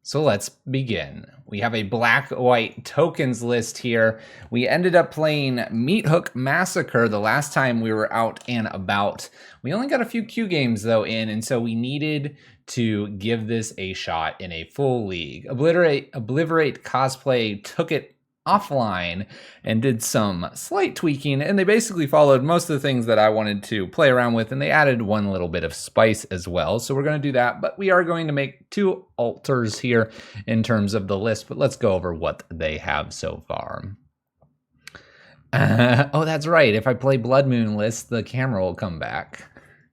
So let's begin. We have a black-white tokens list here. We ended up playing Meathook Massacre the last time we were out and about. We only got a few Q games though in, and so we needed to give this a shot in a full league. Obliterate Cosplay took it offline and did some slight tweaking, and they basically followed most of the things that I wanted to play around with, and they added one little bit of spice as well. So we're going to do that, but we are going to make two alters here in terms of the list, but let's go over what they have so far. Oh, that's right. If I play Blood Moon list, the camera will come back.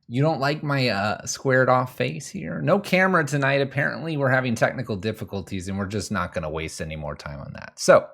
You don't like my squared off face here? No camera tonight. Apparently we're having technical difficulties and we're just not going to waste any more time on that. So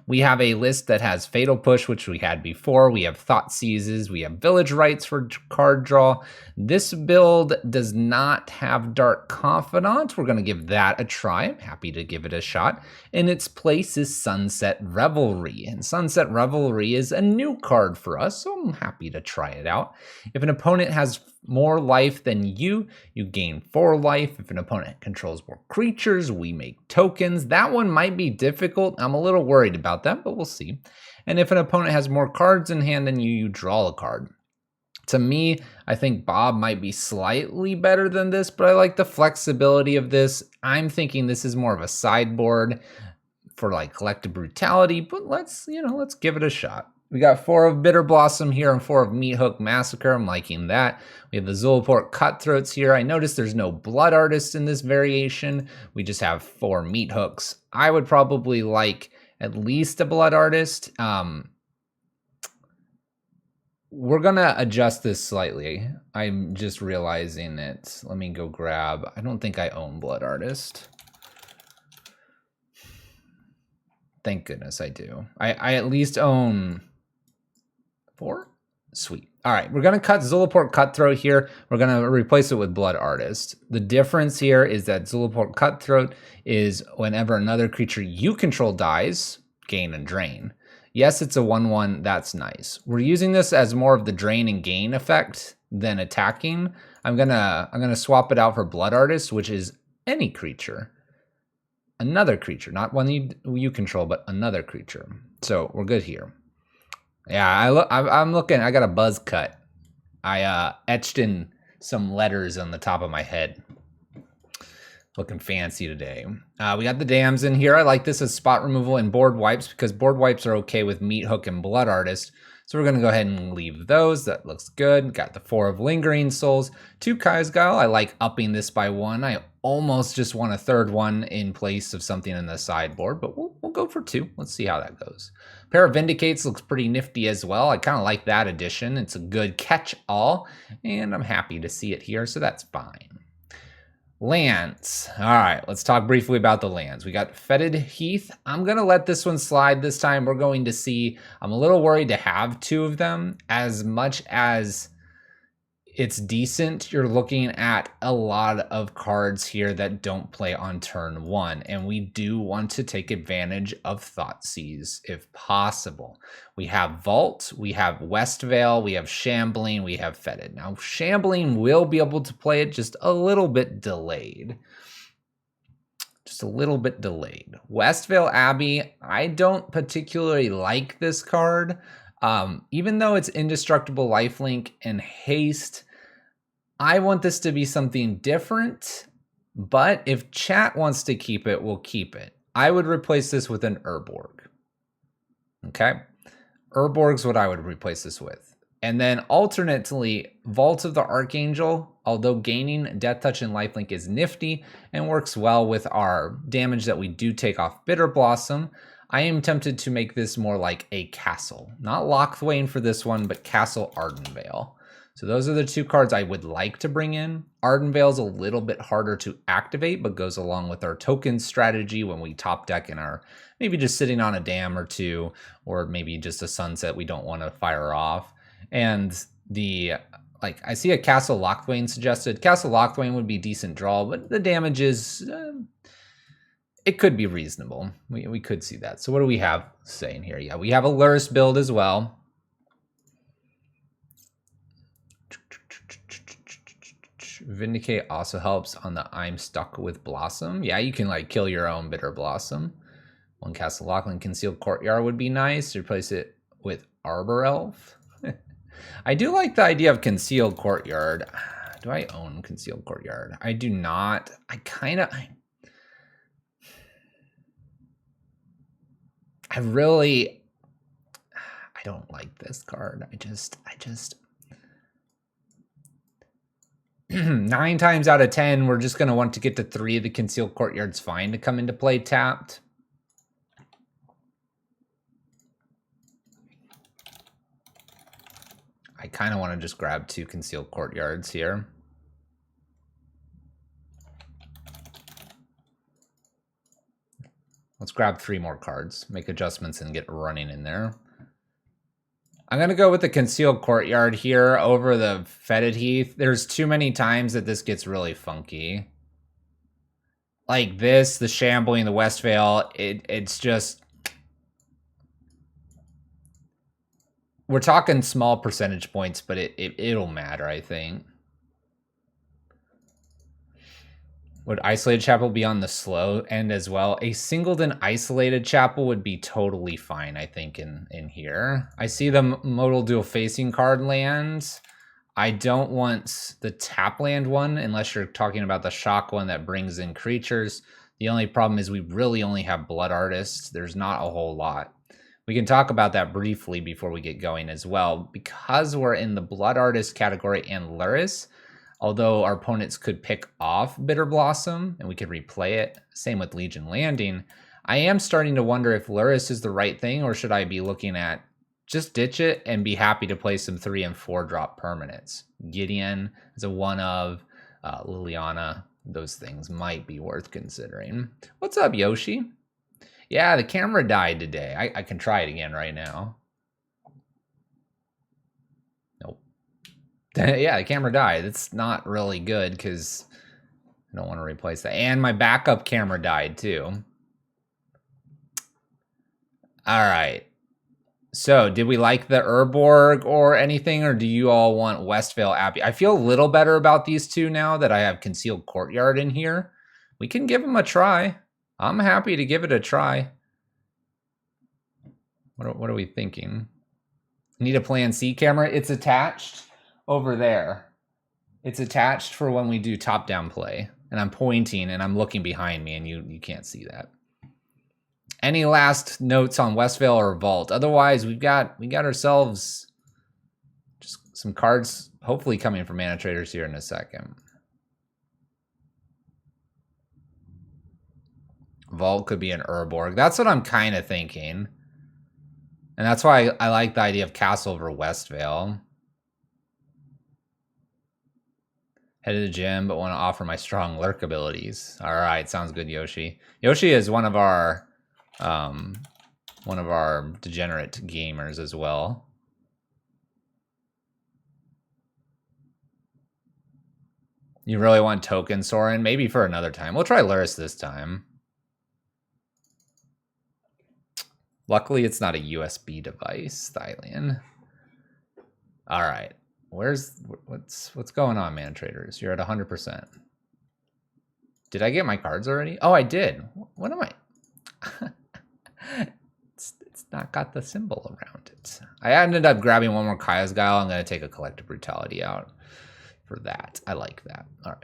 we have a list that has Fatal Push, which we had before. We have Thought Seizes. We have Village Rites for card draw. This build does not have Dark Confidant. We're going to give that a try. I'm happy to give it a shot. In its place is Sunset Revelry. And Sunset Revelry is a new card for us, so I'm happy to try it out. If an opponent has more life than you gain 4 life. If an opponent controls more creatures, we make tokens. That one might be difficult. I'm a little worried about that, but we'll see. And if an opponent has more cards in hand than you draw a card. To me, I think Bob might be slightly better than this, but I like the flexibility of this. I'm thinking this is more of a sideboard for like Collective Brutality, but let's give it a shot. We got 4 of Bitterblossom here and 4 of Meathook Massacre. I'm liking that. We have the Zulaport Cutthroats here. I noticed there's no Blood Artist in this variation. We just have 4 Meathooks. I would probably like at least a Blood Artist. We're going to adjust this slightly. I'm just realizing it. Let me go grab. I don't think I own Blood Artist. Thank goodness I do. I at least own 4? Sweet. All right, we're going to cut Zulaport Cutthroat here. We're going to replace it with Blood Artist. The difference here is that Zulaport Cutthroat is whenever another creature you control dies, gain and drain. Yes, it's a 1/1. That's nice. We're using this as more of the drain and gain effect than attacking. I'm gonna swap it out for Blood Artist, which is any creature. Another creature, not one you control, but another creature. So we're good here. Yeah, I'm looking. I got a buzz cut. I etched in some letters on the top of my head. Looking fancy today. We got the dams in here. I like this as spot removal and board wipes because board wipes are okay with Meathook and Blood Artist. So we're going to go ahead and leave those. That looks good. Got the 4 of Lingering Souls. 2 Kai's Guile. I like upping this by 1. I almost just want a 3rd one in place of something in the sideboard, but we'll go for 2. Let's see how that goes. Pair of Vindicates looks pretty nifty as well. I kind of like that addition. It's a good catch-all, and I'm happy to see it here, so that's fine. Lands. All right, let's talk briefly about the lands. We got Fetid Heath. I'm going to let this one slide this time. We're going to see. I'm a little worried to have 2 of them. As much as it's decent, you're looking at a lot of cards here that don't play on turn 1, and we do want to take advantage of Thoughtseize if possible. We have Vault, we have Westvale, we have Shambling, we have Fetid. Now, Shambling will be able to play it just a little bit delayed. Just a little bit delayed. Westvale Abbey, I don't particularly like this card. Even though it's indestructible lifelink and haste, I want this to be something different, but if chat wants to keep it, we'll keep it. I would replace this with an Urborg. Okay? Urborg's what I would replace this with. And then alternately, Vault of the Archangel, although gaining Death Touch and Lifelink is nifty and works well with our damage that we do take off Bitterblossom, I am tempted to make this more like a castle. Not Lochthwain for this one, but Castle Ardenvale. So those are the 2 cards I would like to bring in. Ardenvale's a little bit harder to activate, but goes along with our token strategy when we top deck and are maybe just sitting on a dam or 2, or maybe just a sunset we don't want to fire off. And I see a Castle Lochthwain suggested. Castle Lochthwain would be decent draw, but the damage is... it could be reasonable. We could see that. So what do we have saying here? Yeah, we have a Lurrus build as well. Vindicate also helps on the I'm stuck with Blossom. Yeah, you can like kill your own Bitterblossom. One Castle Lockland. Concealed Courtyard would be nice. Replace it with Arbor Elf. I do like the idea of Concealed Courtyard. Do I own Concealed Courtyard? I do not. I don't like this card. I just 9 times out of 10, we're just going to want to get to 3 of the Concealed Courtyard's fine to come into play tapped. I kind of want to just grab 2 Concealed Courtyards here. Let's grab 3 more cards, make adjustments, and get running in there. I'm going to go with the Concealed Courtyard here over the Fetid Heath. There's too many times that this gets really funky. Like this, the Shambling, the Westvale, it's just... We're talking small percentage points, but it'll matter, I think. Would Isolated Chapel be on the slow end as well? A Singleton Isolated Chapel would be totally fine, I think, in here. I see the modal dual facing card lands. I don't want the tap land one unless you're talking about the shock one that brings in creatures. The only problem is we really only have Blood Artists. There's not a whole lot. We can talk about that briefly before we get going as well. Because we're in the Blood Artist category and Luris, although our opponents could pick off Bitterblossom and we could replay it, same with Legion Landing, I am starting to wonder if Luris is the right thing, or should I be looking at just ditch it and be happy to play some 3 and 4 drop permanents. Gideon is a 1 of, Liliana, those things might be worth considering. What's up, Yoshi? Yeah, the camera died today. I can try it again right now. Nope. Yeah, the camera died. It's not really good because I don't want to replace that. And my backup camera died too. All right. So, did we like the Urborg or anything, or do you all want Westvale Abbey? I feel a little better about these two now that I have Concealed Courtyard in here. We can give them a try. I'm happy to give it a try. What are we thinking? Need a Plan C camera? It's attached over there. It's attached for when we do top-down play. And I'm pointing and I'm looking behind me and you can't see that. Any last notes on Westvale or Vault? Otherwise, we got ourselves just some cards hopefully coming from Mana Traders here in a second. Vault could be an Urborg. That's what I'm kind of thinking. And that's why I like the idea of Castle over Westvale. Head to the gym, but want to offer my strong lurk abilities. All right, sounds good, Yoshi. Yoshi is one of our degenerate gamers as well. You really want Token Sorin? Maybe for another time. We'll try Luris this time. Luckily, it's not a USB device, Thylian. All right. What's going on, Mana Traders? You're at 100%. Did I get my cards already? Oh, I did. What am I? It's not got the symbol around it. I ended up grabbing one more Kaya's Guile. I'm going to take a Collective Brutality out for that. I like that. All right.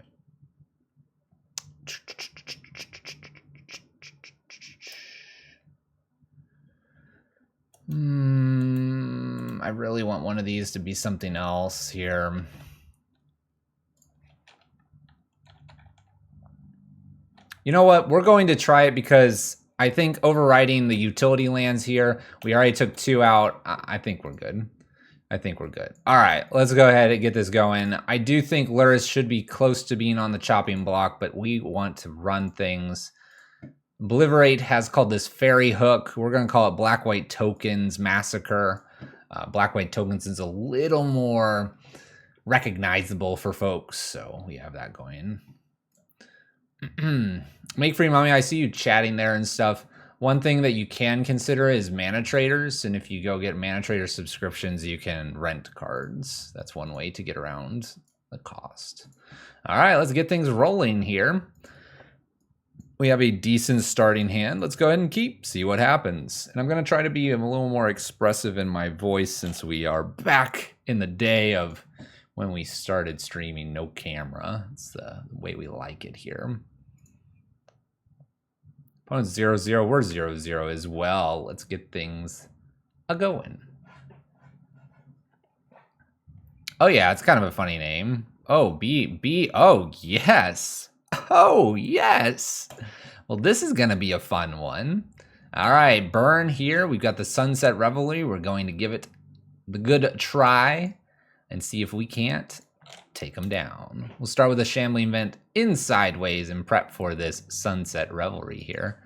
I really want one of these to be something else here. You know what? We're going to try it because I think overriding the utility lands here, we already took 2 out. I think we're good. All right, let's go ahead and get this going. I do think Luris should be close to being on the chopping block, but we want to run things. Obliverate has called this Fairy Hook. We're going to call it Black-White Tokens Massacre. Black-White Tokens is a little more recognizable for folks, so we have that going. Make Free Mommy, I see you chatting there and stuff. One thing that you can consider is Mana Traders, and if you go get Mana Trader subscriptions, you can rent cards. That's one way to get around the cost. All right, let's get things rolling here. We have a decent starting hand. Let's go ahead and keep, see what happens. And I'm going to try to be a little more expressive in my voice since we are back in the day of when we started streaming no camera. It's the way we like it here. Opponent's 0-0, we're 0-0 as well. Let's get things a-going. Oh yeah, it's kind of a funny name. Oh, B, oh yes. Oh, yes. Well, this is going to be a fun one. All right, burn here. We've got the Sunset Revelry. We're going to give it the good try and see if we can't take them down. We'll start with a Shambling Vent in Sideways and prep for this Sunset Revelry here.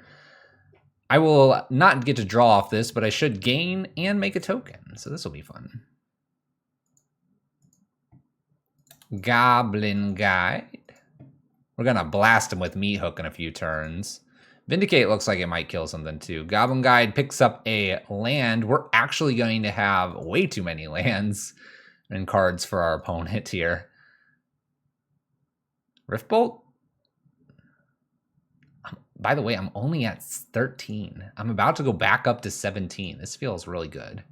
I will not get to draw off this, but I should gain and make a token, so this will be fun. Goblin Guide. We're going to blast him with Meathook in a few turns. Vindicate looks like it might kill something too. Goblin Guide picks up a land. We're actually going to have way too many lands and cards for our opponent here. Riftbolt? By the way, I'm only at 13. I'm about to go back up to 17. This feels really good.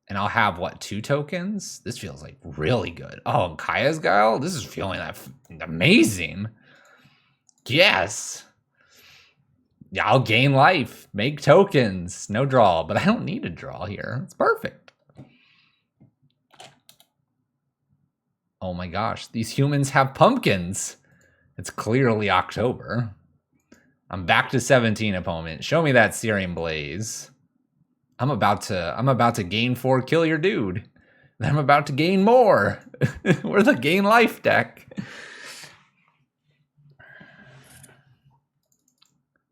And I'll have, what, 2 tokens? This feels like really good. Oh, and Kaya's Guile? This is feeling amazing. Yes. Yeah, I'll gain life. Make tokens. No draw, but I don't need a draw here. It's perfect. Oh my gosh, these humans have pumpkins. It's clearly October. I'm back to 17, opponent. Show me that Searing Blaze. I'm about to gain 4, kill your dude. Then I'm about to gain more. We're the gain life deck.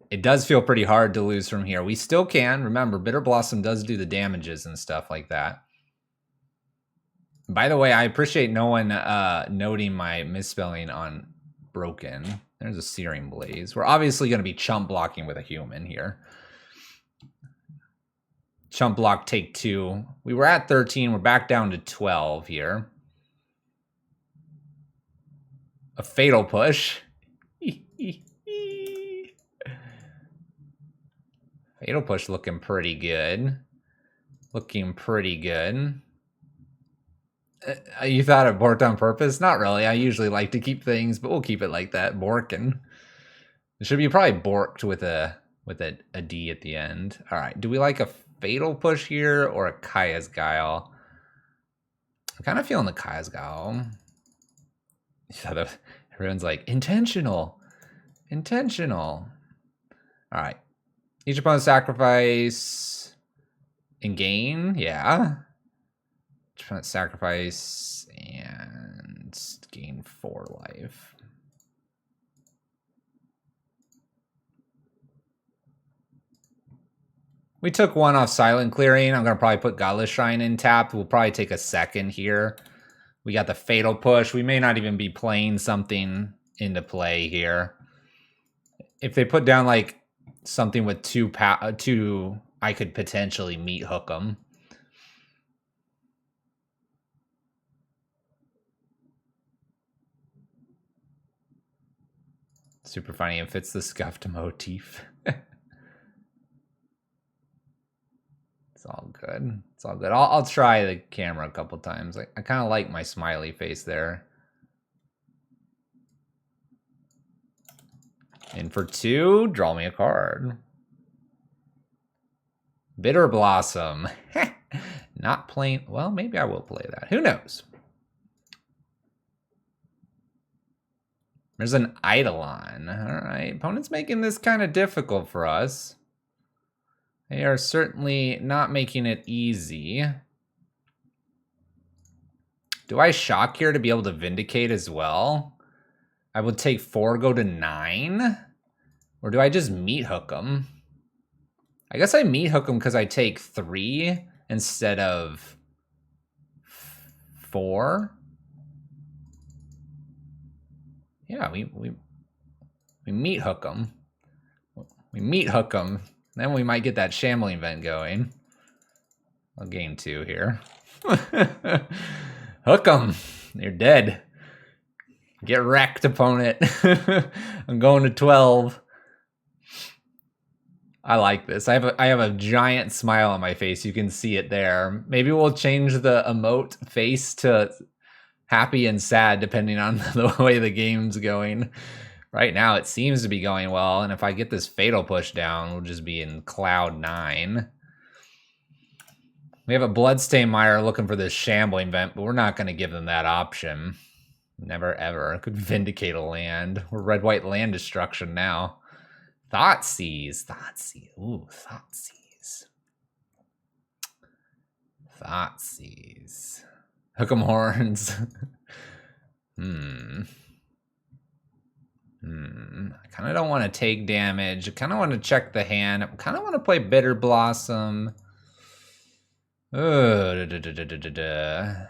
It does feel pretty hard to lose from here. We still can. Remember, Bitterblossom does do the damages and stuff like that. By the way, I appreciate no one noting my misspelling on broken. There's a Searing Blaze. We're obviously going to be chump blocking with a human here. Chump block, take 2. We were at 13. We're back down to 12 here. A Fatal Push. Fatal Push looking pretty good. Looking pretty good. You thought it borked on purpose? Not really. I usually like to keep things, but we'll keep it like that. Borkin. It should be probably borked with a D at the end. All right. Do we like a Fatal Push here or a Kaya's Guile? I'm kind of feeling the Kaya's Guile. Yeah, everyone's like, intentional. Intentional. All right. Each opponent sacrifice and gain. Yeah. Each opponent sacrifice and gain 4 life. We took 1 off Silent Clearing. I'm going to probably put Godless Shrine in tapped. We'll probably take a second here. We got the Fatal Push. We may not even be playing something into play here. If they put down like something with 2, I could potentially Meathook them. Super funny. It fits the scuffed motif. It's all good. It's all good. I'll try the camera a couple times. I kind of like my smiley face there. And for 2, draw me a card. Bitterblossom. Not playing. Well, maybe I will play that. Who knows? There's an Eidolon. All right. Opponent's making this kind of difficult for us. They are certainly not making it easy. Do I shock here to be able to Vindicate as well? I would take 4, go to 9? Or do I just Meathook them? I guess I Meathook them because I take 3 instead of 4. Yeah, we Meathook them. We Meathook them. Then we might get that Shambling Vent going. I'll gain 2 here. Hook 'em. You're dead. Get wrecked, opponent. I'm going to 12. I like this. I have a giant smile on my face. You can see it there. Maybe we'll change the emote face to happy and sad depending on the way the game's going. Right now it seems to be going well, and if I get this fatal push down, we'll just be in cloud 9. We have a Bloodstained Mire looking for this Shambling Vent, but we're not going to give them that option. Never ever. Could Vindicate a land. We're red-white land destruction now. Thoughtseize. Thoughtseize. Ooh, Thoughtseize. Thoughtseize. Hook 'em horns. I kind of don't want to take damage. I kind of want to check the hand. I kind of want to play Bitterblossom. I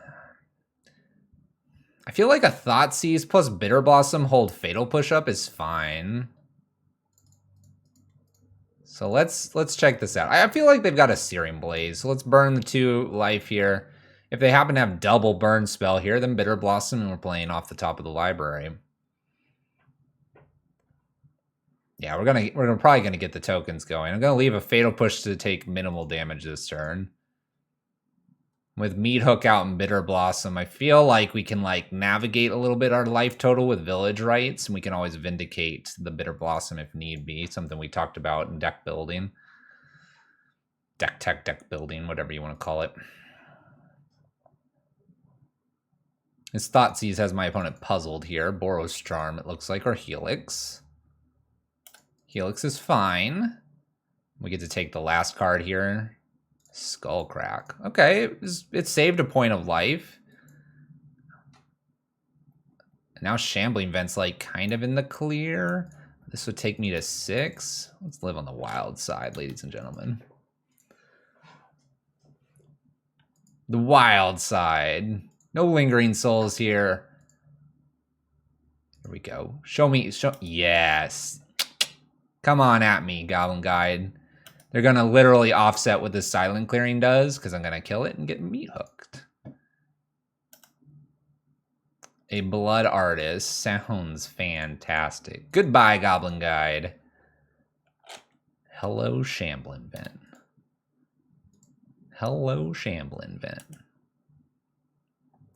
feel like a Thoughtseize plus Bitterblossom hold Fatal Push-Up is fine. So let's check this out. I feel like they've got a Searing Blaze. So let's burn the 2 life here. If they happen to have double burn spell here, then Bitterblossom, and we're playing off the top of the library. Yeah, we're probably gonna get the tokens going. I'm gonna leave a Fatal Push to take minimal damage this turn. With Meathook out and Bitterblossom, I feel like we can like navigate a little bit our life total with Village Rites, and we can always Vindicate the Bitterblossom if need be. Something we talked about in deck building. Deck building, whatever you want to call it. His Thoughtseize has my opponent puzzled here. Boros Charm, it looks like, or Helix. Helix is fine. We get to take the last card here. Skullcrack. Okay, it saved a point of life. Now Shambling Vent's like kind of in the clear. This would take me to 6. Let's live on the wild side, ladies and gentlemen. The wild side. No lingering souls here. Here we go. Show. Yes. Come on at me, Goblin Guide. They're going to literally offset what this Silent Clearing does, because I'm going to kill it and get Meathooked. A Blood Artist sounds fantastic. Goodbye, Goblin Guide. Hello, Shambling Vent. Hello, Shambling Vent.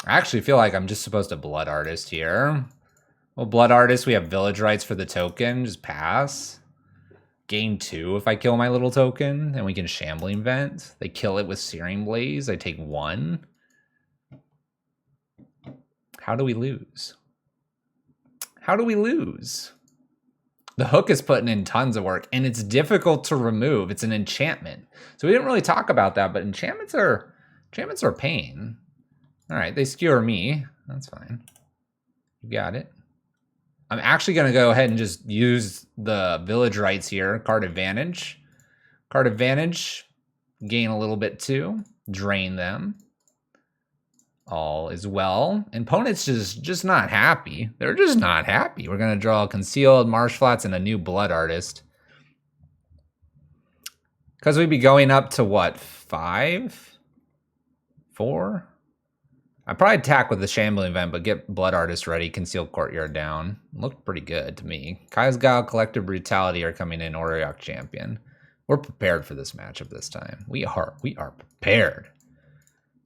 I actually feel like I'm just supposed to Blood Artist here. Well, Blood Artist, we have Village Rites for the token. Just pass. Gain 2 if I kill my little token. And we can Shambling Vent. They kill it with Searing Blaze. I take 1. How do we lose? How do we lose? The hook is putting in tons of work, and it's difficult to remove. It's an enchantment. So we didn't really talk about that, but enchantments are pain. All right, they skewer me. That's fine. You got it. I'm actually going to go ahead and just use the Village Rites here. Card advantage. Card advantage. Gain a little bit too. Drain them. All is well. And opponent's just not happy. They're just not happy. We're going to draw Concealed, Marsh Flats, and a new Blood Artist. Because we'd be going up to what? 5? 4? I'd probably attack with the Shambling Vent, but get Blood Artist ready, Concealed Courtyard down. Looked pretty good to me. Kai's Gao, Collective Brutality are coming in, Oriok Champion. We're prepared for this matchup this time. We are prepared.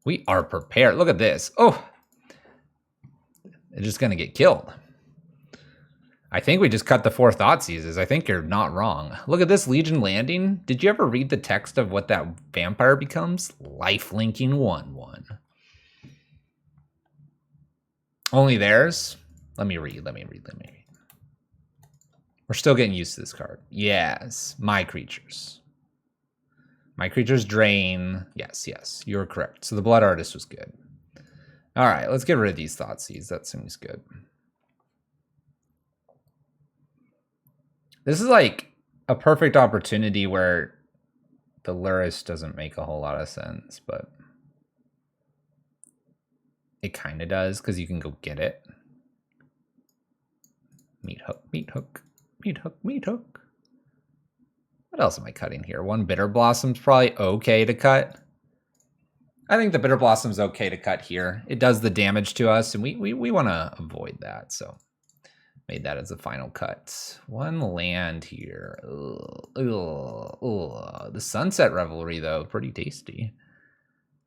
We are prepared. Look at this. Oh! They're just going to get killed. I think we just cut the 4 Thoughtseizes. I think you're not wrong. Look at this Legion Landing. Did you ever read the text of what that vampire becomes? Life-linking 1/1. Only theirs? Let me read. We're still getting used to this card. Yes. My creatures. My creatures drain. Yes. You're correct. So the Blood Artist was good. All right. Let's get rid of these Thoughtseizes. That seems good. This is like a perfect opportunity where the Lurrus doesn't make a whole lot of sense, but it kind of does because you can go get it. Meathook. What else am I cutting here? 1 Bitterblossom's probably okay to cut. I think the Bitterblossom's okay to cut here. It does the damage to us, and we want to avoid that, so made that as a final cut. One land here. Ugh, ugh, ugh. The Sunset Revelry, though, pretty tasty.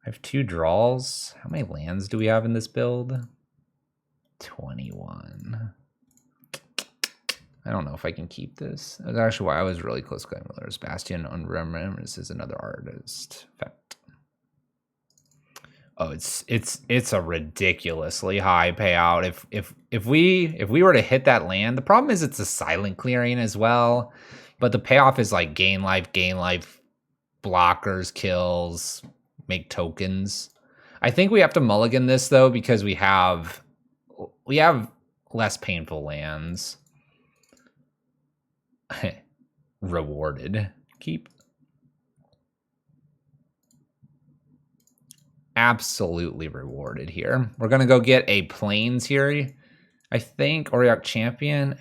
I have 2 draws. How many lands do we have in this build? 21. I don't know if I can keep this. That's actually why I was really close to Miller's Bastion. On Remembrance is another artist. Fact. Oh, it's a ridiculously high payout. If we were to hit that land, the problem is it's a silent clearing as well. But the payoff is like gain life, blockers, kills, make tokens. I think we have to mulligan this though because we have less painful lands. Rewarded. Keep. Absolutely rewarded here. We're going to go get a Plains here, I think. Auriok Champion.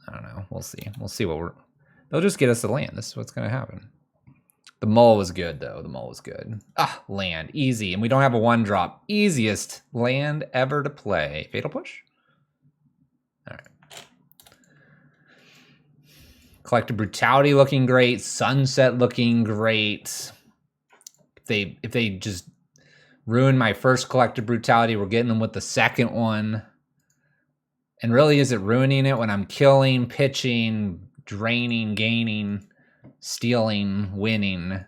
I don't know. We'll see. We'll see what we're... They'll just get us the land. This is what's going to happen. The Mole was good, though. The Mole was good. Ah, land. Easy. And we don't have a 1-drop. Easiest land ever to play. Fatal Push? All right. Collective Brutality looking great. Sunset looking great. If they just ruin my first Collective Brutality, we're getting them with the second one. And really, is it ruining it when I'm killing, pitching, draining, gaining, stealing, winning?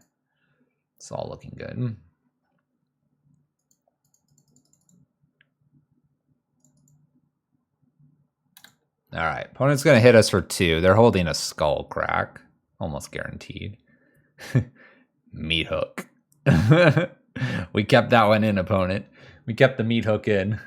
It's all looking good. All right, opponent's going to hit us for 2. They're holding a Skull Crack, almost guaranteed. Meathook. We kept that one in, opponent. We kept the Meathook in.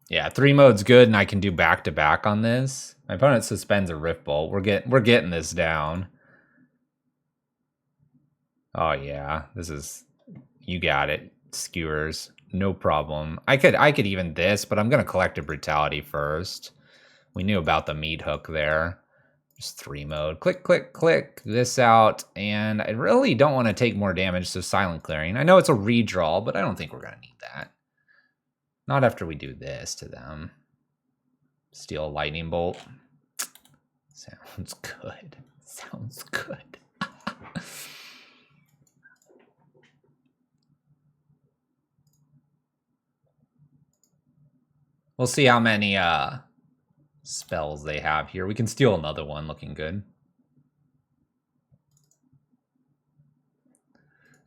Yeah, 3 mode's good, and I can do back-to-back on this. My opponent suspends a Rift Bolt. We're getting this down. Oh yeah, this is... You got it. Skewers. No problem. I could even this, but I'm gonna Collective Brutality first. We knew about the Meathook there. Just 3 mode. Click, click, click this out. And I really don't want to take more damage, so silent clearing. I know it's a redraw, but I don't think we're gonna need that. Not after we do this to them. Steal a Lightning Bolt. Sounds good. Sounds good. We'll see how many spells they have here. We can steal another one, looking good.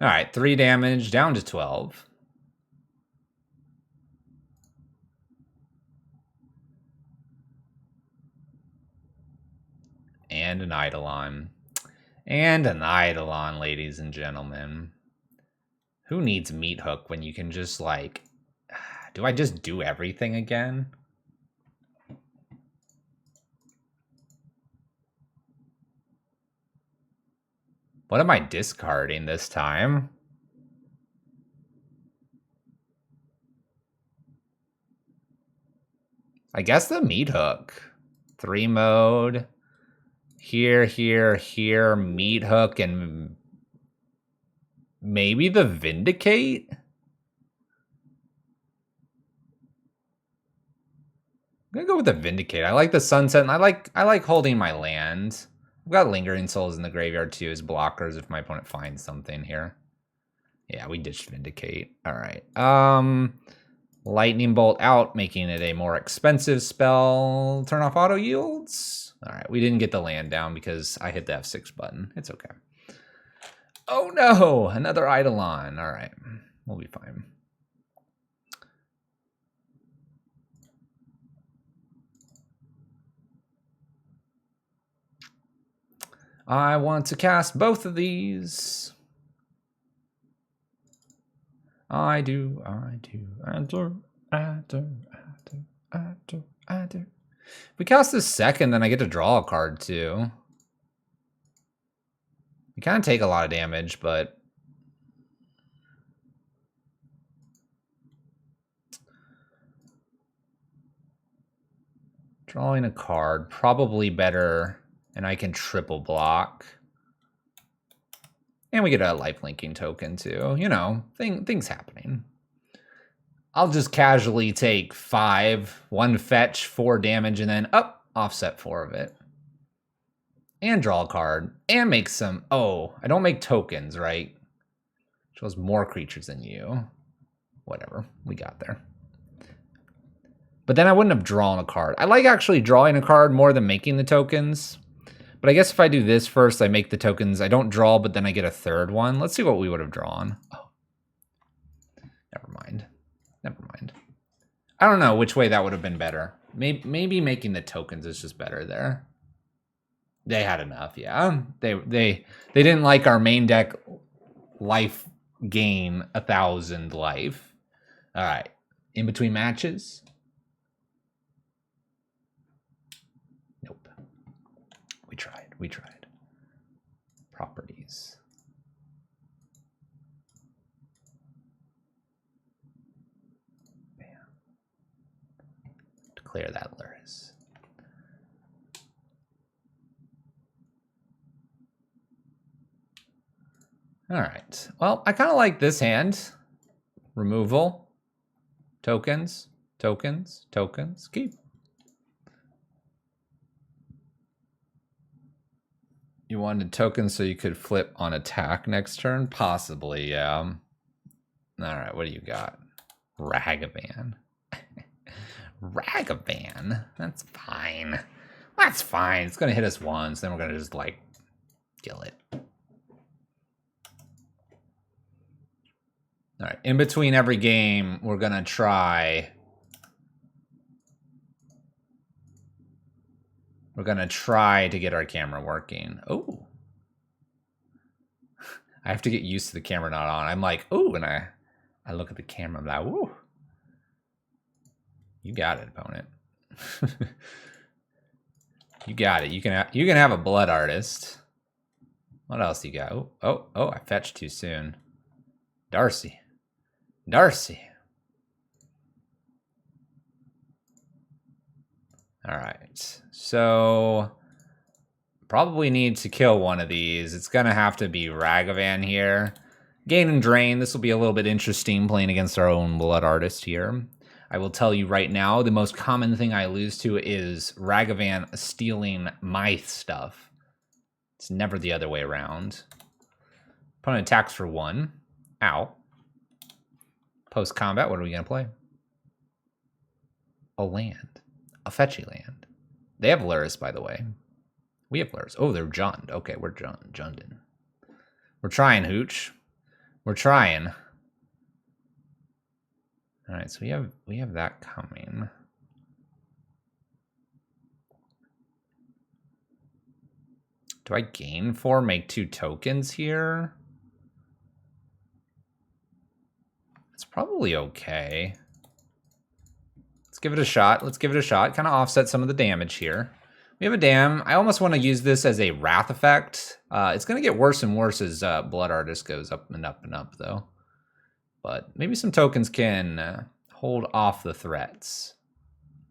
All right, 3 damage, down to 12. And an Eidolon. And an Eidolon, ladies and gentlemen. Who needs Meathook when you can just, like... Do I just do everything again? What am I discarding this time? I guess the Meathook. 3 mode. Here, Meathook, and maybe the Vindicate? I'm gonna go with the Vindicate. I like the Sunset, and I like holding my land. I've got Lingering Souls in the graveyard too as blockers if my opponent finds something here. Yeah, we ditched Vindicate. All right. Lightning Bolt out, making it a more expensive spell. Turn off auto yields. All right, we didn't get the land down because I hit the F6 button. It's okay. Oh no, another Eidolon. All right, we'll be fine. I want to cast both of these. I do. If we cast this second, then I get to draw a card too. We kind of take a lot of damage, but... Drawing a card, probably better, and I can triple block. And we get a life linking token too. You know, things happening. I'll just casually take 5, 1 fetch, 4 damage, and then offset 4 of it. And draw a card. And make some... Oh, I don't make tokens, right? Shows more creatures than you. Whatever. We got there. But then I wouldn't have drawn a card. I like actually drawing a card more than making the tokens. But I guess if I do this first, I make the tokens. I don't draw, but then I get a third one. Let's see what we would have drawn. Oh. Never mind. Never mind. I don't know which way that would have been better. Maybe making the tokens is just better there. They had enough, yeah. They didn't like our main deck life gain 1,000 life. All right. In between matches. Nope. We tried. Properties. Bam. Declare that Luris. All right. Well, I kind of like this hand. Removal. Tokens. Tokens. Tokens. Keep. You wanted tokens so you could flip on attack next turn? Possibly, yeah. All right, what do you got? Ragavan. Ragavan? That's fine. That's fine. It's going to hit us once, then we're going to just, like, kill it. All right, in between every game, we're going to try... We're going to try to get our camera working. Oh. I have to get used to the camera not on. I'm like, oh, and I look at the camera, I'm like, ooh. You got it, opponent. You got it. You can have a blood artist. What else you got? Oh, I fetched too soon. Darcy. All right. So probably need to kill one of these. It's going to have to be Ragavan here. Gain and Drain. This will be a little bit interesting playing against our own blood artist here. I will tell you right now, the most common thing I lose to is Ragavan stealing my stuff. It's never the other way around. Opponent attacks for 1. Ow. Post-combat, what are we going to play? A land. A fetchy land. They have Luris, by the way. We have Luris. Oh, they're Jund. Okay, we're Jundin. We're trying, Hooch. We're trying. All right, so we have that coming. Do I gain 4, make 2 tokens here? It's probably okay. Let's give it a shot. Let's give it a shot. Kind of offset some of the damage here. We have a dam. I almost want to use this as a wrath effect. It's going to get worse and worse as Blood Artist goes up and up and up, though. But maybe some tokens can hold off the threats.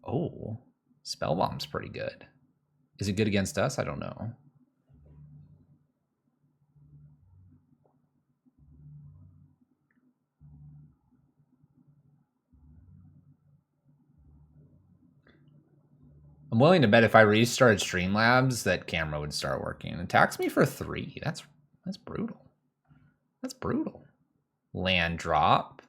Oh, Spellbomb's pretty good. Is it good against us? I don't know. I'm willing to bet if I restarted Streamlabs, that camera would start working. It attacks me for 3. That's brutal. That's brutal. Land drop.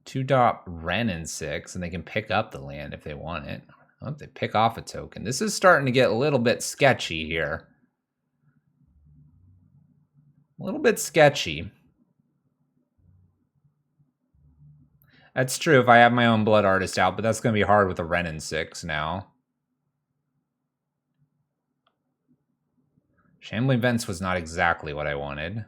2-drop Ren and 6, and they can pick up the land if they want it. I hope they pick off a token. This is starting to get a little bit sketchy here. A little bit sketchy. That's true if I have my own Blood Artist out, but that's going to be hard with a Ren and 6 now. Shambling Vents was not exactly what I wanted.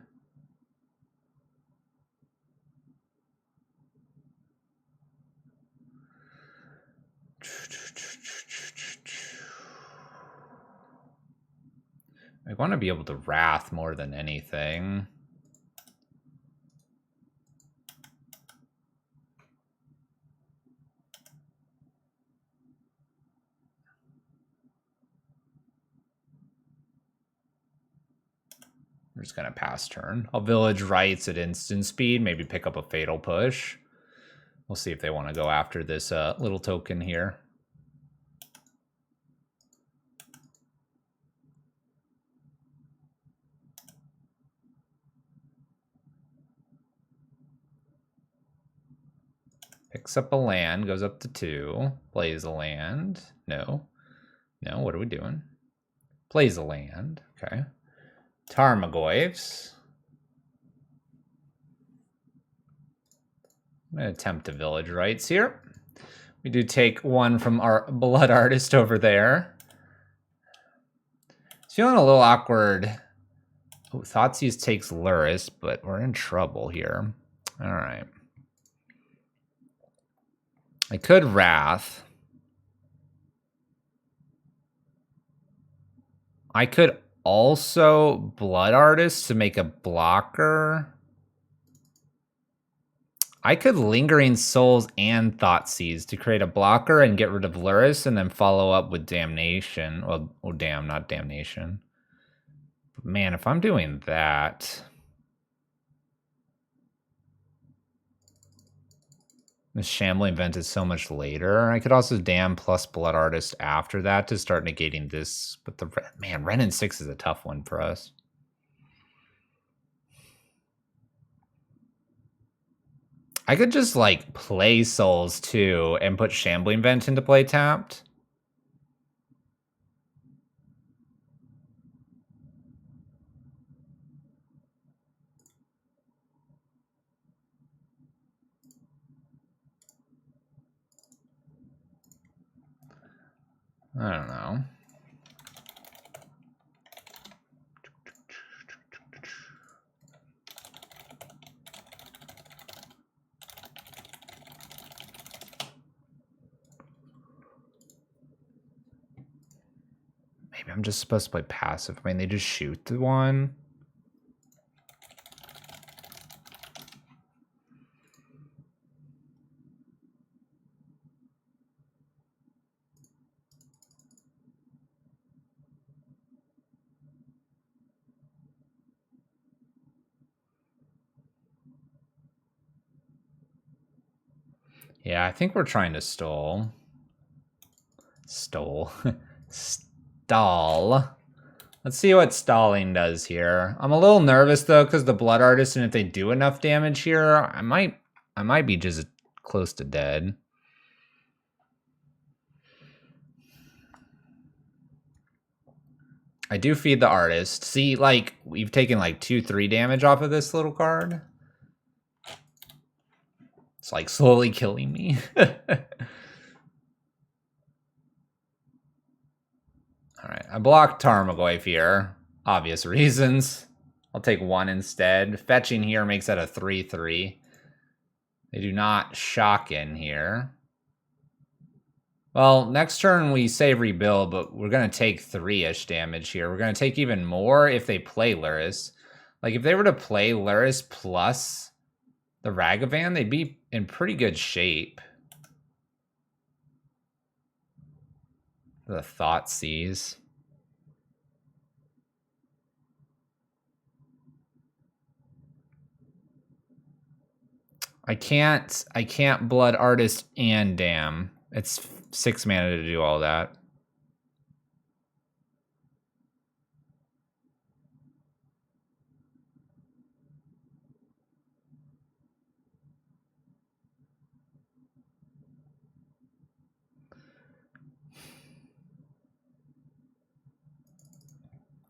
I want to be able to Wrath more than anything. We're just gonna pass turn. I'll village rights at instant speed, maybe pick up a fatal push. We'll see if they want to go after this little token here. Picks up a land, goes up to 2, plays a land. No. No, what are we doing? Plays a land, okay. Tarmogoyfs. I'm going to attempt a village rights here. We do take one from our blood artist over there. It's feeling a little awkward. Oh, Thoughtseize takes Luris, but we're in trouble here. All right. I could Wrath. I could also Blood Artist to make a blocker. I could Lingering Souls and Thoughtseize to create a blocker and get rid of Luris and then follow up with Damnation. Well, oh damn, not Damnation. But man, if I'm doing that... This Shambling Vent is so much later. I could also Damn plus Blood Artist after that to start negating this. But the man, Wrenn and 6 is a tough one for us. I could just like play Souls too and put Shambling Vent into play tapped. I don't know. Maybe I'm just supposed to play passive. I mean, they just shoot the one. Yeah, I think we're trying to stall. Stall. Stall. Let's see what stalling does here. I'm a little nervous though because the Blood Artist, and if they do enough damage here, I might be just close to dead. I do feed the artist. See, like, we've taken like 2-3 damage off of this little card. It's like slowly killing me. All right, I blocked Tarmogoyf here. Obvious reasons. I'll take 1 instead. Fetching here makes that a 3-3. They do not shock in here. Well, next turn we say rebuild, but we're going to take 3-ish damage here. We're going to take even more if they play Luris. Like, if they were to play Luris plus the Ragavan, they'd be in pretty good shape. The Thoughtseize. I can't Blood Artist and Damn. It's 6 mana to do all that.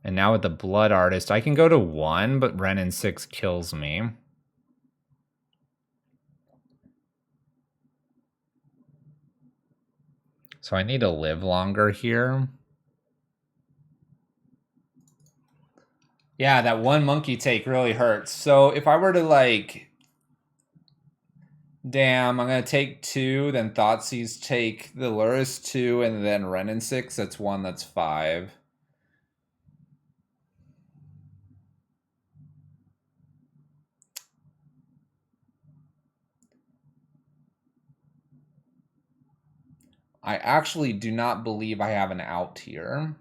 And now with the Blood Artist, I can go to 1, but Wrenn and 6 kills me. So I need to live longer here. Yeah, that 1 monkey take really hurts. So if I were to like, damn, I'm gonna take 2, then Thoughtseize take the Luris 2, and then Wrenn and 6, that's 1, that's 5. I actually do not believe I have an out here.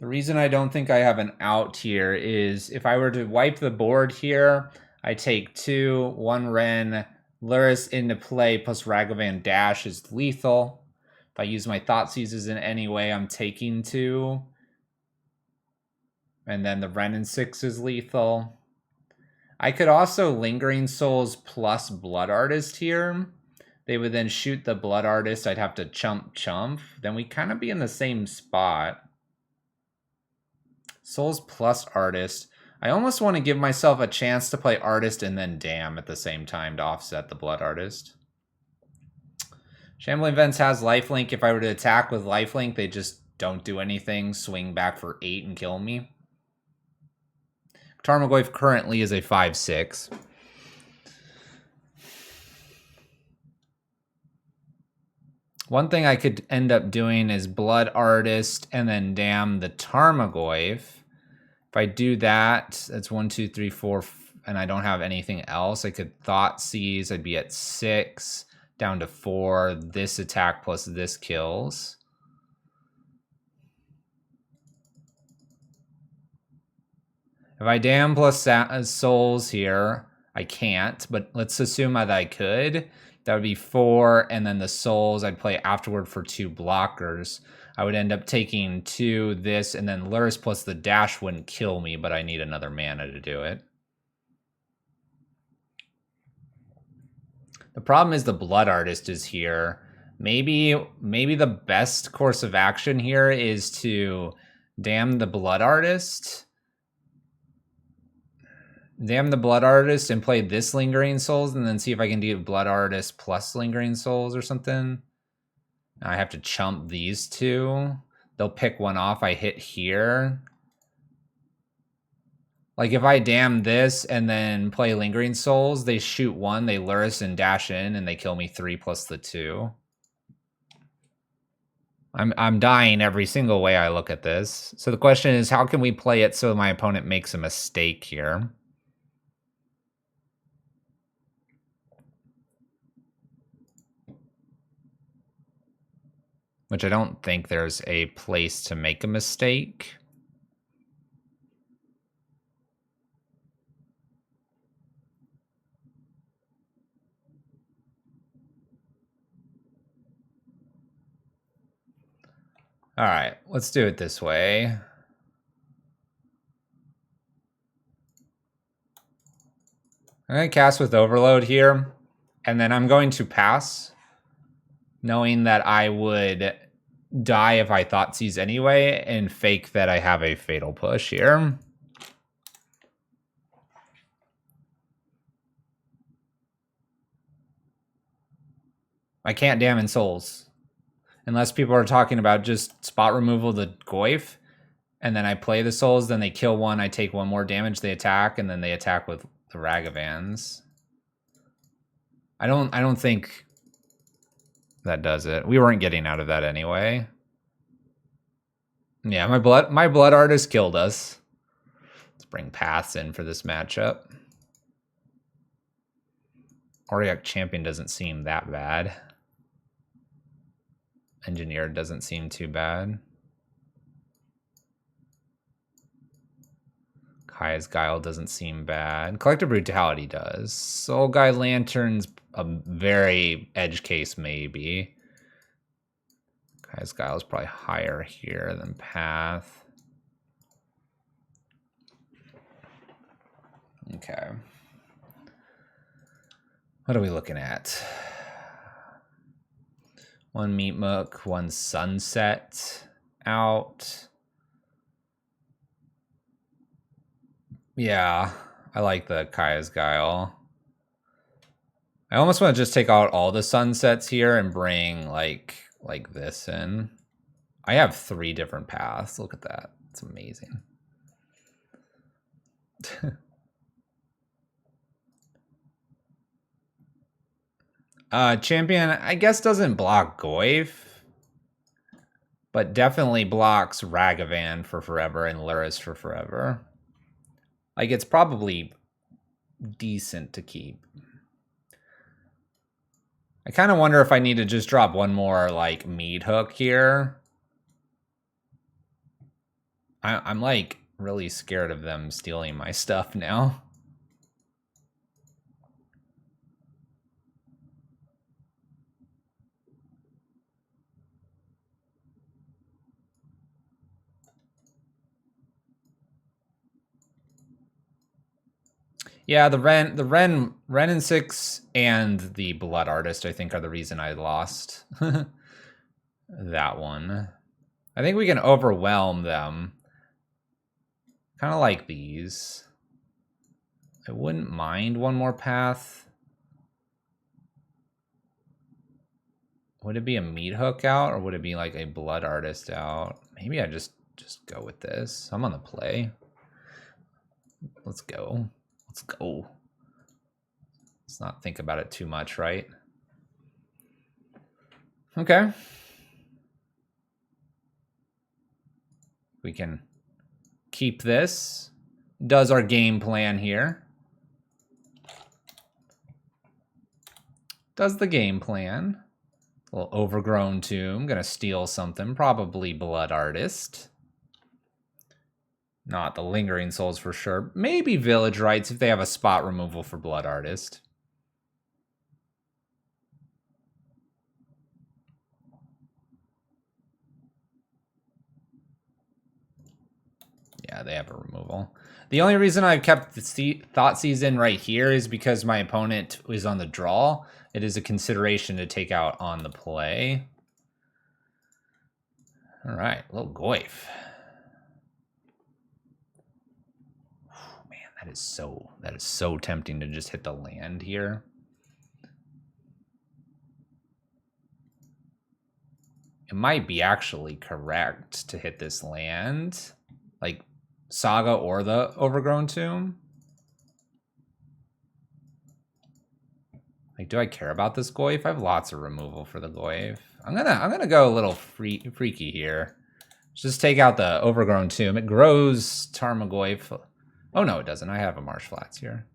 The reason I don't think I have an out here is if I were to wipe the board here, I take 2, 1 Ren, Luris into play, plus Ragavan Dash is lethal. If I use my Thought Seizes in any way, I'm taking 2. And then the Ren and 6 is lethal. I could also Lingering Souls plus Blood Artist here. They would then shoot the Blood Artist. I'd have to chump. Then we kind of be in the same spot. Souls plus Artist. I almost want to give myself a chance to play Artist and then Damn at the same time to offset the Blood Artist. Shambling Vents has Lifelink. If I were to attack with Lifelink, they just don't do anything, swing back for 8 and kill me. Tarmogoyf currently is a 5/6. One thing I could end up doing is Blood Artist and then Damn the Tarmogoyf. If I do that, that's 1, 2, 3, 4, and I don't have anything else. I could Thought Seize. I'd be at 6, down to 4. This attack plus this kills. If I Damn plus Souls here, I can't, but let's assume that I could. That would be 4, and then the Souls I'd play afterward for 2 blockers. I would end up taking 2, this, and then Luris plus the dash wouldn't kill me, but I need another mana to do it. The problem is the Blood Artist is here. Maybe the best course of action here is to Damn the Blood Artist. Damn the Blood Artist and play this Lingering Souls and then see if I can do Blood Artist plus Lingering Souls or something. I have to chump these 2. They'll pick one off. I hit here. Like if I Damn this and then play Lingering Souls, they shoot 1, they Luris and dash in, and they kill me 3 plus the 2. I'm dying every single way I look at this. So the question is, how can we play it so my opponent makes a mistake here? Which I don't think there's a place to make a mistake. All right, let's do it this way. I'm going to cast with Overload here, and then I'm going to pass, knowing that I would die if I Thought Seize anyway, and fake that I have a Fatal Push here. I can't Damn in Souls. Unless people are talking about just spot removal the Goyf, and then I play the Souls, then they kill 1, I take 1 more damage, they attack, and then they attack with the Ragavans. I don't think that does it. We weren't getting out of that anyway. Yeah, my Blood Artist killed us. Let's bring Paths in for this matchup. Auriok Champion doesn't seem that bad. Engineer doesn't seem too bad. Kaya's Guile doesn't seem bad. Collective Brutality does. Soul Guide Lantern's a very edge case, maybe. Kaya's Guile is probably higher here than Path. Okay. What are we looking at? 1 Meathook, 1 Sunset out. Yeah, I like the Kaya's Guile. I almost want to just take out all the Sunsets here and bring like this in. I have 3 different paths. Look at that. It's amazing. Champion, I guess, doesn't block Goyf, but definitely blocks Ragavan for forever and Luris for forever. Like, it's probably decent to keep. I kind of wonder if I need to just drop 1 more, like, Meathook here. I'm like really scared of them stealing my stuff now. Yeah, the Ren and 6 and the Blood Artist, I think, are the reason I lost that one. I think we can overwhelm them. Kind of like these. I wouldn't mind one more path. Would it be a Meathook out, or would it be like a Blood Artist out? Maybe I just go with this. I'm on the play. Let's go. Let's go. Let's not think about it too much, right? Okay. We can keep this. Does our game plan here. Does the game plan. A little overgrown tomb. Gonna steal something. Probably Blood Artist. Not the Lingering Souls for sure. Maybe Village Rites if they have a spot removal for Blood Artist. Yeah, they have a removal. The only reason I've kept the Thoughtseize in right here is because my opponent is on the draw. It is a consideration to take out on the play. All right, little Goyf. Man, that is so tempting to just hit the land here. It might be actually correct to hit this land. Like Saga or the Overgrown Tomb. Like, do I care about this Goyf? I have lots of removal for the Goyf. I'm gonna go a little freaky here. Just take out the Overgrown Tomb. It grows Tarmogoyf. Oh no, it doesn't. I have a Marsh Flats here.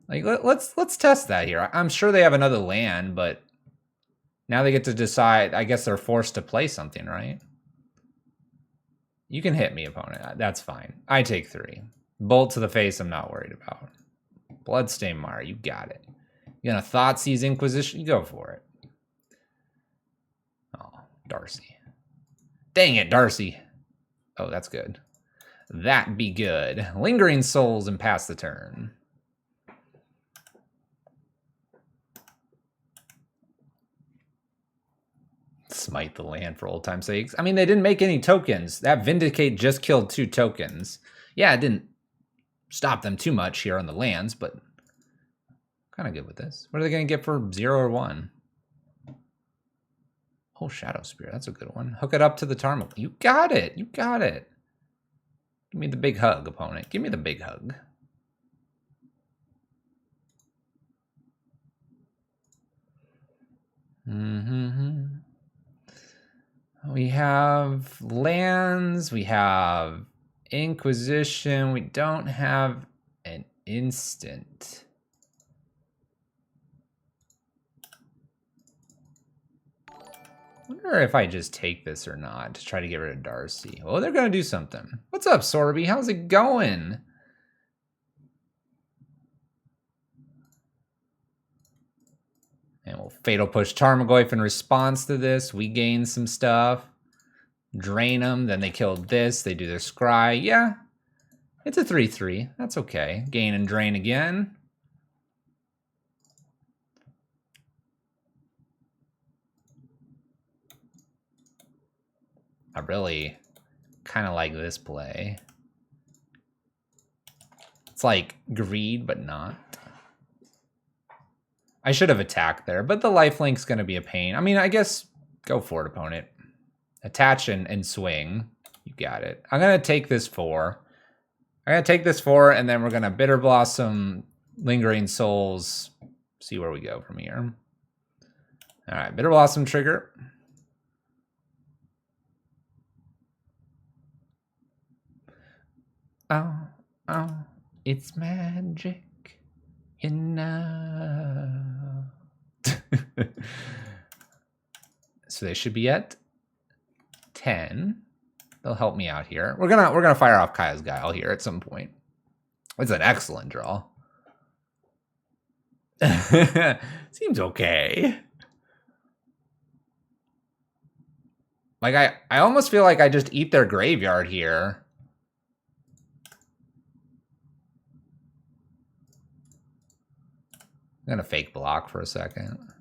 Like, let's test that here. I'm sure they have another land, but now they get to decide. I guess they're forced to play something, right? You can hit me, opponent. That's fine. I take 3. Bolt to the face, I'm not worried about. Bloodstained Mire, you got it. You gonna Thoughtseize Inquisition? You go for it. Oh, Darcy. Dang it, Darcy. Oh, that's good. That be good. Lingering Souls and pass the turn. Smite the land for old time's sakes. I mean, they didn't make any tokens. That Vindicate just killed 2 tokens. Yeah, it didn't stop them too much here on the lands, but kind of good with this. What are they going to get for 0 or 1? Oh, Shadow Spear. That's a good one. Hook it up to the Tarmo. You got it. You got it. Give me the big hug, opponent. Give me the big hug. We have lands. We have Inquisition. We don't have an instant. I wonder if I just take this or not to try to get rid of Darcy. Oh, they're going to do something. What's up, Sorby? How's it going? And we'll Fatal Push Tarmogoyf in response to this. We gain some stuff. Drain them. Then they killed this. They do their Scry. Yeah. It's a 3-3. That's okay. Gain and drain again. I really kind of like this play. It's like greed, but not. I should have attacked there, but the lifelink's going to be a pain. I mean, I guess go for it, opponent. Attach and swing. You got it. I'm going to take this 4. I'm going to take this 4, and then we're going to Bitterblossom, Lingering Souls, see where we go from here. All right, Bitterblossom trigger. Oh, it's magic. You know. So they should be at 10. They'll help me out here. We're gonna fire off Kaya's Guile here at some point. It's an excellent draw. Seems okay. Like I almost feel like I just eat their graveyard here. I'm gonna fake block for a second.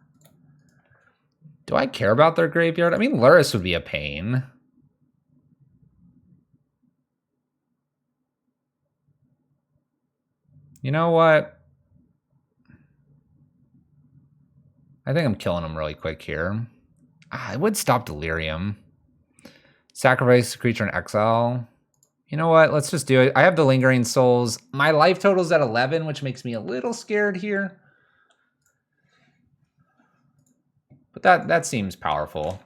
Do I care about their graveyard? I mean, Luris would be a pain. You know what? I think I'm killing them really quick here. I would stop Delirium. Sacrifice a creature in exile. You know what? Let's just do it. I have the Lingering Souls. My life total's at 11, which makes me a little scared here. But that seems powerful.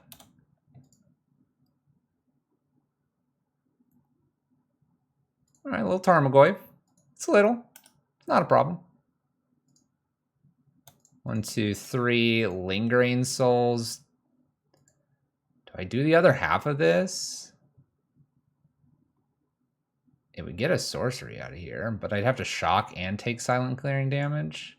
All right, a little Tarmogoyf. It's a little. It's not a problem. 1, 2, 3. Lingering Souls. Do I do the other half of this? It would get a sorcery out of here, but I'd have to shock and take silent clearing damage.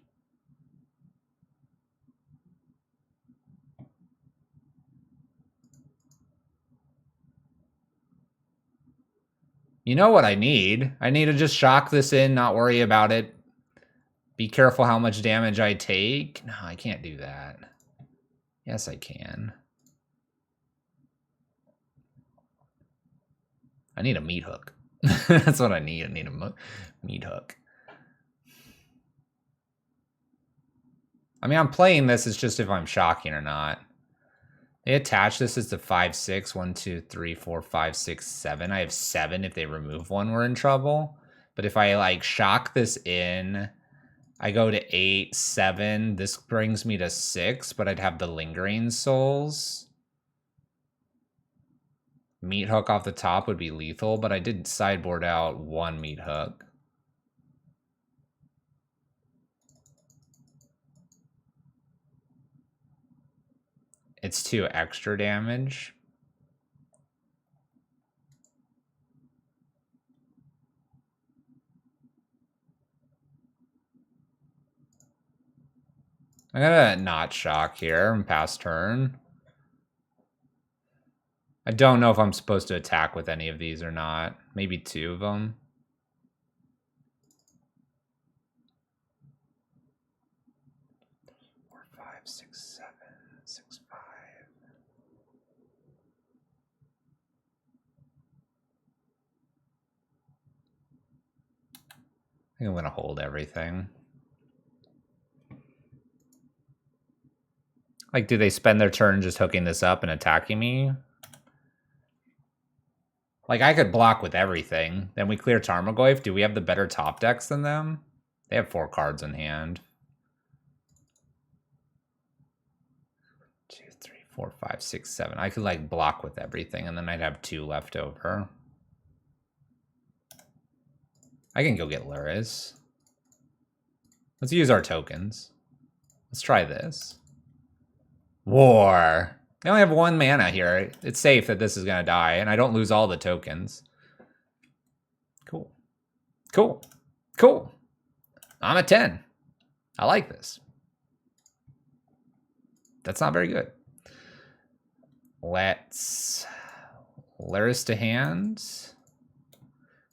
You know what I need? I need to just shock this in, not worry about it. Be careful how much damage I take. No, I can't do that. Yes, I can. I need a Meathook. That's what I need. I need a Meathook. I mean, I'm playing this. It's just if I'm shocking or not. They attach this as the 5/6. 1, 2, 3, 4, 5, 6, 7. I have 7. If they remove one, we're in trouble. But if I like shock this in, I go to 8, 7. This brings me to 6, but I'd have the Lingering Souls. Meathook off the top would be lethal, but I did sideboard out 1 Meathook. It's 2 extra damage. I'm gonna not shock here and pass turn. I don't know if I'm supposed to attack with any of these or not. Maybe 2 of them. Four, 5, 6, 7, 6, 5. I think I'm gonna hold everything. Like, do they spend their turn just hooking this up and attacking me? Like, I could block with everything. Then we clear Tarmogoyf. Do we have the better top decks than them? They have 4 cards in hand. 2, 3, 4, 5, 6, 7. I could, like, block with everything, and then I'd have 2 left over. I can go get Luris. Let's use our tokens. Let's try this. War. I only have 1 mana here. It's safe that this is going to die, and I don't lose all the tokens. Cool. Cool. Cool. I'm at 10. I like this. That's not very good. Let's Luris to hand.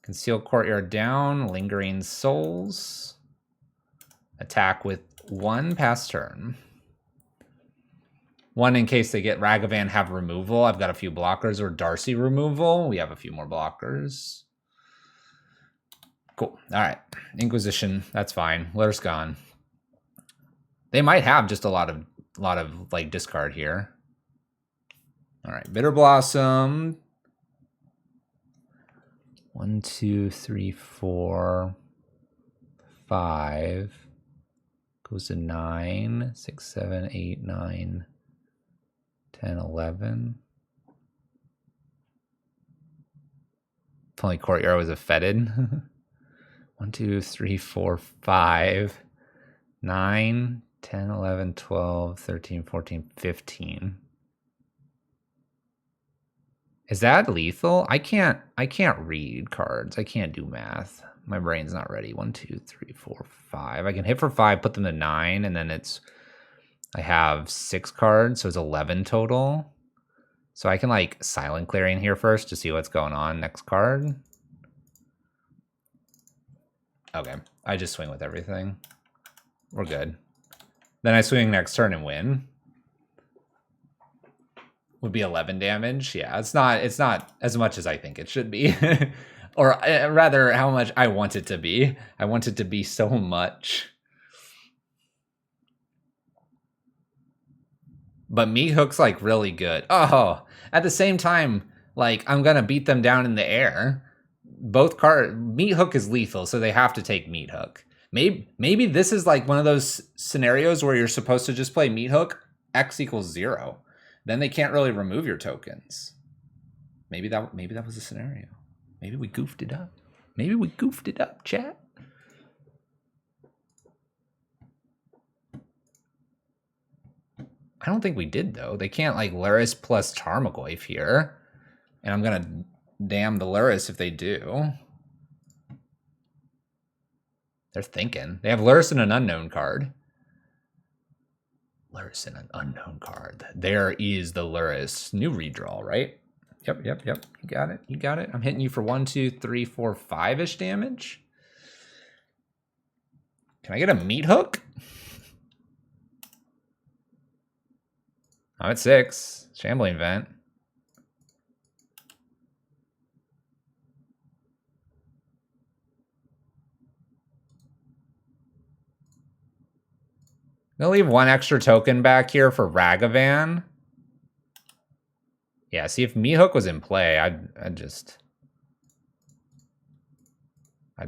Conceal Courtyard down. Lingering Souls. Attack with 1 pass turn. 1 in case they get Ragavan have removal. I've got a few blockers, or Darcy removal. We have a few more blockers. Cool. All right. Inquisition. That's fine. Luris gone. They might have just a lot of like discard here. All right. Bitterblossom. 1, 2, 3, 4, 5. Goes to 9, 6, 7, 8, 9, 10, 11. If only Courtyard was a fetid. 1, 2, 3, 4, 5, 9, 10, 11, 12, 13, 14, 15. Is that lethal? I can't read cards. I can't do math. My brain's not ready. 1, 2, 3, 4, 5. I can hit for 5, put them to 9, and then I have 6 cards, so it's 11 total. So I can like silent clearing here first to see what's going on next card. Okay, I just swing with everything. We're good. Then I swing next turn and win. Would be 11 damage. Yeah, it's not as much as I think it should be. Or rather, how much I want it to be. I want it to be so much. But Meathook's like really good. Oh, at the same time, like I'm gonna beat them down in the air. Both Meathook is lethal, so they have to take Meathook. Maybe this is like one of those scenarios where you're supposed to just play Meathook, X equals 0. Then they can't really remove your tokens. Maybe that was a scenario. Maybe we goofed it up. Maybe we goofed it up, chat. I don't think we did, though. They can't, like, Luris plus Tarmogoyf here. And I'm going to damn the Luris if they do. They're thinking. They have Luris and an unknown card. Luris and an unknown card. There is the Luris. New redraw, right? Yep. You got it. I'm hitting you for 1, 2, 3, 4, 5-ish damage. Can I get a Meathook? I'm at 6. Shambling Vent. I'm gonna leave 1 extra token back here for Ragavan. Yeah, see, if Meathook was in play, I'd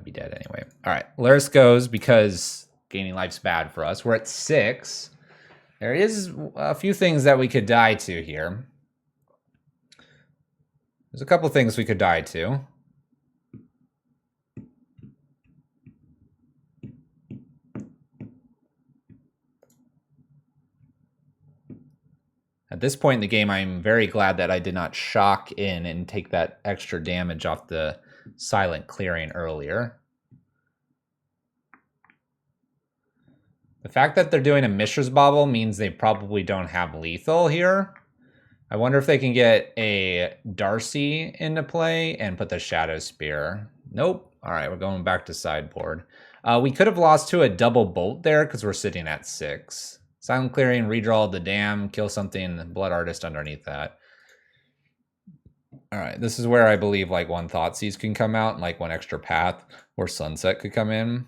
be dead anyway. All right, Luris goes because gaining life's bad for us. We're at 6. There is a few things that we could die to here. There's a couple things we could die to. At this point in the game, I'm very glad that I did not shock in and take that extra damage off the silent clearing earlier. The fact that they're doing a Mishra's Bauble means they probably don't have lethal here. I wonder if they can get a Darcy into play and put the Shadow Spear. Nope. All right, we're going back to sideboard. We could have lost to a double bolt there because we're sitting at 6. Silent clearing, redraw the dam, kill something, Blood Artist underneath that. All right, this is where I believe like 1 Thoughtseize can come out and like 1 extra path or Sunset could come in.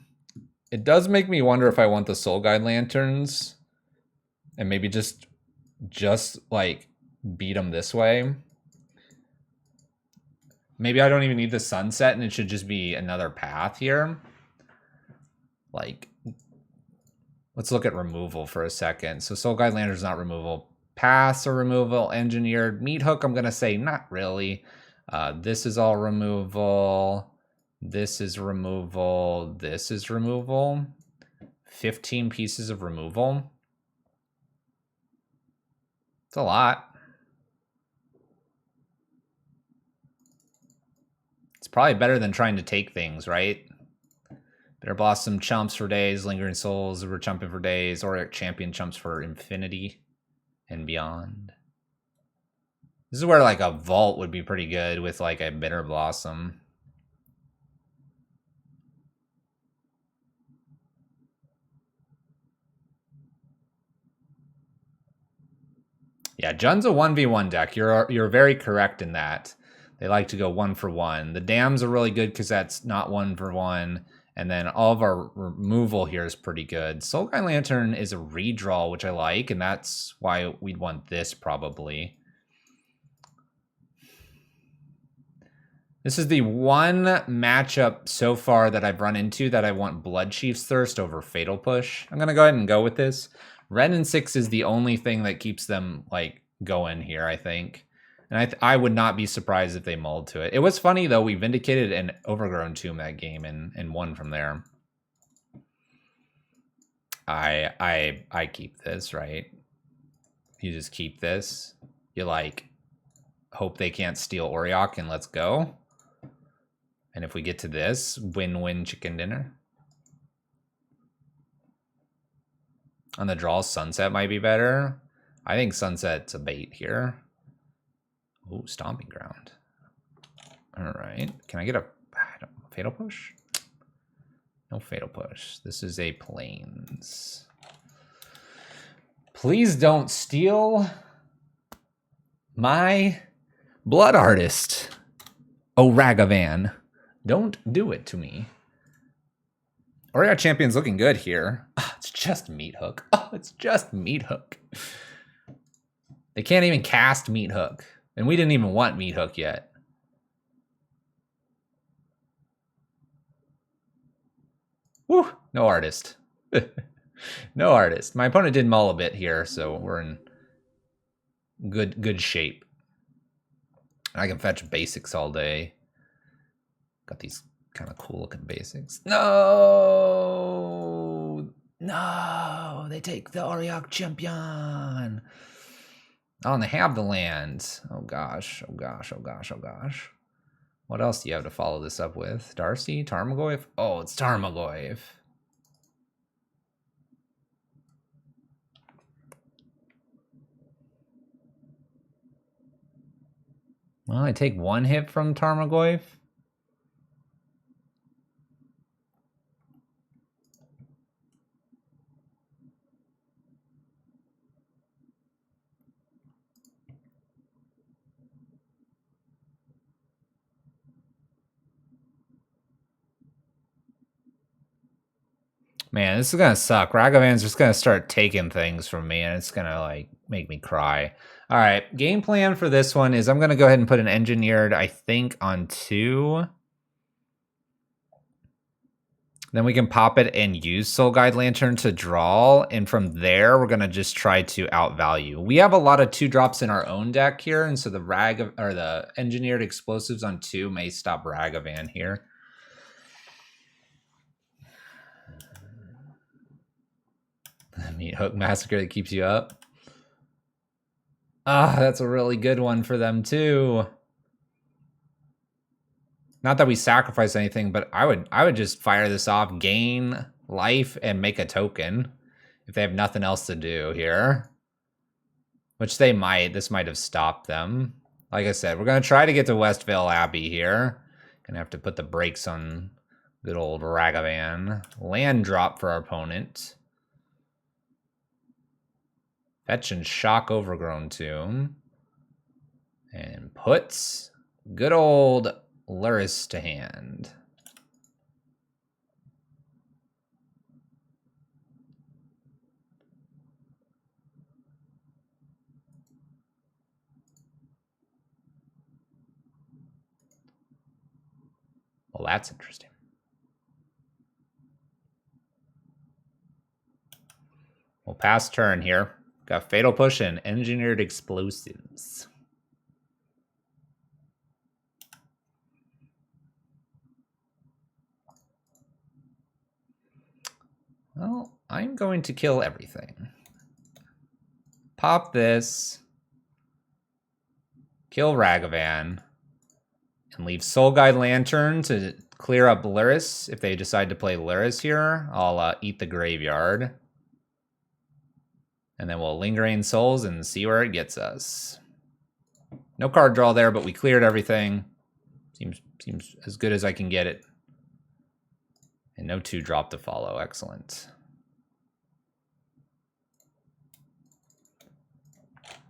It does make me wonder if I want the Soul Guide Lanterns and maybe just like beat them this way. Maybe I don't even need the Sunset and it should just be another path here. Like, let's look at removal for a second. So Soul Guide Lantern's not removal. Paths are removal. Engineered Meathook, I'm going to say not really. This is all removal. This is removal. This is removal. 15 pieces of removal. It's a lot. It's probably better than trying to take things, right? Bitterblossom chumps for days, Lingering Souls, we're chumping for days, or Champion chumps for infinity and beyond. This is where like a Vault would be pretty good with like a Bitterblossom. Yeah, Jun's a 1v1 deck. You're very correct in that. They like to go 1 for 1. The Dams are really good because that's not 1 for 1. And then all of our removal here is pretty good. Soul Guide Lantern is a redraw, which I like, and that's why we'd want this probably. This is the one matchup so far that I've run into that I want Bloodchief's Thirst over Fatal Push. I'm going to go ahead and go with this. Ren and 6 is the only thing that keeps them like going here, I think. And I would not be surprised if they mulled to it. It was funny, though. We vindicated an Overgrown Tomb that game and won from there. I keep this, right? You just keep this. You like hope they can't steal Auriok, and let's go. And if we get to this, win-win chicken dinner. On the draw, Sunset might be better. I think Sunset's a bait here. Ooh, Stomping Ground. All right. Can I get a Fatal Push? No Fatal Push. This is a Plains. Please don't steal my Blood Artist. Oh, Ragavan. Don't do it to me. Auriok Champion's looking good here. Oh, it's just Meathook. Oh, it's just Meathook. They can't even cast Meathook. And we didn't even want Meathook yet. Woo! No artist. No artist. My opponent did mull a bit here, so we're in good shape. I can fetch basics all day. Got these kind of cool looking basics. No! No! They take the Auriok Champion! Oh, and they have the land. Oh gosh, oh gosh, oh gosh, oh gosh. What else do you have to follow this up with? Darcy? Tarmogoyf? Oh, it's Tarmogoyf. Well, I take one hit from Tarmogoyf. Man, this is gonna suck. Ragavan's just gonna start taking things from me, and it's gonna like make me cry. All right, game plan for this one is I'm gonna go ahead and put an engineered, I think, on 2. Then we can pop it and use Soul Guide Lantern to draw, and from there we're gonna just try to outvalue. We have a lot of 2-drops in our own deck here, and so the engineered explosives on 2 may stop Ragavan here. Meathook Massacre that keeps you up. Ah, that's a really good one for them too. Not that we sacrifice anything, but I would just fire this off, gain life, and make a token if they have nothing else to do here. Which they might. This might have stopped them. Like I said, we're gonna try to get to Westvale Abbey here. Gonna have to put the brakes on good old Ragavan. Land drop for our opponent. Fetch and Shock Overgrown Tomb. And puts good old Luris to hand. Well, that's interesting. We'll pass turn here. Got Fatal Push and Engineered Explosives. Well, I'm going to kill everything. Pop this. Kill Ragavan. And leave Soul Guide Lantern to clear up Luris. If they decide to play Luris here, I'll eat the graveyard. And then we'll Lingering Souls and see where it gets us. No card draw there, but we cleared everything. Seems as good as I can get it. And no 2-drop to follow. Excellent.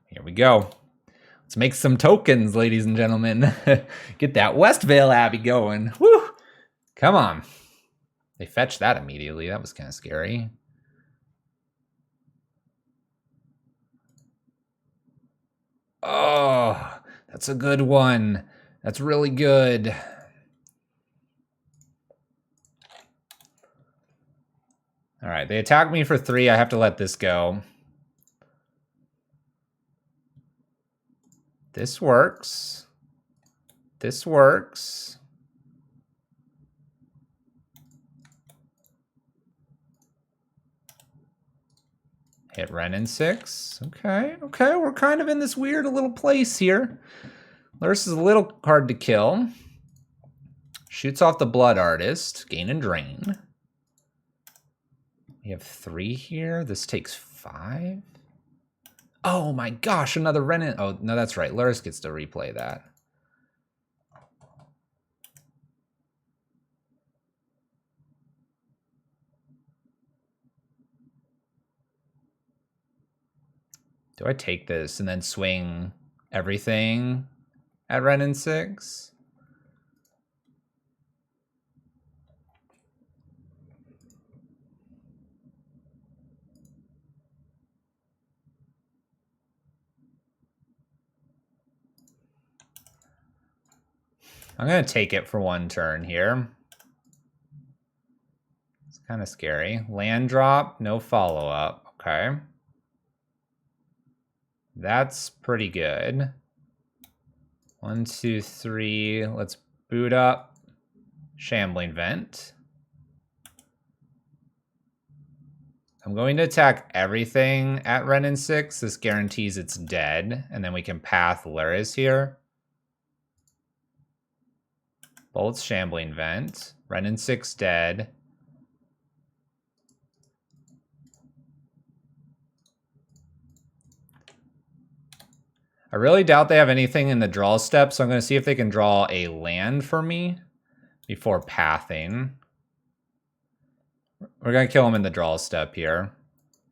Here we go. Let's make some tokens, ladies and gentlemen. Get that Westvale Abbey going. Woo! Come on. They fetched that immediately. That was kind of scary. Oh, that's a good one. That's really good. All right, they attack me for 3. I have to let this go. This works. This works. Hit Ren in 6. Okay, okay, we're kind of in this weird little place here. Luris is a little hard to kill. Shoots off the Blood Artist. Gain and Drain. We have 3 here. This takes 5. Oh my gosh, another Renin. Oh, no, that's right. Luris gets to replay that. Do I take this and then swing everything at Renin 6? I'm going to take it for 1 turn here. It's kind of scary. Land drop, no follow-up. Okay. That's pretty good. 1, 2, 3. Let's boot up. Shambling Vent. I'm going to attack everything at Renin 6. This guarantees it's dead. And then we can path Luris here. Bolts Shambling Vent. Renin 6 dead. I really doubt they have anything in the draw step, so I'm going to see if they can draw a land for me before pathing. We're going to kill them in the draw step here.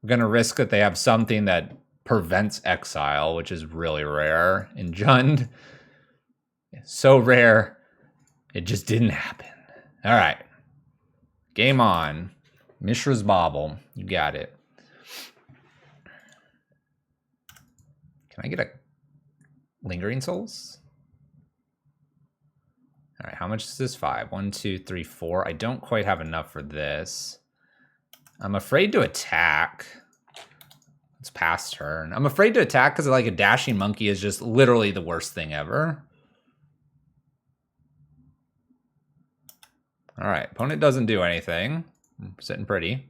We're going to risk that they have something that prevents exile, which is really rare in Jund. So rare, it just didn't happen. All right. Game on. Mishra's Bauble. You got it. Can I get a Lingering Souls? All right, how much is this? 5. 1, 2, 3, 4. I don't quite have enough for this. I'm afraid to attack. It's past turn. I'm afraid to attack because like a dashing monkey is just literally the worst thing ever. All right, opponent doesn't do anything. I'm sitting pretty.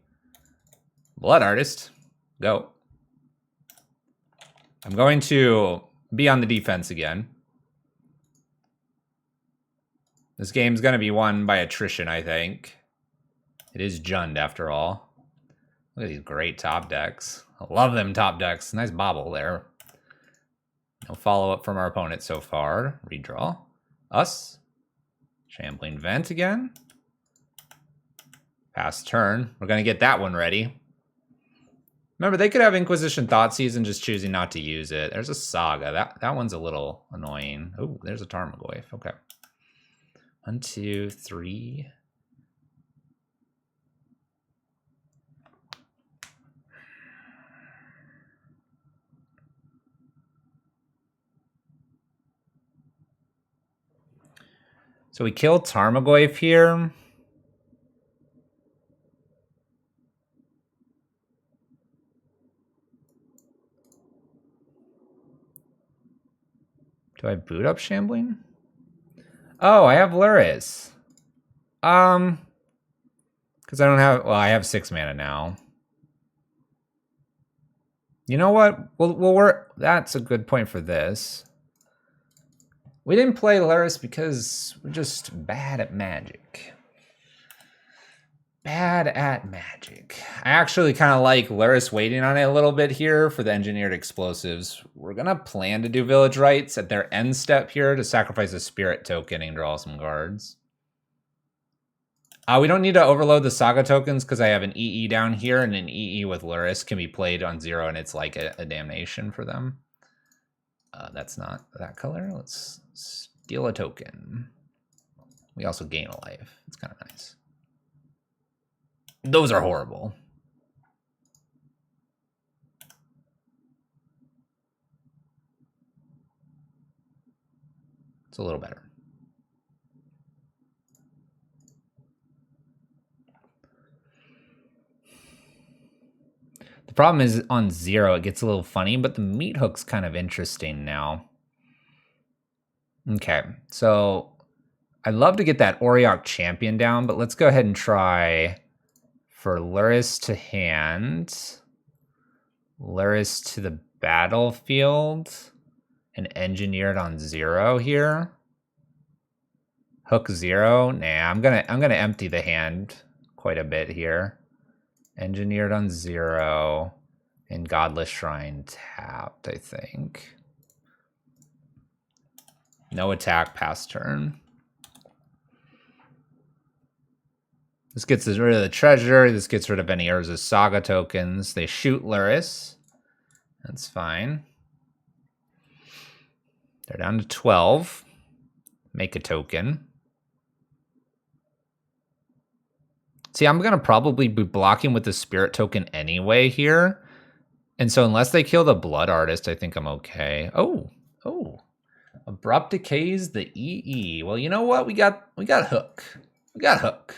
Blood Artist, go. I'm going to be on the defense again. This game's going to be won by attrition, I think. It is Jund, after all. Look at these great top decks. I love them top decks. Nice bobble there. No follow-up from our opponent so far. Redraw. Us. Shambling Vent again. Pass turn. We're going to get that one ready. Remember, they could have Inquisition Thoughtseize and just choosing not to use it. There's a Saga. That one's a little annoying. Oh, there's a Tarmogoyf. Okay. 1, 2, 3. So we kill Tarmogoyf here. Do I boot up Shambling? Oh, I have Luris. Because I don't have... Well, I have 6 mana now. You know what? Well, that's a good point for this. We didn't play Luris because we're just bad at Magic. Bad at Magic. I actually kind of like Luris waiting on it a little bit here for the Engineered Explosives. We're going to plan to do Village Rites at their end step here to sacrifice a Spirit token and draw some cards. We don't need to overload the Saga tokens because I have an EE down here, and an EE with Luris can be played on 0, and it's like a damnation for them. That's not that color. Let's steal a token. We also gain a life. It's kind of nice. Those are horrible. It's a little better. The problem is on 0, it gets a little funny, but the Meathook's kind of interesting now. Okay, so I'd love to get that Auriok Champion down, but let's go ahead and try for Luris to hand, Luris to the battlefield, and engineered on 0 here. Hook 0. Nah, I'm gonna empty the hand quite a bit here. Engineered on 0 and Godless Shrine tapped, I think. No attack past turn. This gets rid of the treasure. This gets rid of any Urza's Saga tokens. They shoot Luris. That's fine. They're down to 12. Make a token. See, I'm going to probably be blocking with the Spirit token anyway here. And so unless they kill the Blood Artist, I think I'm okay. Oh. Abrupt Decays the EE. Well, you know what? We got Hook. We got Hook.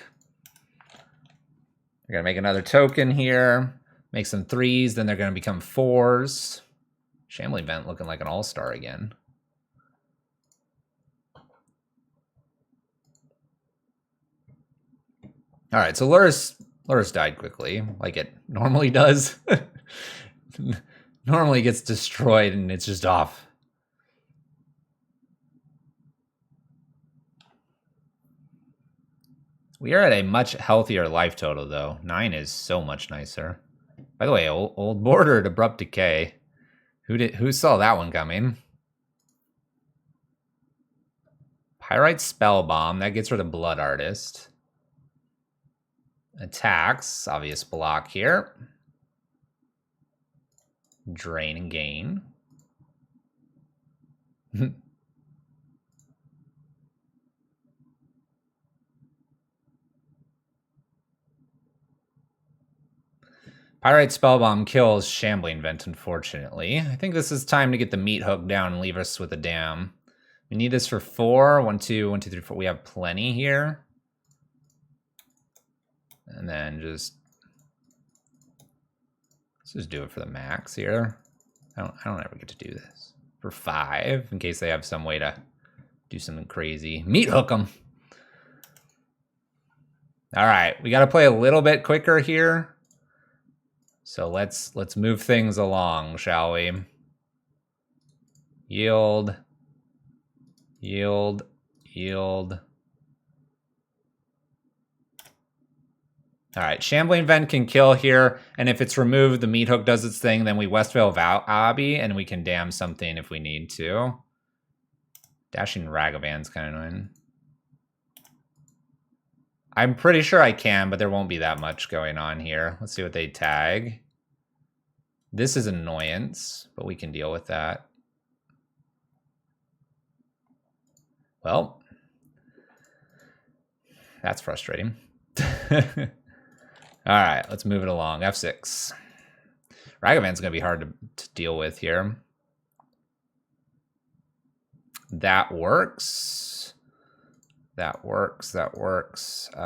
We're going to make another token here. Make some 3s, then they're going to become 4s. Shambling Vent looking like an all-star again. All right, so Luris died quickly, like it normally does. Normally gets destroyed and it's just off. We are at a much healthier life total, though. 9 is so much nicer. By the way, old border at Abrupt Decay. Who saw that one coming? Pyrite Spellbomb. That gets rid of Blood Artist. Attacks. Obvious block here. Drain and gain. Pyrite Spellbomb kills Shambling Vent, unfortunately. I think this is time to get the Meathook down and leave us with a dam. We need this for 4. 1, 2, 1, 2, 3, 4. We have plenty here. And then let's just do it for the max here. I don't ever get to do this. For 5, in case they have some way to do something crazy. Meathook them. All right, we got to play a little bit quicker here. So let's move things along, shall we? Yield. All right, Shambling Vent can kill here, and if it's removed, the Meathook does its thing, then we Westvale Abbey, and we can dam something if we need to. Dashing Ragavan's kind of annoying. I'm pretty sure I can, but there won't be that much going on here. Let's see what they tag. This is annoyance, but we can deal with that. Well, that's frustrating. All right, let's move it along. F6. Ragavan's going to be hard to deal with here. That works. That works. All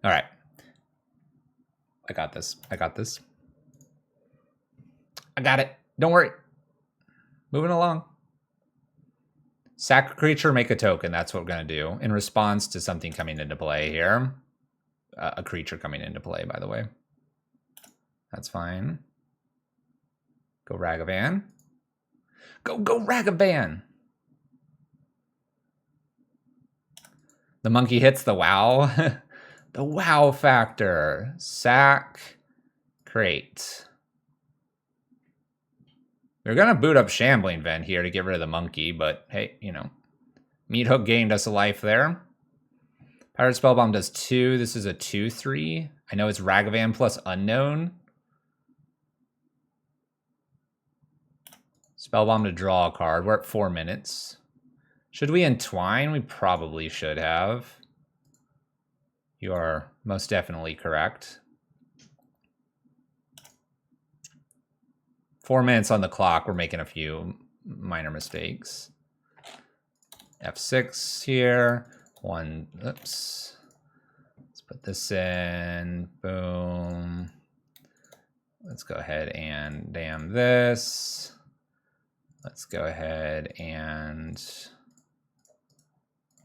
right. I got this. I got it. Don't worry. Moving along. Sack a creature, make a token. That's what we're going to do in response to something coming into play here. A creature coming into play, by the way. That's fine. Go Ragavan. Go Ragavan! The monkey hits the wow. The wow factor. Sack. Crate. We're going to boot up Shambling Vent here to get rid of the monkey, but hey, you know. Meathook gained us a life there. Pirate Spellbomb does 2. This is a 2/3. I know it's Ragavan plus Unknown. Spellbomb to draw a card. We're at 4 minutes. Should we entwine? We probably should have. You are most definitely correct. 4 minutes on the clock. We're making a few minor mistakes. F6 here. Oops. Let's put this in. Boom. Let's go ahead and dam this. Let's go ahead and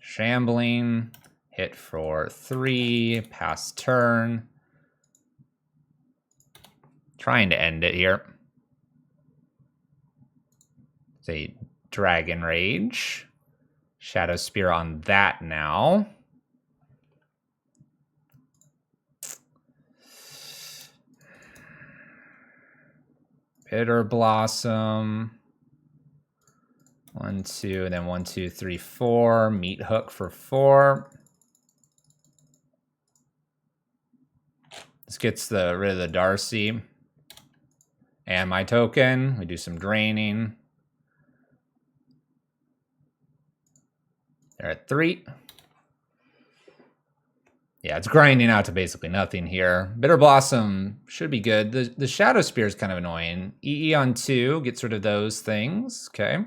Shambling, hit for 3, pass turn. Trying to end it here. Say Dragon Rage. Shadow Spear on that now. Bitterblossom. 1, 2, and then 1, 2, 3, 4. Meathook for 4. This gets rid of the Darcy. And my token. We do some draining. They're at 3. Yeah, it's grinding out to basically nothing here. Bitterblossom should be good. The Shadow Spear is kind of annoying. EE on 2 gets rid of those things. Okay.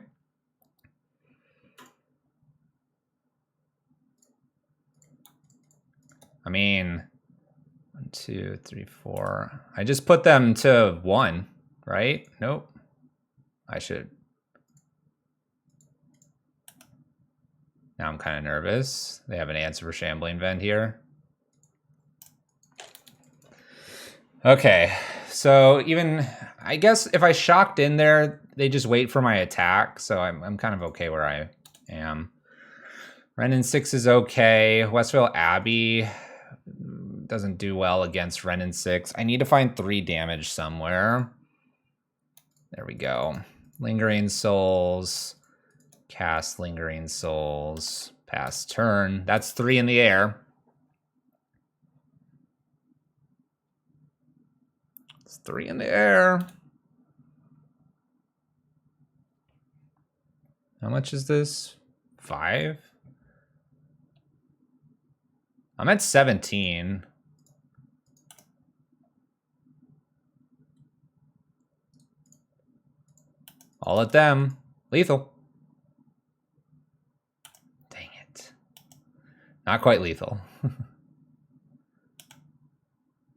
I mean, 1, 2, 3, 4. I just put them to 1, right? Nope. I should. Now I'm kind of nervous. They have an answer for Shambling Vent here. Okay, so even, I guess if I shocked in there, they just wait for my attack, so I'm kind of okay where I am. Renin 6 is okay. Westville Abbey doesn't do well against Renin 6. I need to find 3 damage somewhere. There we go. Lingering Souls. Cast Lingering Souls. Pass turn. That's 3 in the air. It's 3 in the air. How much is this? 5? I'm at 17. All at them. Lethal. Dang it. Not quite lethal.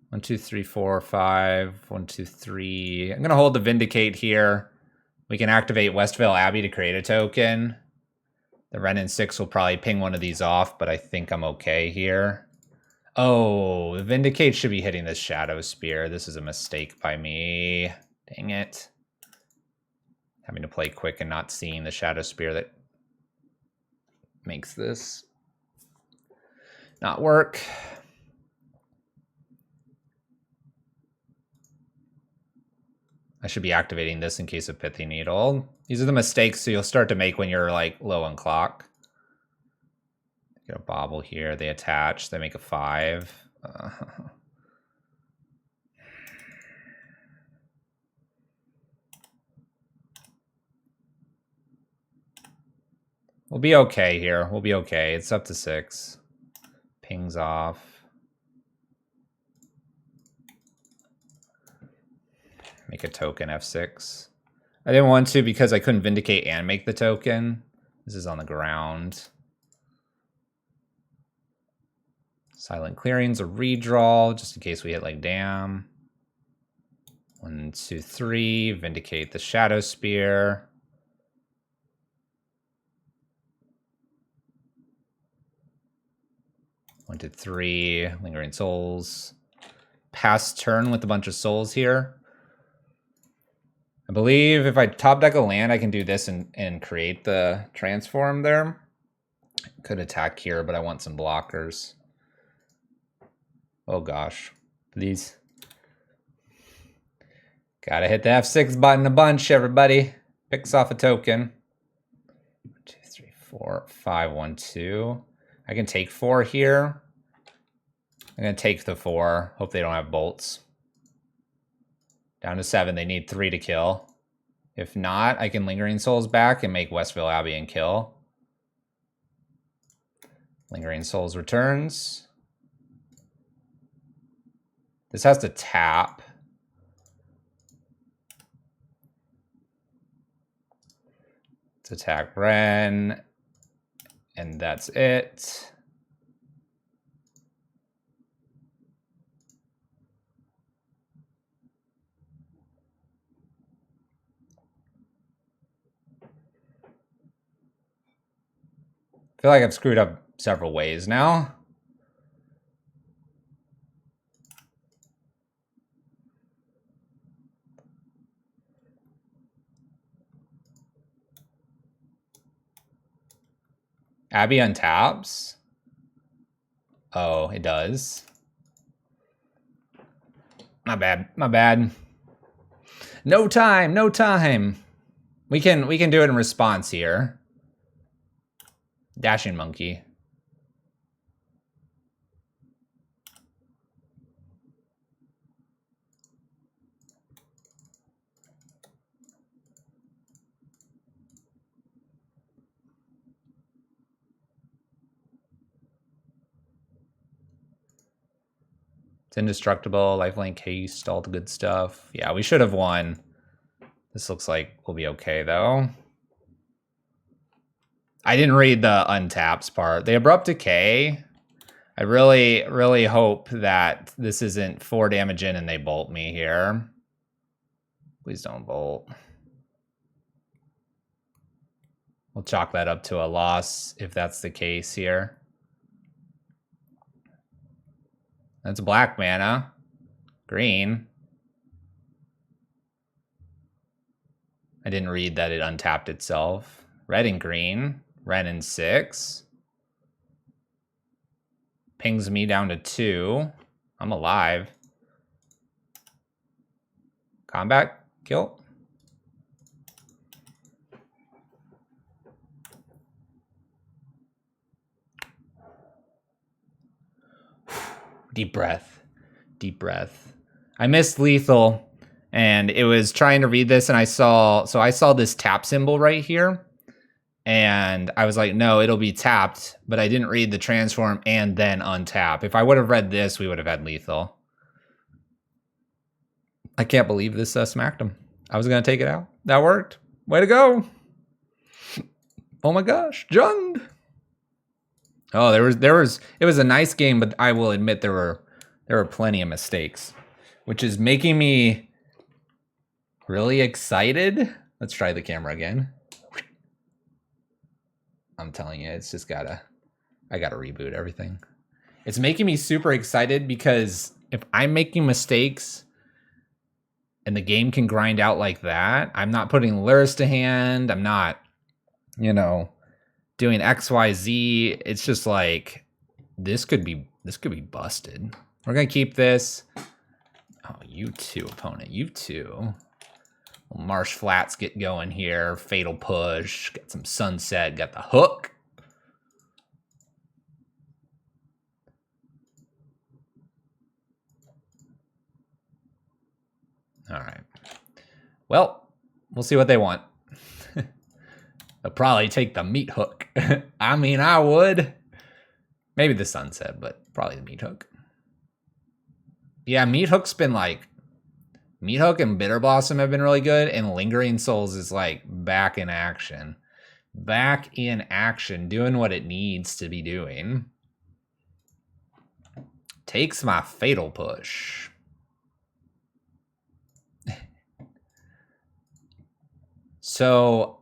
1, 2, 3, 4, 5. 1, 2, 3. I'm going to hold the Vindicate here. We can activate Westvale Abbey to create a token. The Renin 6 will probably ping one of these off, but I think I'm okay here. Oh, the Vindicate should be hitting this Shadow Spear. This is a mistake by me. Dang it. Having to play quick and not seeing the Shadow Spear that makes this not work. I should be activating this in case of Pithy Needle. These are the mistakes you'll start to make when you're like low on clock. Get a bobble here. They attach. They make a 5. We'll be okay here. We'll be okay. It's up to 6. Pings off. Make a token F6. I didn't want to because I couldn't Vindicate and make the token. This is on the ground. Silent Clearing's a redraw, just in case we hit like Dam. 1, 2, 3. Vindicate the Shadow Spear. One, 2, 3. Lingering Souls. Pass turn with a bunch of souls here. I believe if I top deck a land, I can do this and create the transform there. Could attack here, but I want some blockers. Oh gosh. Please. Gotta hit the F6 button a bunch, everybody. Picks off a token. 1, 2, 3, 4, 5, 1, 2. I can take 4 here. I'm gonna take the 4. Hope they don't have bolts. Down to 7. They need 3 to kill. If not, I can Lingering Souls back and make Westville Abbey and kill. Lingering Souls returns. This has to tap. Let's attack Ren. And that's it. feel like I've screwed up several ways now. Abby untaps. Oh, it does. My bad. My bad. No time. No time. We can do it in response here. Dashing monkey. It's indestructible, lifelink, haste, all the good stuff. Yeah, we should have won. This looks like we'll be okay though. I didn't read the untaps part. The abrupt decay. I really hope that this isn't 4 damage in and they bolt me here. Please don't bolt. We'll chalk that up to a loss if that's the case here. That's black mana. Green. I didn't read that it untapped itself. Red and green. Red and 6. Pings me down to 2. I'm alive. Combat kill. Deep breath. Deep breath. I missed lethal and it was trying to read this and I saw this tap symbol right here. And I was like, no, it'll be tapped, but I didn't read the transform and then untap. If I would have read this, we would have had lethal. I can't believe this smacked him. I was going to take it out. That worked. Way to go. Oh my gosh, Jund. Oh, it was a nice game, but I will admit there were plenty of mistakes, which is making me really excited. Let's try the camera again. I'm telling you, it's just I gotta reboot everything. It's making me super excited because if I'm making mistakes and the game can grind out like that, I'm not putting lures to hand. I'm not, doing XYZ. It's just like, this could be busted. We're gonna keep this. Oh, you too, opponent. You too. Marsh Flats get going here. Fatal push. Got some sunset. Got the hook. All right. Well, we'll see what they want. They'll probably take the Meathook. I mean, I would. Maybe the sunset, but probably the Meathook. Yeah, Meathook's been like... Meathook and Bitterblossom have been really good, and Lingering Souls is like back in action. Back in action, doing what it needs to be doing. Takes my fatal push. So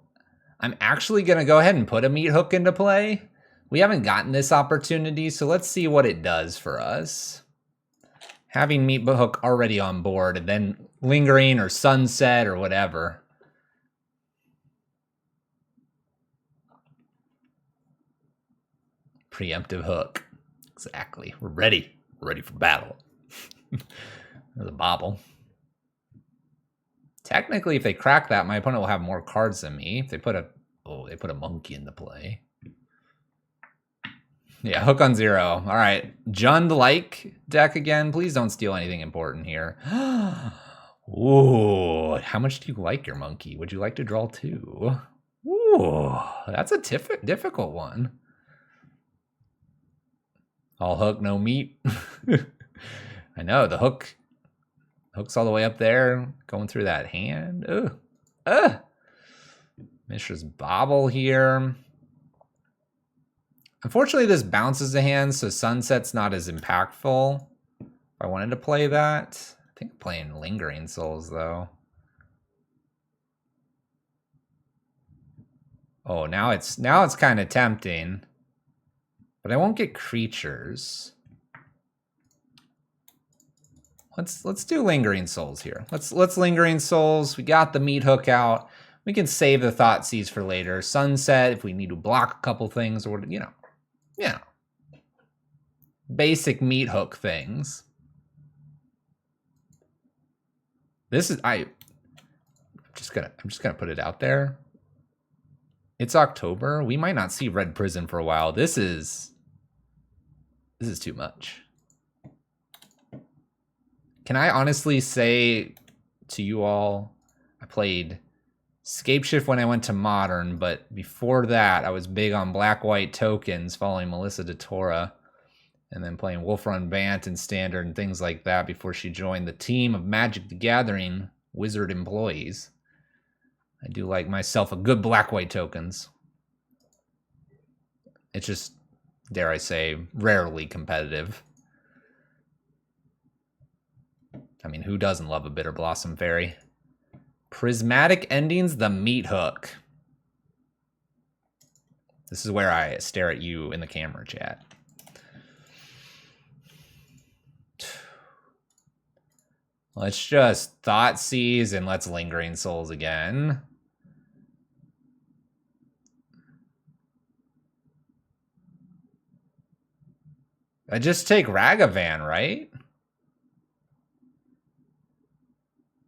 I'm actually going to go ahead and put a Meathook into play. We haven't gotten this opportunity, so let's see what it does for us. Having Meathook already on board and then Lingering or Sunset or whatever. Preemptive hook. Exactly. We're ready. We're ready for battle. There's a bobble. Technically, if they crack that, my opponent will have more cards than me. If they put a monkey into play. Yeah, hook on 0. All right. Jund-like deck again. Please don't steal anything important here. Ooh, how much do you like your monkey? Would you like to draw 2? Ooh, that's a difficult one. All hook, no meat. I know, the hook's all the way up there, going through that hand. Ugh. Mishra's Bobble here. Unfortunately, this bounces the hand, so Sunset's not as impactful. If I wanted to play that. I think I'm playing Lingering Souls, though. Oh, now it's kind of tempting. But I won't get creatures. Let's do Lingering Souls here. Let's Lingering Souls. We got the Meathook out. We can save the Thoughtseize for later. Sunset if we need to block a couple things, or you know, basic Meathook things. This is I'm just gonna put it out there. It's October. We might not see Red Prison for a while. This is too much. Can I honestly say to you all, I played Scapeshift when I went to Modern, but before that, I was big on black-white tokens following Melissa DeTora, and then playing Wolf Run Bant and Standard and things like that before she joined the team of Magic the Gathering Wizard employees. I do like myself a good black-white tokens. It's just, dare I say, rarely competitive. I mean, who doesn't love a Bitterblossom Fairy? Prismatic Endings, the Meathook. This is where I stare at you in the camera chat. Let's just Thoughtseize and let's Lingering Souls again. I just take Ragavan, right?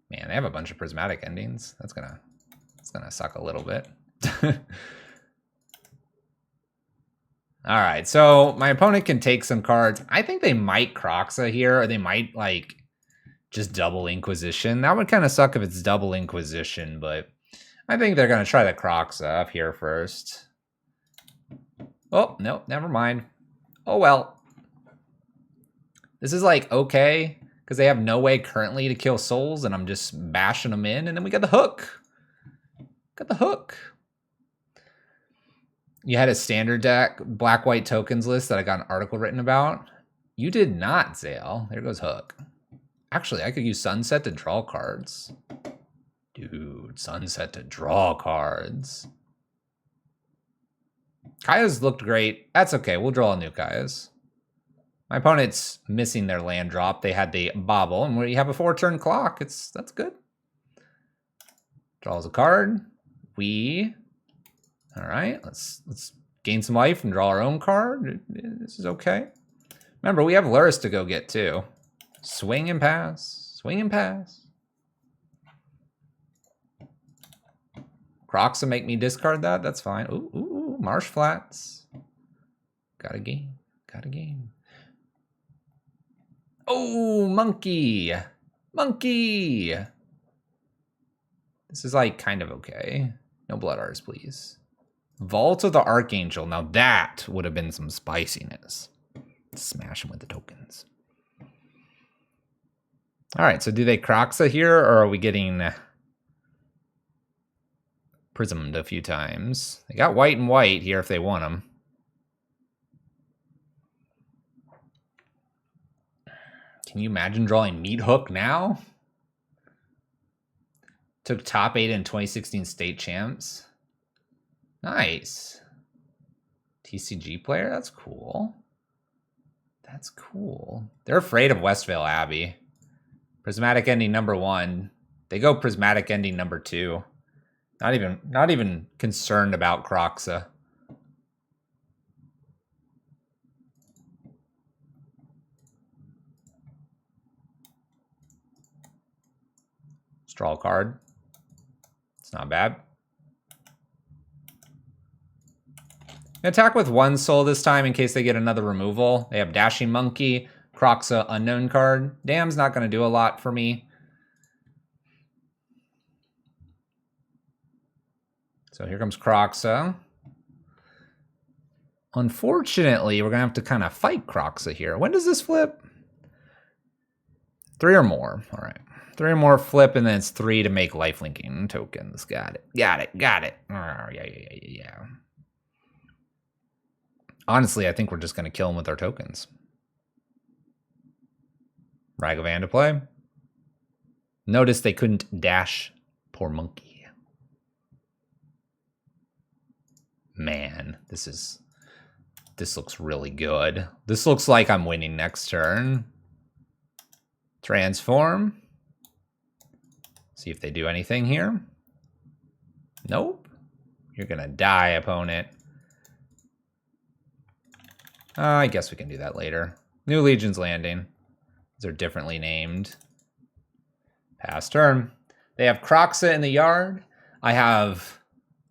Man, they have a bunch of Prismatic Endings. That's gonna suck a little bit. All right, so my opponent can take some cards. I think they might Kroxa here, or they might like just double Inquisition. That would kind of suck if it's double Inquisition, but I think they're gonna try the Kroxa up here first. Oh, no, never mind. Oh well. This is like okay, because they have no way currently to kill souls, and I'm just bashing them in, and then we got the hook. Got the hook. You had a standard deck, black-white tokens list that I got an article written about. You did not, Zale. There goes hook. Actually, I could use Sunset to draw cards. Dude, Sunset to draw cards. Kaya's looked great. That's okay. We'll draw a new Kaya's. My opponent's missing their land drop. They had the Bobble, and we have a 4-turn clock. That's good. Draws a card. All right, let's gain some life and draw our own card. This is okay. Remember, we have Luris to go get too. Swing and pass. Swing and pass. Kroxa make me discard that. That's fine. Ooh, Marsh Flats. Got a game. Got a game. Oh, monkey. Monkey. This is like kind of okay. No Blood Arts, please. Vault of the Archangel. Now that would have been some spiciness. Smash him with the tokens. All right, so do they Kroxa here, or are we getting prismed a few times? They got white and white here if they want them. Can you imagine drawing Meathook now? Took top 8 in 2016 state champs. Nice. TCG player? That's cool. That's cool. They're afraid of Westvale Abbey. Prismatic Ending number 1. They go Prismatic Ending number 2. Not even concerned about Kroxa. Draw a card. It's not bad. Attack with 1 soul this time in case they get another removal. They have Dashing Monkey, Kroxa, unknown card. Dam's not going to do a lot for me. So here comes Kroxa. Unfortunately, we're going to have to kind of fight Kroxa here. When does this flip? 3 or more. All right. 3 or more flip, and then it's 3 to make lifelinking tokens. Got it. Oh, yeah. Honestly, I think we're just going to kill him with our tokens. Ragavan to play. Notice they couldn't dash. Poor monkey. Man, this is This looks really good. This looks like I'm winning next turn. Transform. See if they do anything here. Nope. You're gonna die, opponent. I guess we can do that later. New Legion's landing. These are differently named. Pass turn. They have Croxa in the yard. I have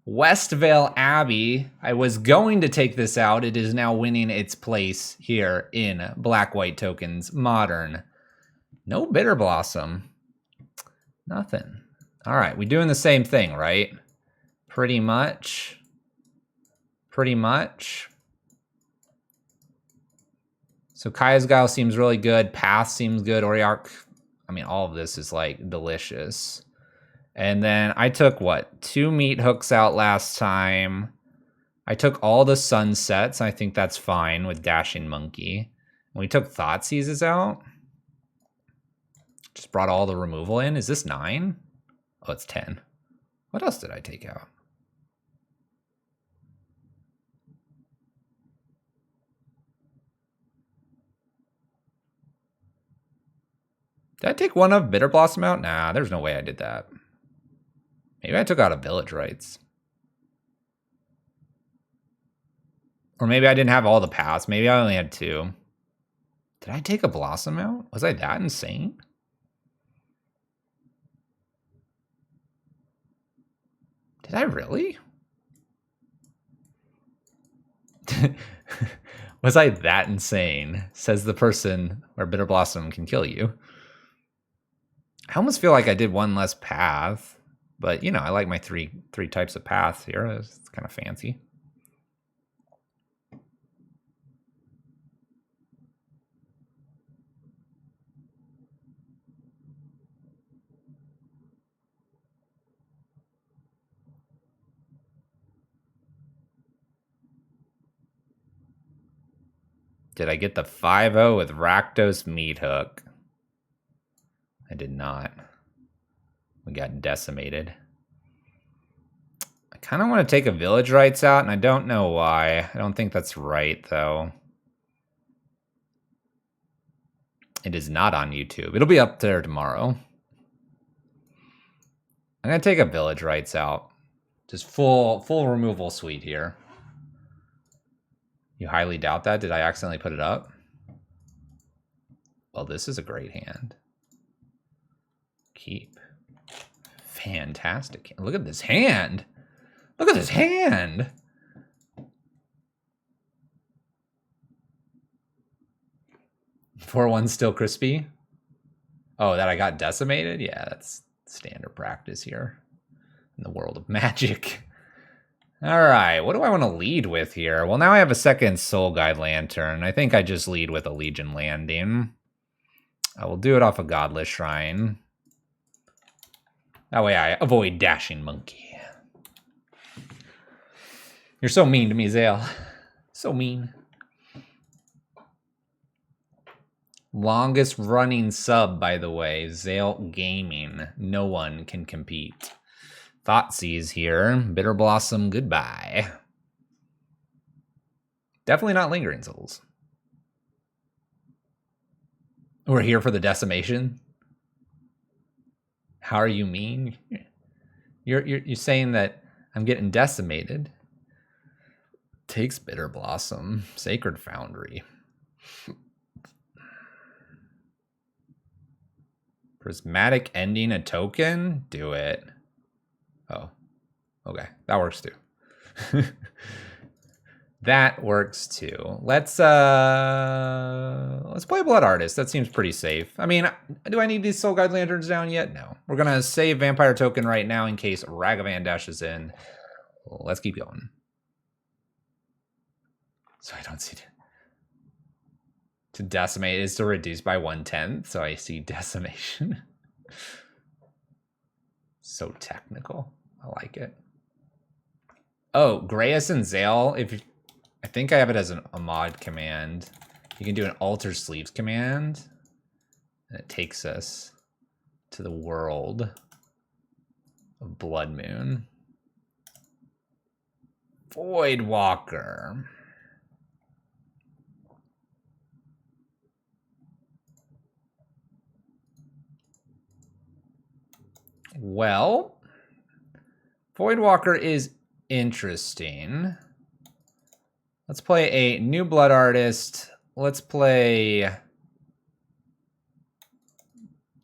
Westvale Abbey. I was going to take this out. It is now winning its place here in Black-White Tokens Modern. No Bitterblossom. Nothing. All right, we're doing the same thing, right? Pretty much. Pretty much. So Kaya's Guile seems really good. Path seems good. Oriarch, I mean, all of this is like delicious. And then I took what? 2 Meathooks out last time. I took all the Sunsets. I think that's fine with Dashing Monkey. And we took Thoughtseizes out. Just brought all the removal in. Is this 9? Oh, it's 10. What else did I take out? Did I take one of Bitterblossom out? Nah, there's no way I did that. Maybe I took out a Village Rites. Or maybe I didn't have all the paths. Maybe I only had 2. Did I take a Blossom out? Was I that insane? Did I really? Was I that insane? Says the person where Bitterblossom can kill you. I almost feel like I did one less path, but you know, I like my three types of paths here. It's kind of fancy. Did I get the 5-0 with Rakdos Meathook? I did not. We got decimated. I kind of want to take a Village Rites out, and I don't know why. I don't think that's right, though. It is not on YouTube. It'll be up there tomorrow. I'm going to take a Village Rites out. Just full removal suite here. You highly doubt that? Did I accidentally put it up? Well, this is a great hand. Keep. Fantastic. Look at this hand. Look at this hand. Four-one still crispy. Oh, that I got decimated? Yeah, that's standard practice here in the world of Magic. All right, what do I want to lead with here? Well, now I have a second Soul Guide Lantern. I think I just lead with a Legion Landing. I will do it off a Godless Shrine. That way I avoid Dashing Monkey. You're so mean to me, Zale. So mean. Longest running sub, by the way. Zale Gaming. No one can compete. Thoughtseize here. Bitterblossom, goodbye. Definitely not Lingering Souls. We're here for the decimation. How are you mean? You're saying that I'm getting decimated. Takes Bitterblossom. Sacred Foundry. Prismatic Ending a token? Do it. Oh, okay. That works too. That works too. Let's play Blood Artist. That seems pretty safe. I mean, do I need these Soul Guide Lanterns down yet? No. We're gonna save Vampire Token right now in case Ragavan dashes in. Let's keep going. So I don't see to decimate is to reduce by 1/10. So I see decimation. So technical. I like it. Oh, Grayus and Zale. I think I have it as a mod command. You can do an Alter Sleeves command. And it takes us to the world of Blood Moon. Voidwalker. Well, Voidwalker is interesting. Let's play a new Blood Artist. Let's play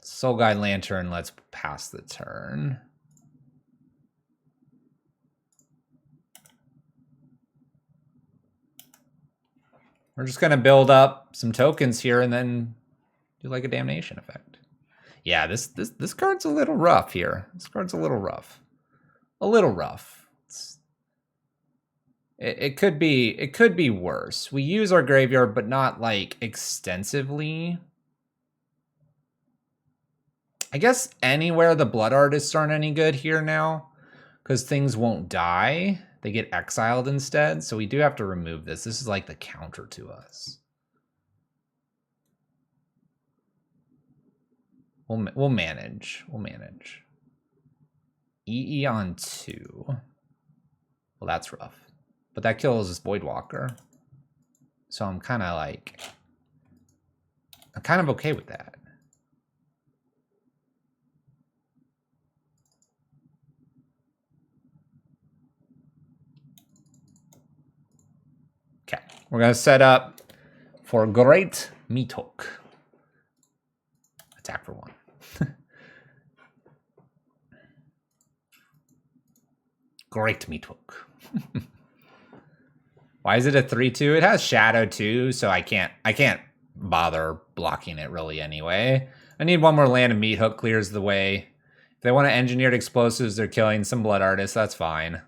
Soul Guide Lantern. Let's pass the turn. We're just gonna build up some tokens here and then do like a damnation effect. Yeah, this card's a little rough here. This card's a little rough. A little rough. It could be worse. We use our graveyard, but not like extensively. I guess anywhere the Blood Artists aren't any good here now, because things won't die. They get exiled instead, so we do have to remove this. This is like the counter to us. We'll manage. We'll manage. EE on 2. Well, that's rough. But that kills this Voidwalker. So I'm kind of okay with that. Okay, we're gonna set up for Great Meathook. Attack for 1. Great Meathook. Why is it a 3/2? It has Shadow too, so I can't bother blocking it really anyway. I need one more land and Meathook clears the way. If they want to engineered explosives, they're killing some Blood Artists, that's fine.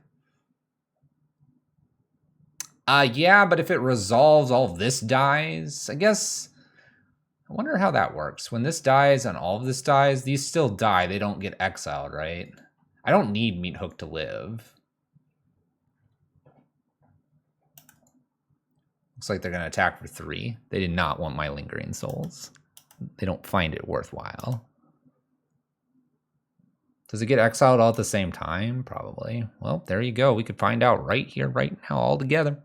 Yeah, but if it resolves, all of this dies. I guess, I wonder how that works. When this dies and all of this dies, these still die. They don't get exiled, right? I don't need Meathook to live. Looks like they're going to attack for 3. They did not want my Lingering Souls. They don't find it worthwhile. Does it get exiled all at the same time? Probably. Well, there you go. We could find out right here, right now, all together.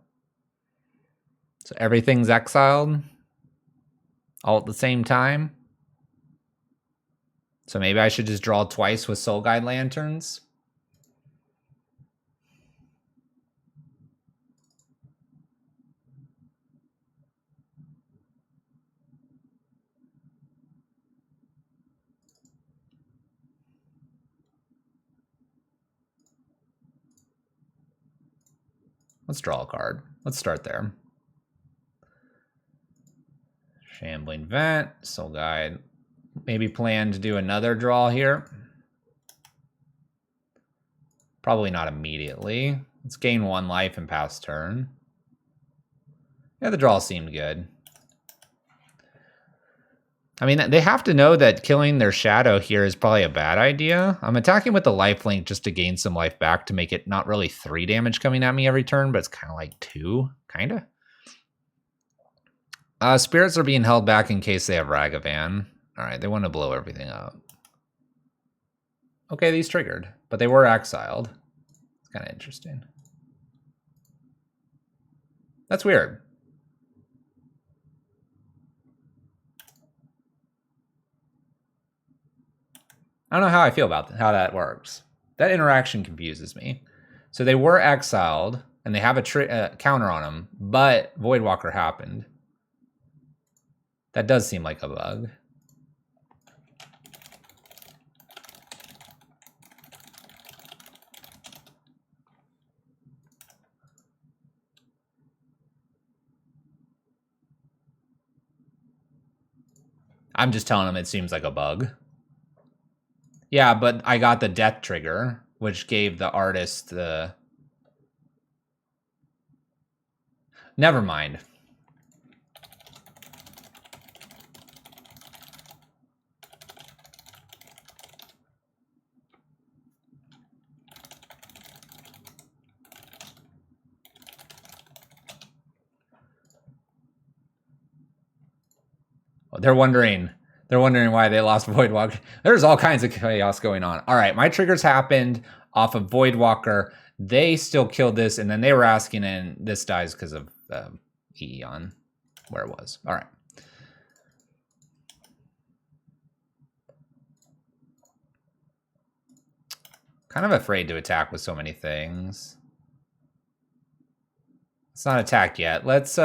So everything's exiled all at the same time. So maybe I should just draw twice with Soul Guide Lanterns. Let's draw a card. Let's start there. Shambling Vent, Soul Guide. Maybe plan to do another draw here. Probably not immediately. Let's gain 1 life and pass turn. Yeah, the draw seemed good. I mean, they have to know that killing their shadow here is probably a bad idea. I'm attacking with the lifelink just to gain some life back to make it not really 3 damage coming at me every turn, but it's kind of like 2, kind of. Spirits are being held back in case they have Ragavan. All right, they want to blow everything up. Okay, these triggered, but they were exiled. It's kind of interesting. That's weird. I don't know how I feel about how that works. That interaction confuses me. So they were exiled, and they have a counter on them, but Voidwalker happened. That does seem like a bug. I'm just telling them it seems like a bug. Yeah, but I got the death trigger, which gave the artist the... Never mind. They're wondering why they lost Voidwalker. There's all kinds of chaos going on. All right, my triggers happened off of Voidwalker. They still killed this, and then they were asking, and this dies because of EE on where it was. All right. Kind of afraid to attack with so many things. It's not attack yet. Let's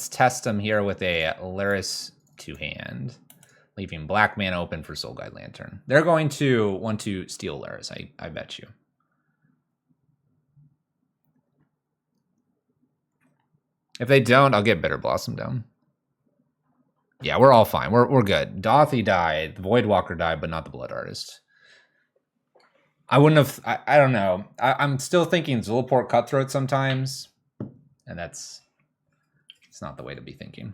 test them here with a Laris two-hand, leaving black mana open for Soul Guide Lantern. They're going to want to steal Laris, I bet you. If they don't, I'll get Bitterblossom down. Yeah, we're all fine. We're good. Dothy died. The Voidwalker died, but not the Blood Artist. I wouldn't have... I don't know. I'm still thinking Zulaport Cutthroat sometimes. And it's not the way to be thinking.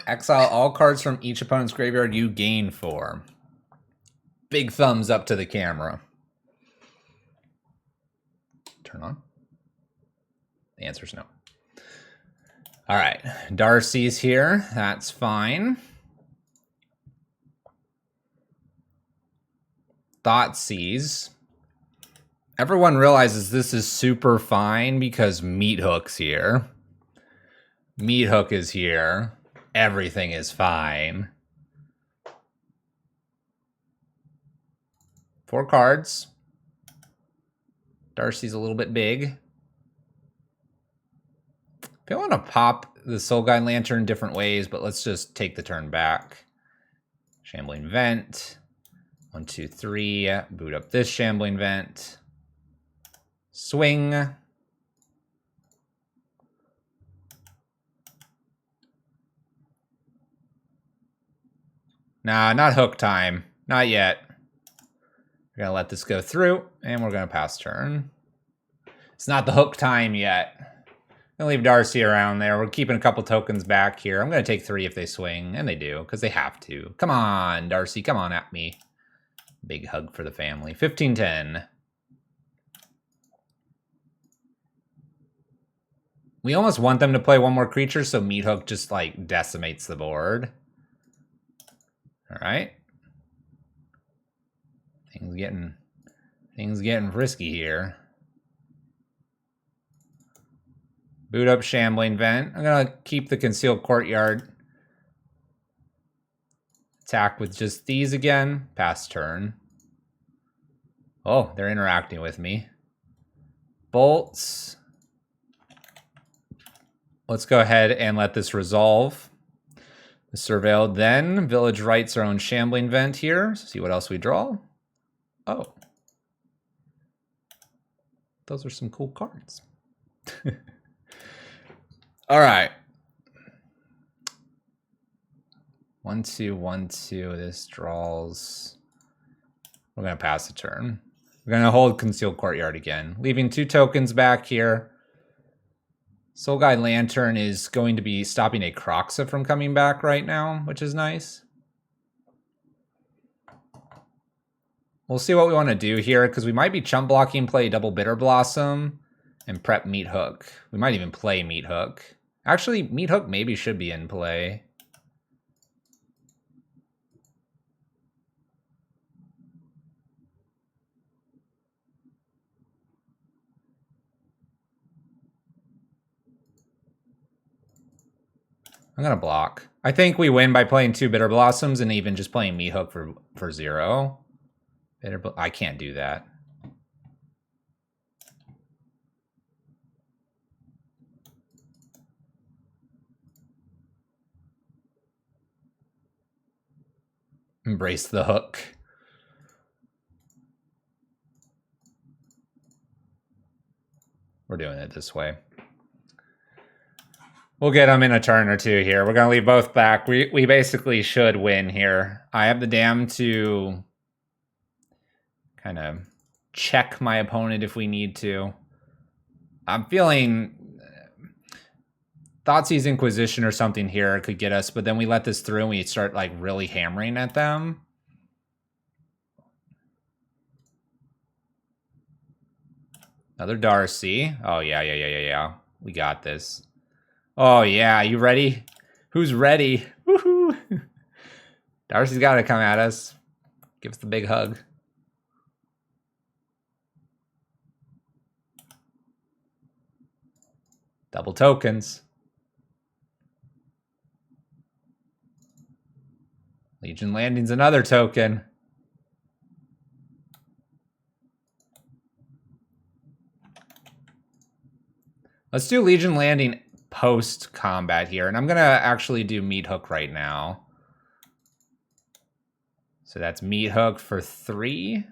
Exile all cards from each opponent's graveyard you gain 4. Big thumbs up to the camera. Turn on. The answer's no. All right, Darcy's here. That's fine. Thoughtseize. Everyone realizes this is super fine because Meathook's here. Meathook is here. Everything is fine. 4 cards. Darcy's a little bit big. I want to pop the Soul Guide Lantern different ways, but let's just take the turn back. Shambling Vent. 1, 2, 3. Boot up this Shambling Vent. Swing. Nah, not hook time. Not yet. We're going to let this go through, and we're going to pass turn. It's not the hook time yet. I'm going to leave Darcy around there. We're keeping a couple tokens back here. I'm going to take 3 if they swing, and they do, because they have to. Come on, Darcy. Come on at me. Big hug for the family. 15-10. We almost want them to play one more creature, so Meathook just, like, decimates the board. All right. Things getting frisky here. Boot up Shambling Vent. I'm going to keep the Concealed Courtyard. Attack with just these again. Pass turn. Oh, they're interacting with me. Bolts. Let's go ahead and let this resolve. The Surveilled then. Village writes our own Shambling Vent here. See what else we draw. Oh. Those are some cool cards. All right. 1, 2, 1, 2. This draws. We're going to pass the turn. We're going to hold Concealed Courtyard again. Leaving 2 tokens back here. Soul Guide Lantern is going to be stopping a Kroxa from coming back right now, which is nice. We'll see what we want to do here, because we might be chump blocking, play double Bitterblossom, and prep Meathook. We might even play Meathook. Actually, Meathook maybe should be in play. I'm going to block. I think we win by playing 2 Bitterblossoms and even just playing Meathook for 0. I can't do that. Embrace the hook. We're doing it this way. We'll get them in a turn or 2 here. We're going to leave both back. We basically should win here. I have the dam to kind of check my opponent if we need to. I'm feeling Thoughtseize Inquisition or something here could get us, but then we let this through and we start like really hammering at them. Another Darcy. Oh, yeah. We got this. Oh, yeah. You ready? Who's ready? Woohoo! Darcy's got to come at us. Give us the big hug. Double tokens. Legion Landing's another token. Let's do Legion Landing post-combat here. And I'm going to actually do Meathook right now. So that's Meathook for 3.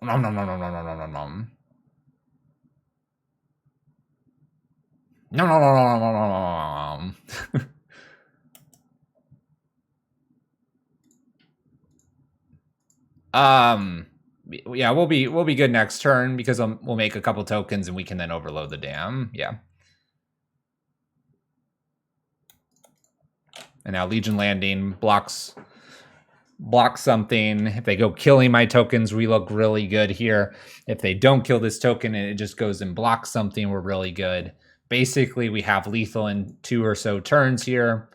Nom, nom, nom, nom, nom, nom, nom, nom. No, no, no, no, no, no, no. Yeah, we'll be good next turn because we'll make a couple tokens and we can then overload the dam. Yeah. And now Legion Landing blocks something. If they go killing my tokens, we look really good here. If they don't kill this token and it just goes and blocks something, we're really good. Basically, we have lethal in 2 or so turns here.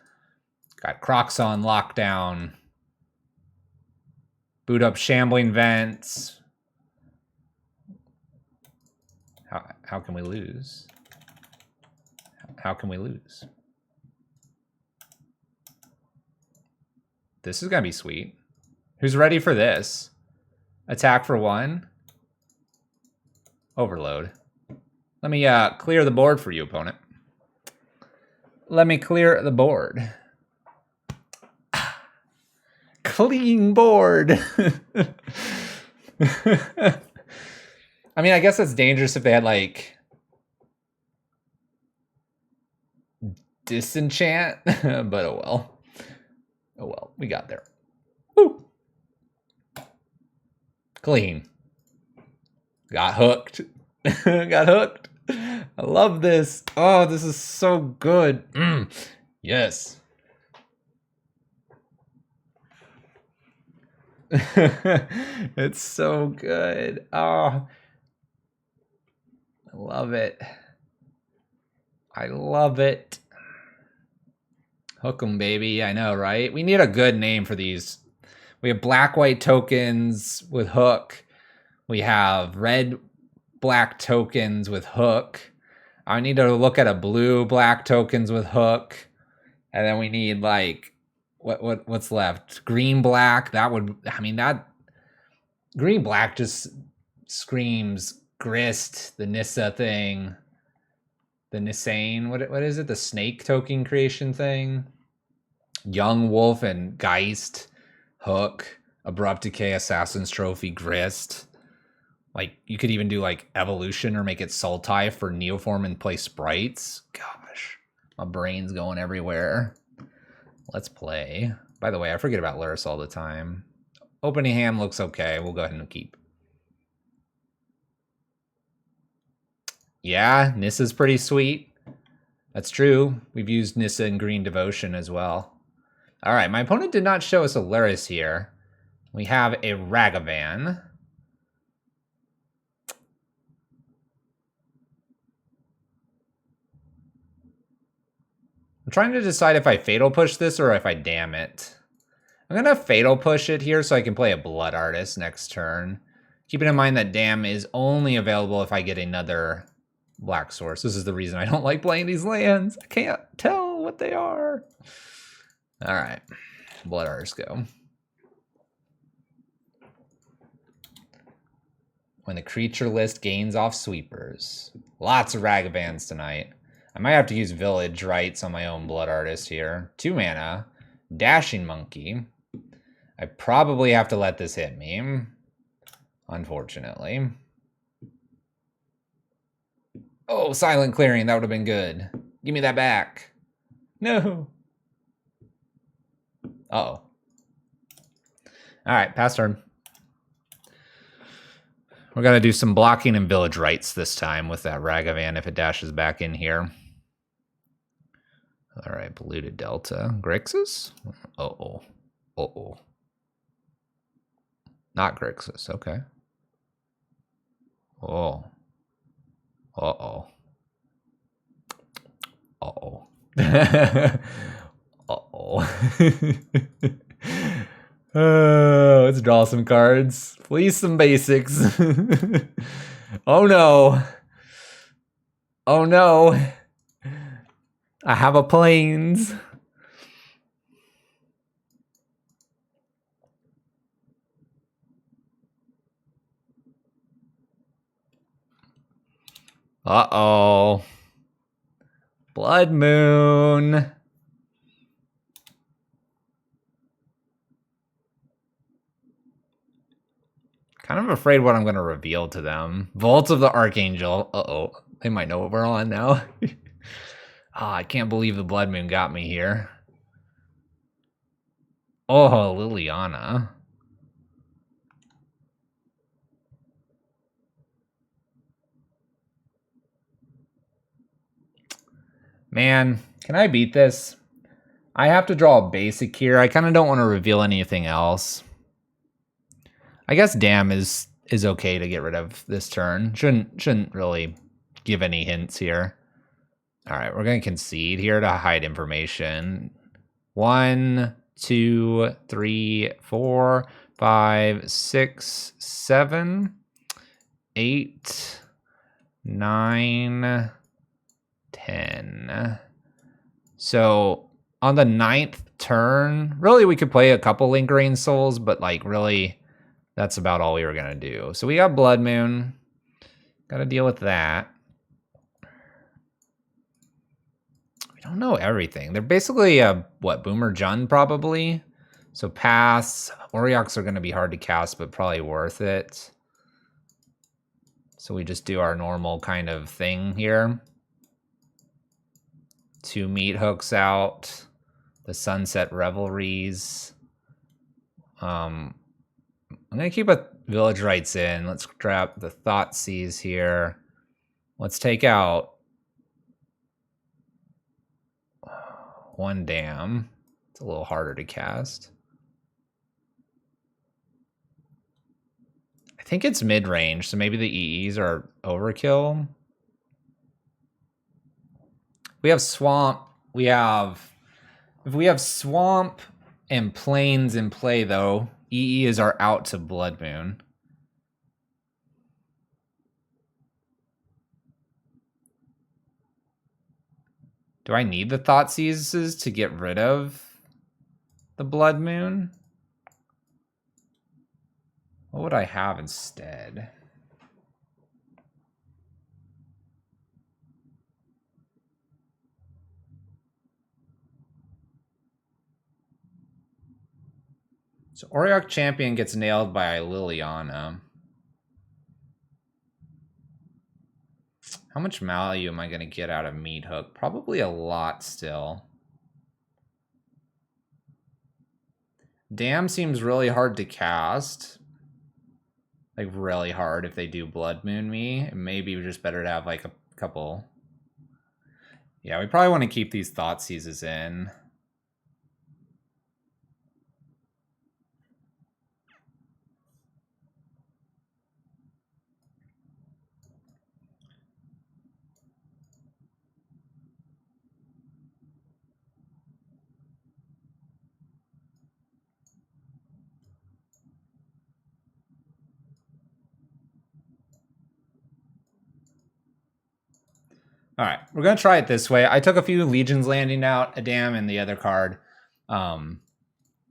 Got Crocs on lockdown. Boot up Shambling Vents. How can we lose? How can we lose? This is going to be sweet. Who's ready for this? Attack for 1. Overload. Let me clear the board for you, opponent. Let me clear the board. Clean board. I mean, I guess it's dangerous if they had, like, disenchant, but oh well. Oh well, we got there. Woo! Clean. Got hooked. Got hooked. I love this. Oh, this is so good. Yes. It's so good. Oh, I love it. I love it. Hook 'em, baby. I know, right? We need a good name for these. We have black-white tokens with hook. We have red-black tokens with hook. I need to look at a blue-black tokens with hook. And then we need, like, what's left? Green-black. That would, I mean, that green-black just screams Grist, the Nissa thing. The Nisane, what is it? The snake token creation thing. Young Wolf and Geist, Hook, Abrupt Decay, Assassin's Trophy, Grist. Like, you could even do, like, Evolution or make it Sultai for Neoform and play sprites. Gosh, my brain's going everywhere. Let's play. By the way, I forget about Luris all the time. Opening hand looks okay. We'll go ahead and keep. Yeah, Nissa's pretty sweet. That's true. We've used Nissa in Green Devotion as well. All right, my opponent did not show us a Luris here. We have a Ragavan. I'm trying to decide if I Fatal Push this or if I Damn it. I'm going to Fatal Push it here so I can play a Blood Artist next turn. Keeping in mind that Damn is only available if I get another black source. This is the reason I don't like playing these lands. I can't tell what they are. All right, Blood Artist go. When the creature list gains off sweepers. Lots of Ragavans tonight. I might have to use Village Rites on my own Blood Artist here. 2 mana. Dashing Monkey. I probably have to let this hit me. Unfortunately. Oh, Silent Clearing. That would have been good. Give me that back. No. Uh-oh. All right, pass turn. We're going to do some blocking and Village Rites this time with that Ragavan if it dashes back in here. All right, Polluted Delta. Grixis? Uh-oh. Uh-oh. Not Grixis, okay. Oh. Uh-oh. Uh-oh. Uh-oh. Let's draw some cards. Please, some basics. Oh, no. Oh no. I have a plains. Uh-oh. Blood Moon. Kind of afraid what I'm going to reveal to them. Vault of the Archangel. Uh-oh. They might know what we're on now. I can't believe the Blood Moon got me here. Oh, Liliana. Man, can I beat this? I have to draw a basic here. I kind of don't want to reveal anything else. I guess Dam is okay to get rid of this turn. Shouldn't really give any hints here. All right, we're going to concede here to hide information. 1, 2, 3, 4, 5, 6, 7, 8, 9, 10. So on the 9th turn, really we could play a couple Lingering Souls, but like really that's about all we were going to do. So we got Blood Moon. Got to deal with that. We don't know everything. They're basically, Boomer Jun probably. So pass. Oriox are going to be hard to cast, but probably worth it. So we just do our normal kind of thing here. 2 Meathooks out. The Sunset Revelries. I'm going to keep a Village Rites in. Let's drop the Thoughtseize here. Let's take out 1 Dam. It's a little harder to cast. I think it's mid-range, so maybe the EEs are overkill. We have Swamp. If we have Swamp and Plains in play, though, EE is our out to Blood Moon. Do I need the Thoughtseizes to get rid of the Blood Moon? What would I have instead? So Auriok Champion gets nailed by Liliana. How much value am I going to get out of Meathook? Probably a lot still. Dam seems really hard to cast. Like, really hard if they do Blood Moon me. Maybe just better to have, like, a couple. Yeah, we probably want to keep these Thoughtseizes in. All right, we're going to try it this way. I took a few Legions landing out, a Dam, and the other card.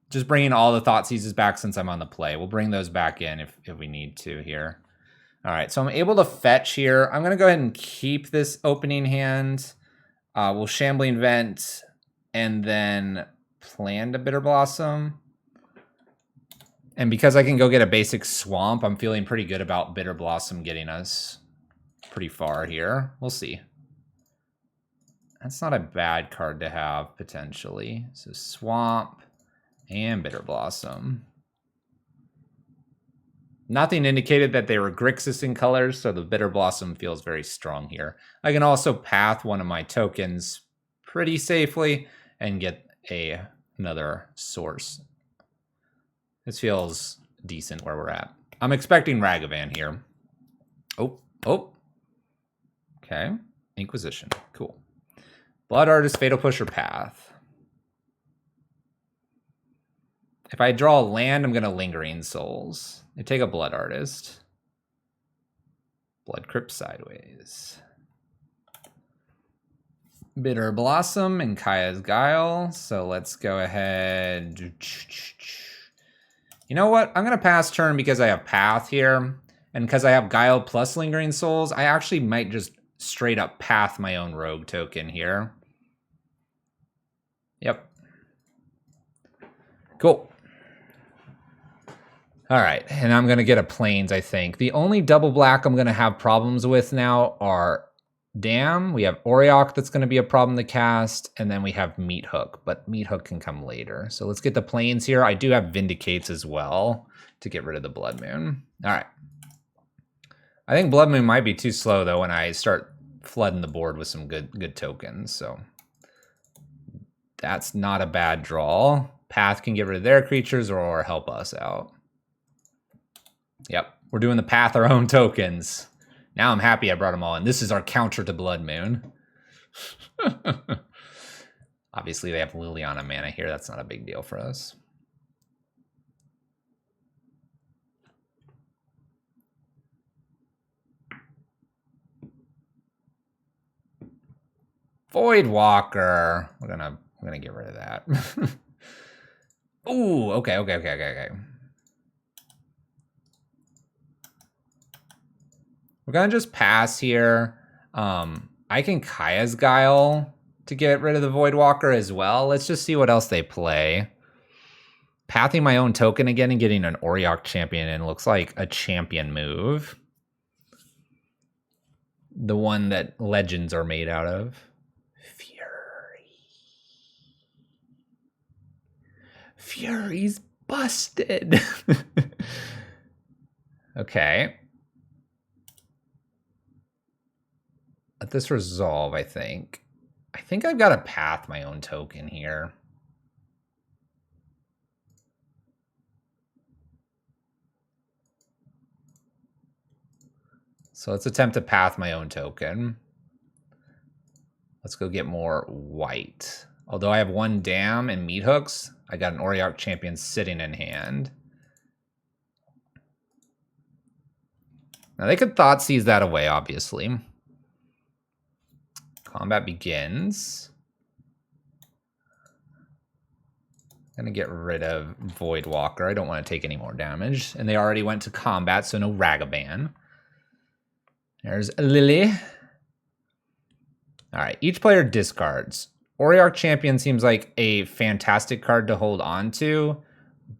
Just bringing all the Thoughtseizes back since I'm on the play. We'll bring those back in if we need to here. All right, so I'm able to fetch here. I'm going to go ahead and keep this opening hand. We'll Shambling Vent and then plan to Bitterblossom. And because I can go get a basic Swamp, I'm feeling pretty good about Bitterblossom getting us pretty far here. We'll see. That's not a bad card to have, potentially. So Swamp and Bitterblossom. Nothing indicated that they were Grixis colors, so the Bitterblossom feels very strong here. I can also path one of my tokens pretty safely and get another source. This feels decent where we're at. I'm expecting Ragavan here. Oh. Okay. Inquisition. Cool. Blood Artist, Fatal Push, or Path. If I draw a land, I'm going to Lingering Souls. I take a Blood Artist. Blood Crypt Sideways. Bitterblossom and Kaya's Guile. So let's go ahead. You know what? I'm going to pass turn because I have Path here. And because I have Guile plus Lingering Souls, I actually might just straight up Path my own Rogue token here. Yep. Cool. All right, and I'm going to get a Plains, I think. The only double black I'm going to have problems with now are Dam. We have Auriok that's going to be a problem to cast, and then we have Meathook, but Meathook can come later. So let's get the Plains here. I do have Vindicates as well to get rid of the Blood Moon. All right. I think Blood Moon might be too slow, though, when I start flooding the board with some good tokens, so that's not a bad draw. Path can get rid of their creatures or help us out. Yep, we're doing the Path our own tokens. Now I'm happy I brought them all in. This is our counter to Blood Moon. Obviously, they have Liliana mana here. That's not a big deal for us. Voidwalker. We're gonna get rid of that. Ooh, okay. We're gonna just pass here. I can Kaya's Guile to get rid of the Voidwalker as well. Let's just see what else they play. Pathing my own token again and getting an Auriok champion in looks like a champion move. The one that legends are made out of. Fury's busted. Okay. Let this resolve, I think. I think I've got to Path my own token here. So let's attempt to Path my own token. Let's go get more white. Although I have one Dam and Meathooks, I got an Auriok champion sitting in hand. Now they could Thoughtseize that away, obviously. Combat begins. Gonna get rid of Voidwalker. I don't want to take any more damage. And they already went to combat, so no Ragavan. There's Lily. All right, each player discards. Auriok Champion seems like a fantastic card to hold on to.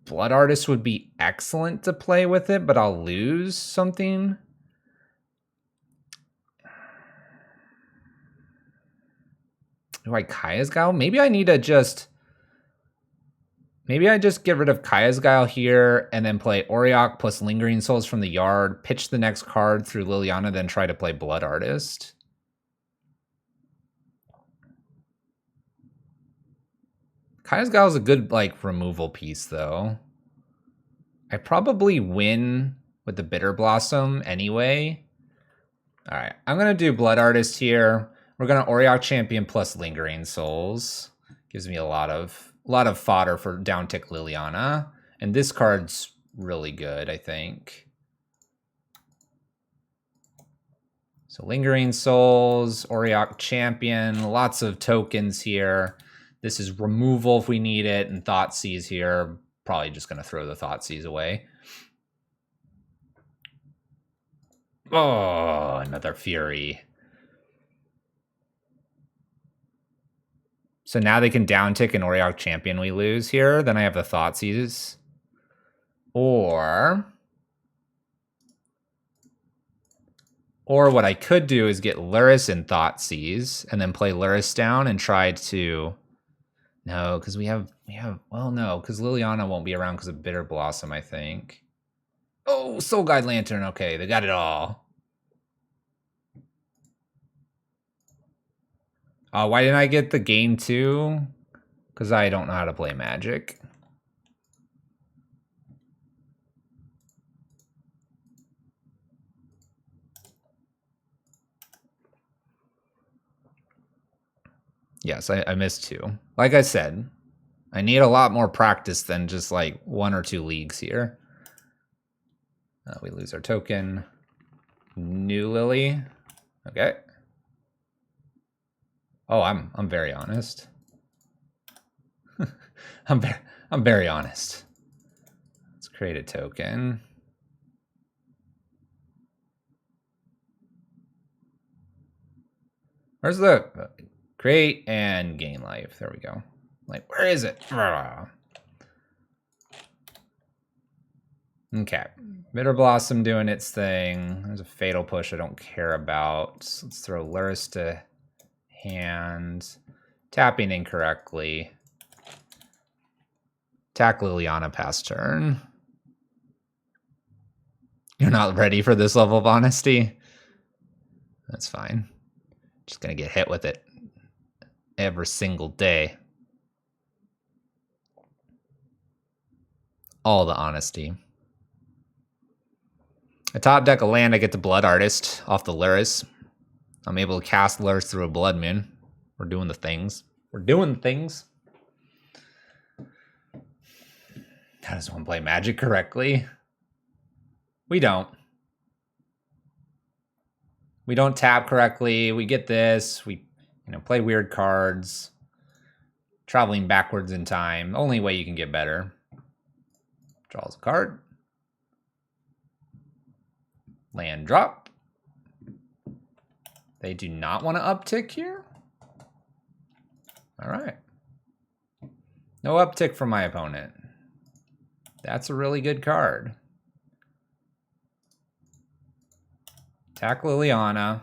Blood Artist would be excellent to play with it, but I'll lose something. Do I Kaya's Guile? Maybe I need to just... Maybe I just get rid of Kaya's Guile here and then play Auriok plus Lingering Souls from the yard, pitch the next card through Liliana, then try to play Blood Artist. Kaya's Guile is a good, like, removal piece, though. I probably win with the Bitterblossom anyway. All right, I'm going to do Blood Artist here. We're going to Auriok Champion plus Lingering Souls. Gives me a lot of fodder for downtick Liliana. And this card's really good, I think. So Lingering Souls, Auriok Champion, lots of tokens here. This is removal if we need it, and Thoughtseize here. Probably just going to throw the Thoughtseize away. Oh, another Fury. So now they can downtick an Auriok Champion we lose here. Then I have the Thoughtseize. Or what I could do is get Lurrus and Thoughtseize, and then play Lurrus down and try to... No, because we have... Well, no, because Liliana won't be around because of Bitterblossom, I think. Oh, Soul Guide Lantern. Okay, they got it all. Why didn't I get the game 2? Because I don't know how to play Magic. Yes, I missed 2. Like I said, I need a lot more practice than just like 1 or 2 leagues here. We lose our token. New Lily. Okay. Oh, I'm very honest. I'm very honest. Let's create a token. Where's the create and gain life? There we go. Like, where is it? Okay. Bitterblossom doing its thing. There's a fatal push I don't care about. Let's throw Luris to hand. Tapping incorrectly. Attack Liliana past turn. You're not ready for this level of honesty? That's fine. Just gonna get hit with it every single day. All the honesty. I top deck a land, I get the Blood Artist off the Luris. I'm able to cast Luris through a Blood Moon. We're doing the things. We're doing things. How does one play Magic correctly? We don't. We don't tap correctly. We get this. We, play weird cards. Traveling backwards in time. Only way you can get better. Draws a card. Land drop. They do not want to uptick here. All right. No uptick from my opponent. That's a really good card. Attack Liliana.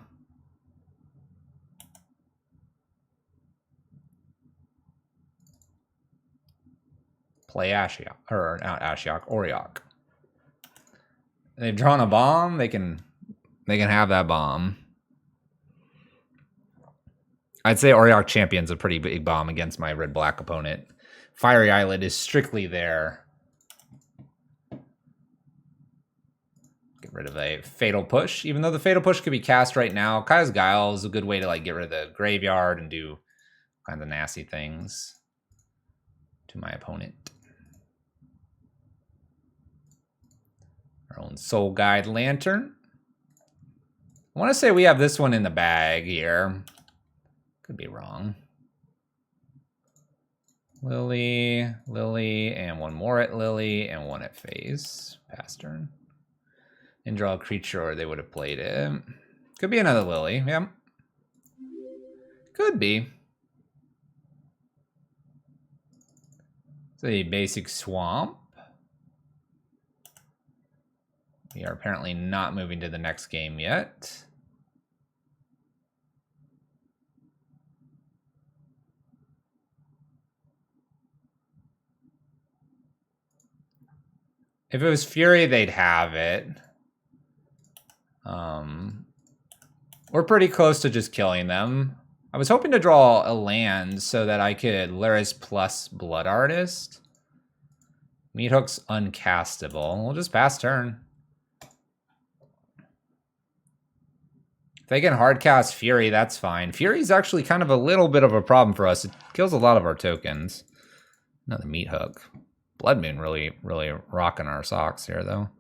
Play Ashiok, or not Ashiok, Auriok. They've drawn a bomb. They can have that bomb. I'd say Auriok Champion's a pretty big bomb against my red-black opponent. Fiery Islet is strictly there. Get rid of a Fatal Push. Even though the Fatal Push could be cast right now, Kaya's Guile is a good way to get rid of the graveyard and do kinds of nasty things to my opponent. Our own Soul Guide Lantern. I want to say we have this one in the bag here. Could be wrong. Lily, and one more at Lily, and one at face. Pass turn. And draw a creature, or they would have played it. Could be another Lily, yeah. Could be. It's a basic swamp. We are apparently not moving to the next game yet. If it was Fury, they'd have it. We're pretty close to just killing them. I was hoping to draw a land so that I could Luris plus Blood Artist. Meathook's uncastable. We'll just pass turn. If they can hardcast Fury, that's fine. Fury's actually kind of a little bit of a problem for us. It kills a lot of our tokens. Another Meathook. Blood Moon really rocking our socks here, though.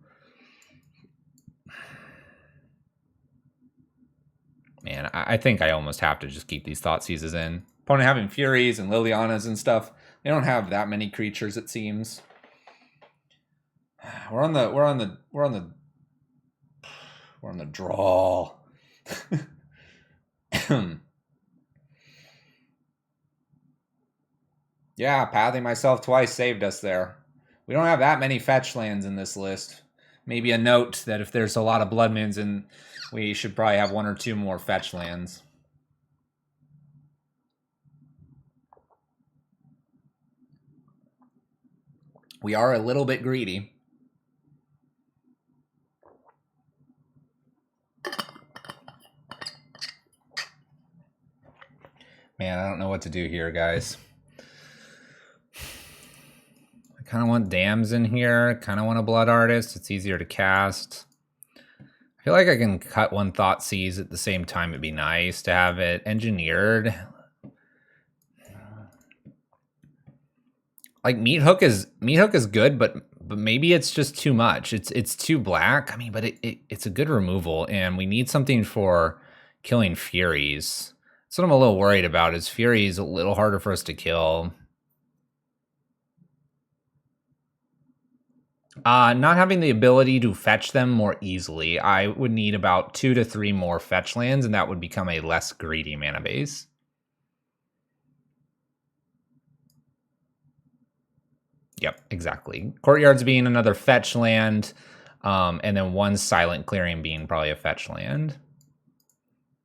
Man, I think I almost have to just keep these Thoughtseizes in. Opponent having Furies and Lilianas and stuff. They don't have that many creatures, it seems. We're on the draw. Yeah, pathing myself twice saved us there. We don't have that many fetch lands in this list. Maybe a note that if there's a lot of Blood Moons, and we should probably have one or two more fetch lands. We are a little bit greedy. Man, I don't know what to do here, guys. I kind of want Dams in here. Kind of want a Blood Artist. It's easier to cast. I feel like I can cut one Thoughtseize at the same time. It'd be nice to have it engineered. Like Meathook is good, but maybe it's just too much. It's too black. I mean, but it's a good removal, and we need something for killing Furies. That's what I'm a little worried about, is Fury is a little harder for us to kill. Not having the ability to fetch them more easily. I would need about 2 to 3 more fetch lands, and that would become a less greedy mana base. Yep, exactly. Courtyards being another fetch land, and then 1 Silent Clearing being probably a fetch land.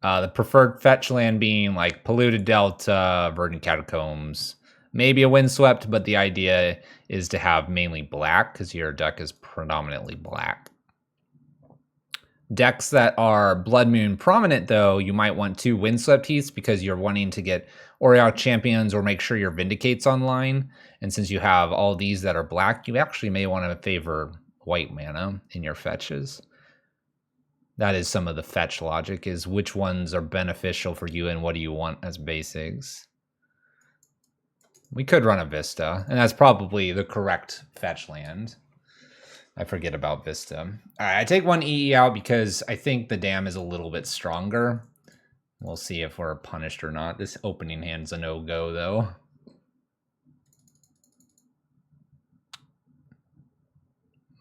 The preferred fetch land being like Polluted Delta, Verdant Catacombs, maybe a Windswept, but the idea is to have mainly black because your deck is predominantly black. Decks that are Blood Moon prominent, though, you might want 2 Windswept Heaths because you're wanting to get Aureoc Champions or make sure your Vindicate's online. And since you have all these that are black, you actually may want to favor white mana in your fetches. That is some of the fetch logic, is which ones are beneficial for you and what do you want as basics. We could run a Vista, and that's probably the correct fetch land. I forget about Vista. All right, I take 1 EE out because I think the dam is a little bit stronger. We'll see if we're punished or not. This opening hand's a no-go, though.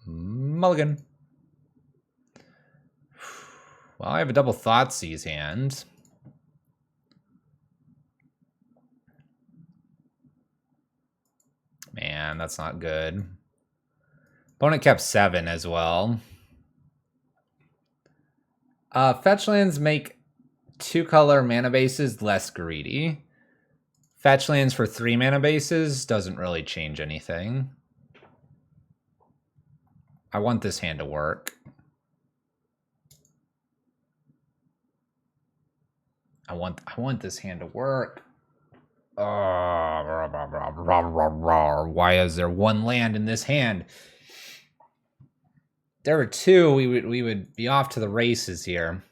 Mulligan. Well, I have a double Thoughtseize hand. Man, that's not good. Opponent kept 7 as well. Fetch lands make 2-color mana bases less greedy. Fetch lands for 3 mana bases doesn't really change anything. I want this hand to work. I want this hand to work. Why is there 1 land in this hand? If there were 2, we would be off to the races here.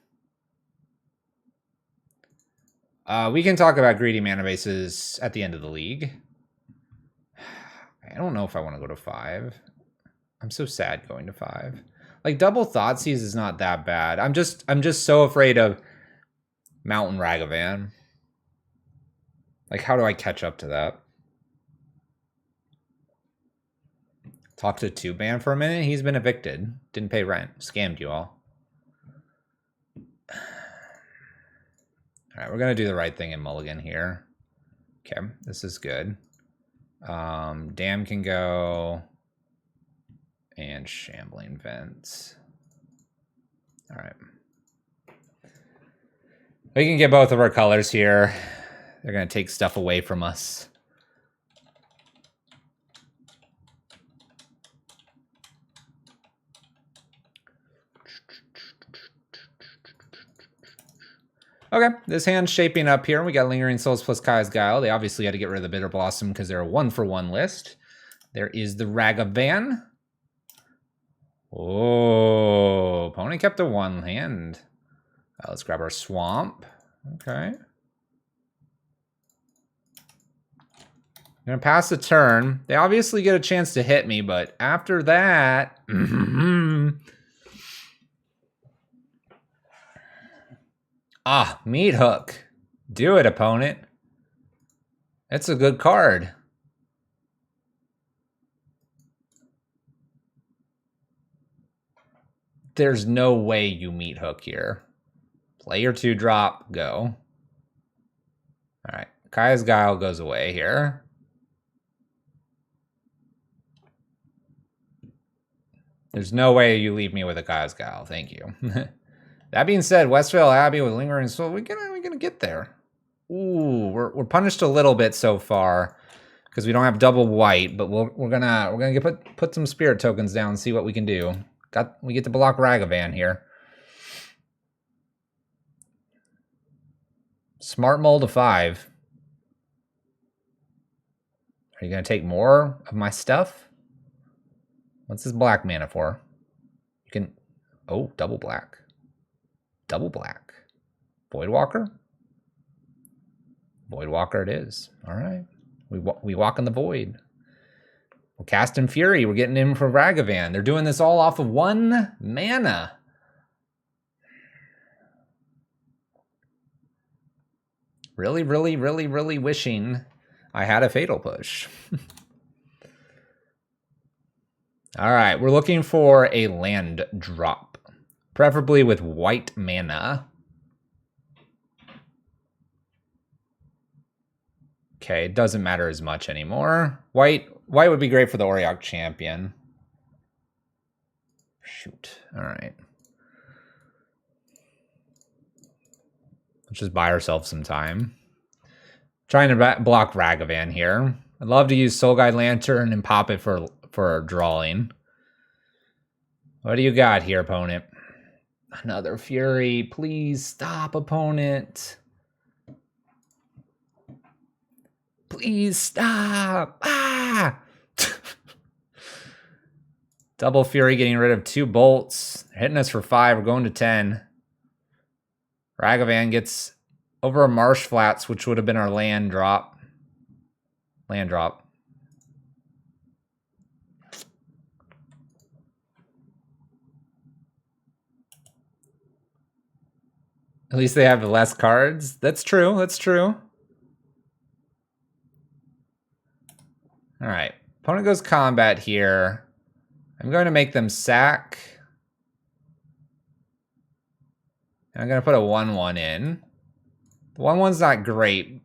We can talk about greedy mana bases at the end of the league. I don't know if I want to go to 5. I'm so sad going to 5. Like, double Thoughtseize is not that bad. I'm just so afraid of Mountain Ragavan. Like, how do I catch up to that? Talk to 2-ban for a minute. He's been evicted. Didn't pay rent. Scammed you all. All right, we're going to do the right thing in Mulligan here. Okay, this is good. Dam can go. And Shambling Vents. All right. We can get both of our colors here. They're going to take stuff away from us. Okay, this hand's shaping up here. We got Lingering Souls plus Kaya's Guile. They obviously had to get rid of the Bitterblossom because they're a 1-for-1 list. There is the Ragavan. Oh, opponent kept a 1 hand. Let's grab our Swamp. Okay. I'm going to pass the turn. They obviously get a chance to hit me, but after that... Meathook. Do it, opponent. It's a good card. There's no way you Meathook here. Play your 2-drop, go. All right, Kaya's Guile goes away here. There's no way you leave me with a Kaya's Guile, thank you. That being said, Westvale Abbey with Lingering Soul, we're gonna get there. Ooh, we're punished a little bit so far because we don't have double white, but we're gonna put some spirit tokens down and see what we can do. We get to block Ragavan here. Smart Mold to 5. Are you gonna take more of my stuff? What's this black mana for? You can, oh, double black. Double black. Voidwalker? Voidwalker it is. All right. We walk in the void. We're casting Fury. We're getting in for Ragavan. They're doing this all off of 1 mana. Really, really, really, really wishing I had a Fatal Push. All right, we're looking for a land drop, preferably with white mana. Okay, it doesn't matter as much anymore. White would be great for the Auriok Champion. Shoot. All right. Let's just buy ourselves some time. Trying to block Ragavan here. I'd love to use Soul Guide Lantern and pop it for drawing. What do you got here, opponent? Another Fury. Please stop, opponent. Please stop. Ah! Double Fury getting rid of 2 bolts. They're hitting us for 5. We're going to 10. Ragavan gets over a Marsh Flats, which would have been our land drop. Land drop. At least they have less cards. That's true. That's true. All right. Opponent goes combat here. I'm going to make them sack. And I'm going to put a 1/1 in. The 1/1's not great,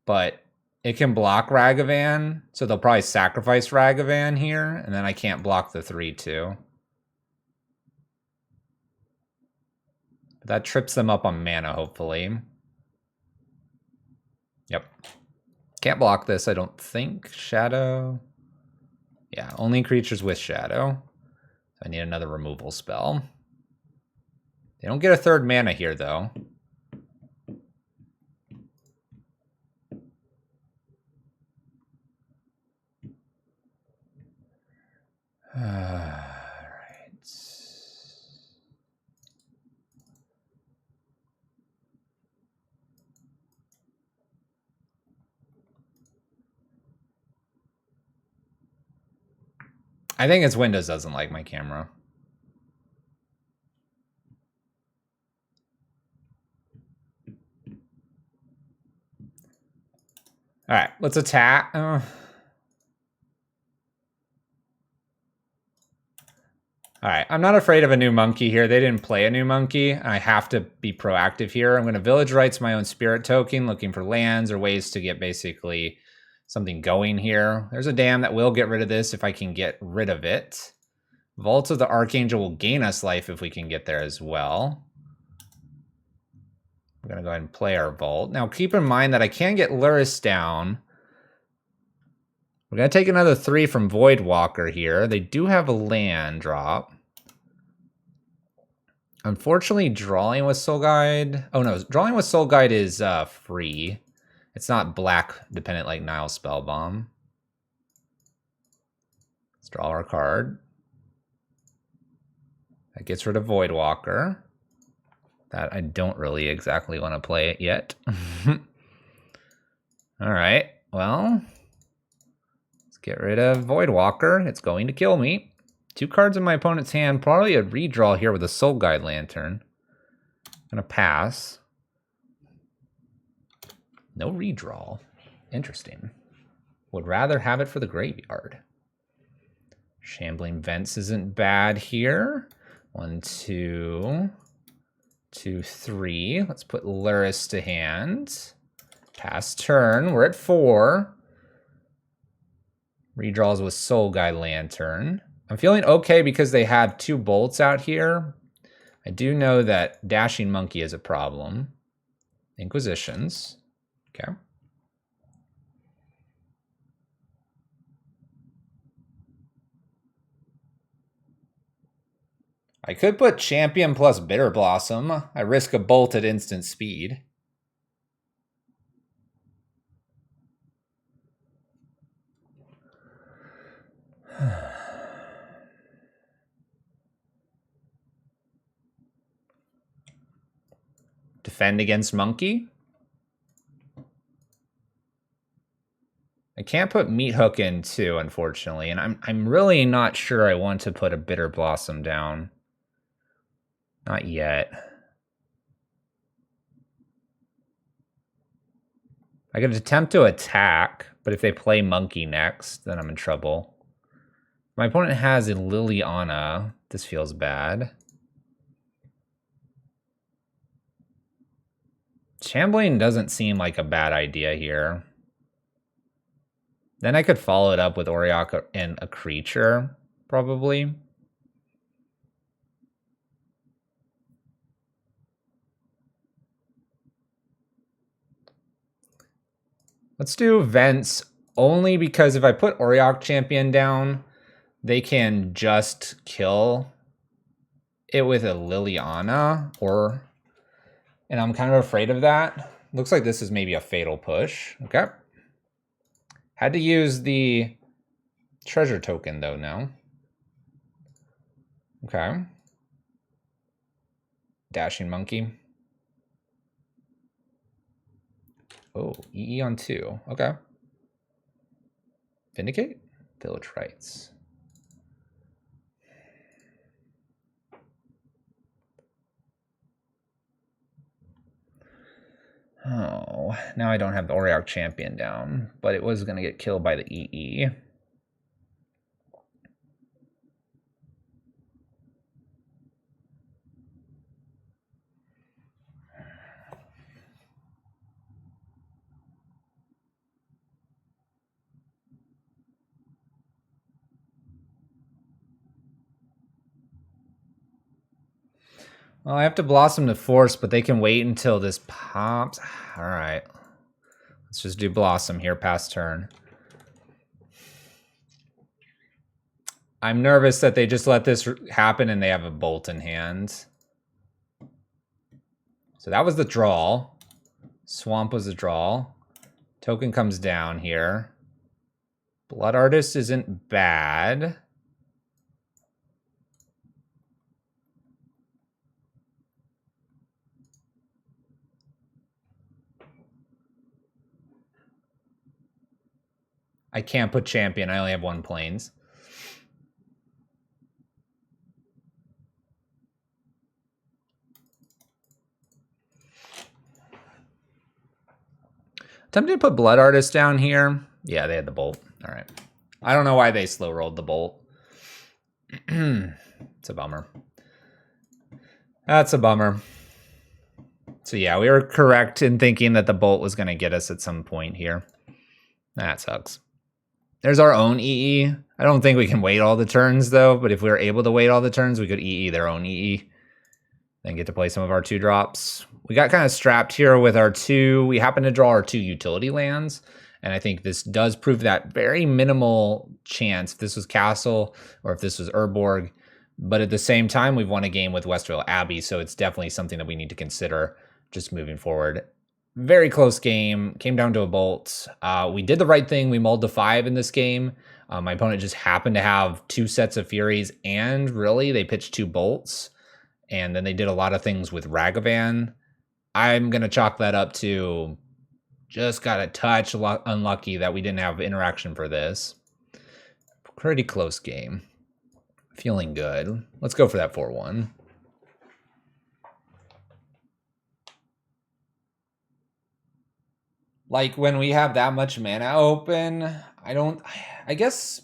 but it can block Ragavan, so they'll probably sacrifice Ragavan here, and then I can't block the 3/2. But that trips them up on mana, hopefully. Yep. Can't block this, I don't think. Shadow. Yeah, only creatures with Shadow. So I need another removal spell. They don't get a 3rd mana here, though. Alright. I think it's Windows doesn't like my camera. All right, let's attack. All right, I'm not afraid of a new monkey here. They didn't play a new monkey. I have to be proactive here. I'm going to Village Rites my own Spirit Token, looking for lands or ways to get basically something going here. There's a dam that will get rid of this if I can get rid of it. Vault of the Archangel will gain us life if we can get there as well. We're going to go ahead and play our Vault. Now, keep in mind that I can get Luris down. We're going to take another 3 from Voidwalker here. They do have a land drop. Unfortunately, drawing with Soul Guide... Oh, no. Drawing with Soul Guide is free. It's not black dependent like Nile Spellbomb. Let's draw our card. That gets rid of Voidwalker. That I don't really exactly want to play it yet. All right. Well, let's get rid of Voidwalker. It's going to kill me. 2 cards in my opponent's hand. Probably a redraw here with a Soul Guide Lantern. I'm going to pass. No redraw. Interesting. Would rather have it for the graveyard. Shambling Vents isn't bad here. 1, 2, 2, 3. Let's put Luris to hand. Pass turn. We're at 4. Redraws with Soul Guide Lantern. I'm feeling okay because they have 2 bolts out here. I do know that Dashing Monkey is a problem. Inquisitions. Okay. I could put Champion plus Bitterblossom. I risk a bolt at instant speed. Defend against Monkey. I can't put Meathook in too, unfortunately, and I'm really not sure I want to put a Bitterblossom down. Not yet. I could attempt to attack, but if they play monkey next, then I'm in trouble. My opponent has a Liliana. This feels bad. Shambling doesn't seem like a bad idea here. Then I could follow it up with Auriok and a creature, probably. Let's do Vents only because if I put Auriok Champion down, they can just kill it with a Liliana, and I'm kind of afraid of that. Looks like this is maybe a fatal push. Okay. Had to use the treasure token though now. Okay. Dashing Monkey. Oh, EE on 2. Okay. Vindicate? Village Rights. Oh, now I don't have the Auriok Champion down, but it was going to get killed by the EE. Well, I have to Blossom to Force, but they can wait until this pops. All right. Let's just do Blossom here past turn. I'm nervous that they just let this happen and they have a Bolt in hand. So that was the draw. Swamp was the draw. Token comes down here. Blood Artist isn't bad. I can't put Champion. I only have 1 Plains. Tempted to put Blood Artist down here. Yeah, they had the Bolt. All right. I don't know why they slow rolled the Bolt. It's a bummer. That's a bummer. So yeah, we were correct in thinking that the Bolt was going to get us at some point here. That sucks. There's our own EE. I don't think we can wait all the turns though, but if we were able to wait all the turns, we could EE their own EE. Then get to play some of our 2-drops. We got kind of strapped here with our 2. We happen to draw our 2 utility lands. And I think this does prove that very minimal chance if this was Castle or if this was Urborg. But at the same time, we've won a game with Westerville Abbey, so it's definitely something that we need to consider just moving forward. Very close game. Came down to a Bolt. We did the right thing. We mulled to 5 in this game. My opponent just happened to have 2 sets of Furies, and really, they pitched 2 Bolts. And then they did a lot of things with Ragavan. I'm going to chalk that up to just got a touch unlucky that we didn't have interaction for this. Pretty close game. Feeling good. Let's go for that 4-1. Like when we have that much mana open, I guess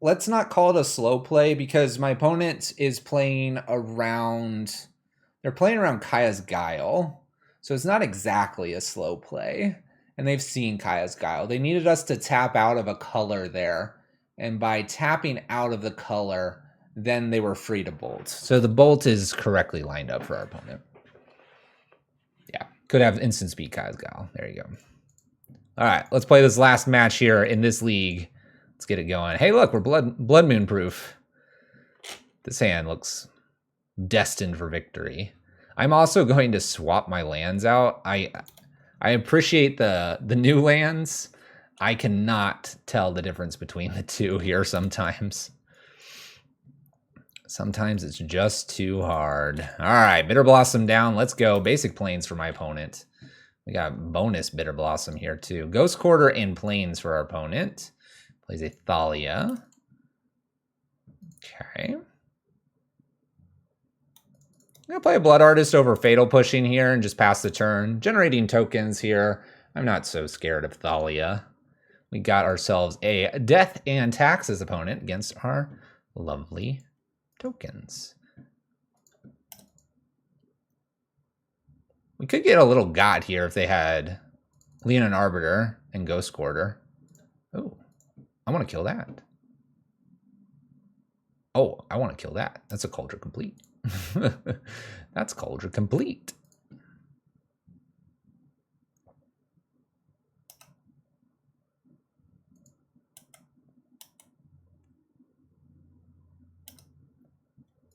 let's not call it a slow play because my opponent is playing around, they're playing around Kaya's Guile. So it's not exactly a slow play. And they've seen Kaya's Guile. They needed us to tap out of a color there. And by tapping out of the color, then they were free to Bolt. So the Bolt is correctly lined up for our opponent. Yeah, could have instant speed Kaya's Guile. There you go. All right, let's play this last match here in this league. Let's get it going. Hey, look, we're Blood Moon proof. This hand looks destined for victory. I'm also going to swap my lands out. I appreciate the new lands. I cannot tell the difference between the two here sometimes. Sometimes it's just too hard. All right, Bitterblossom down. Let's go. Basic Plains for my opponent. We got bonus Bitterblossom here too. Ghost Quarter and Plains for our opponent. Plays a Thalia. Okay. I'm gonna play a Blood Artist over Fatal Pushing here and just pass the turn. Generating tokens here. I'm not so scared of Thalia. We got ourselves a Death and Taxes opponent against our lovely tokens. We could get a little got here if they had Leonin Arbiter and Ghost Quarter. Oh, I want to kill that. Oh, I want to kill that. That's a Cauldron Complete. That's Cauldron Complete.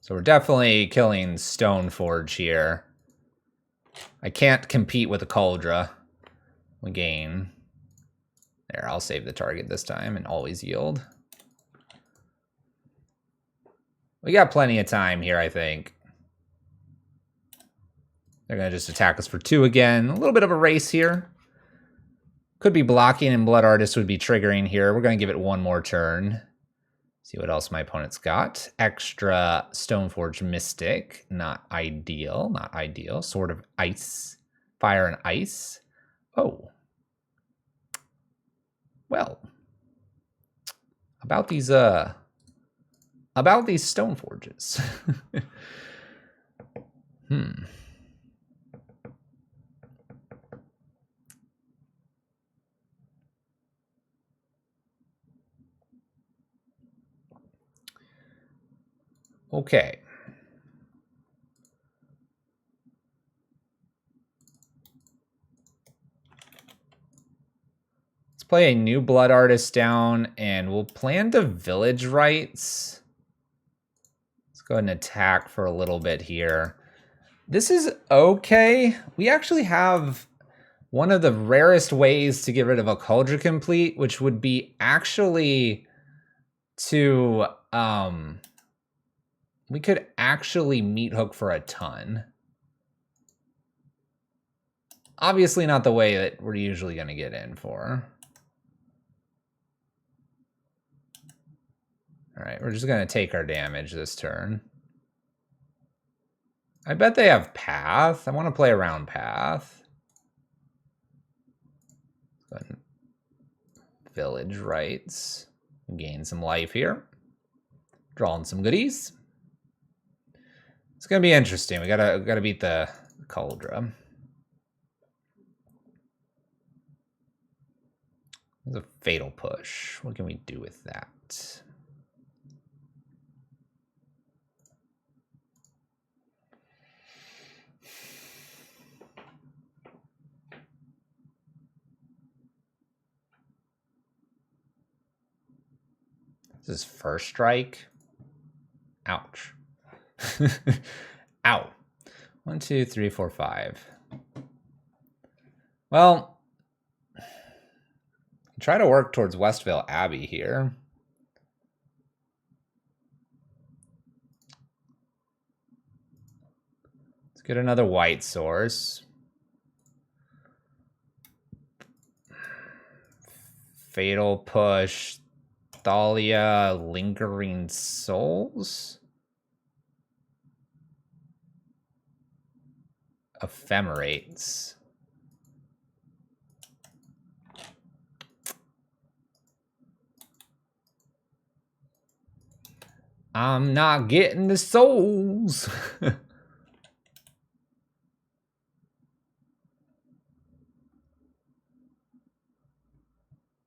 So we're definitely killing Stoneforge here. I can't compete with a Cauldron. We gain. There, I'll save the target this time and always yield. We got plenty of time here, I think. They're going to just attack us for 2 again. A little bit of a race here. Could be blocking and Blood Artist would be triggering here. We're going to give it 1 more turn. See what else my opponent's got. Extra Stoneforge Mystic. Not ideal. Not ideal. Sword of Ice. Fire and Ice. Oh. Well. About these Stoneforges. Okay. Let's play a new Blood Artist down, and we'll plan to Village Rites. Let's go ahead and attack for a little bit here. This is okay. We actually have one of the rarest ways to get rid of a Cauldron Complete, which would be actually to... we could actually Meathook for a ton. Obviously not the way that we're usually going to get in for. All right, we're just going to take our damage this turn. I bet they have Path. I want to play around Path. Village Rites. Gain some life here. Drawing some goodies. It's gonna be interesting. We gotta beat the Cauldron. There's a Fatal Push. What can we do with that? This is first strike. Ouch. Ow. 1, 2, 3, 4, 5. Well, try to work towards Westvale Abbey here. Let's get another white source. Fatal Push. Thalia, Lingering Souls. Ephemerates. I'm not getting the souls.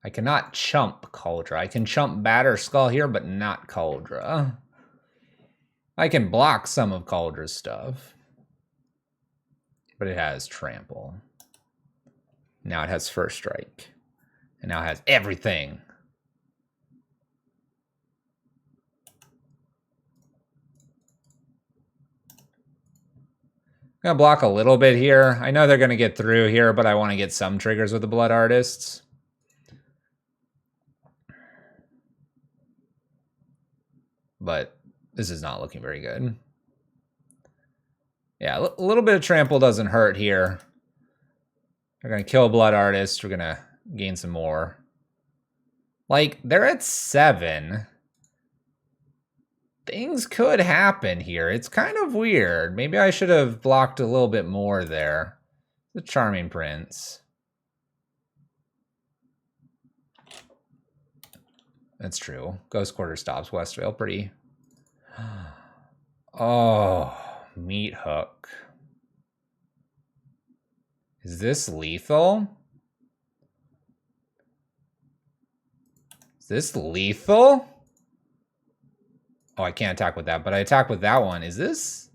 I cannot chump Cauldron. I can chump Batter Skull here, but not Cauldron. I can block some of Cauldron's stuff. But it has Trample. Now it has First Strike. And now it has everything. I'm going to block a little bit here. I know they're going to get through here, but I want to get some triggers with the Blood Artists. But this is not looking very good. Yeah, a little bit of trample doesn't hurt here. They're going to kill a Blood Artist. We're going to gain some more. Like, they're at 7. Things could happen here. It's kind of weird. Maybe I should have blocked a little bit more there. The Charming Prince. That's true. Ghost Quarter stops Westvale pretty. Oh, Meathook. Is this lethal? Is this lethal? Oh, I can't attack with that, but I attack with that one. Is this?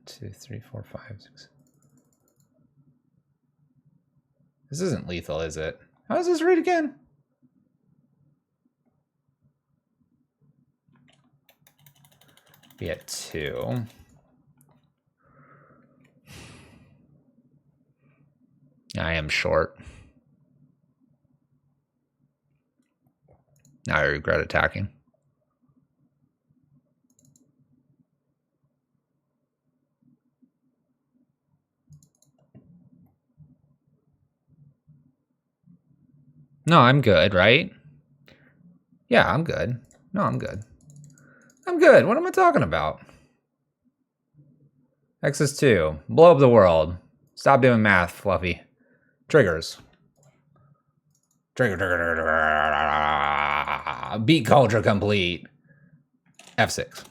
Two, three, four, five, six. This isn't lethal, is it? How does this read again? Be at 2. I am short. Now I regret attacking. No, I'm good, right? Yeah, I'm good. No, I'm good. I'm good. What am I talking about? X is 2. Blow up the world. Stop doing math, Fluffy. Triggers. Trigger. Beat culture complete. F6.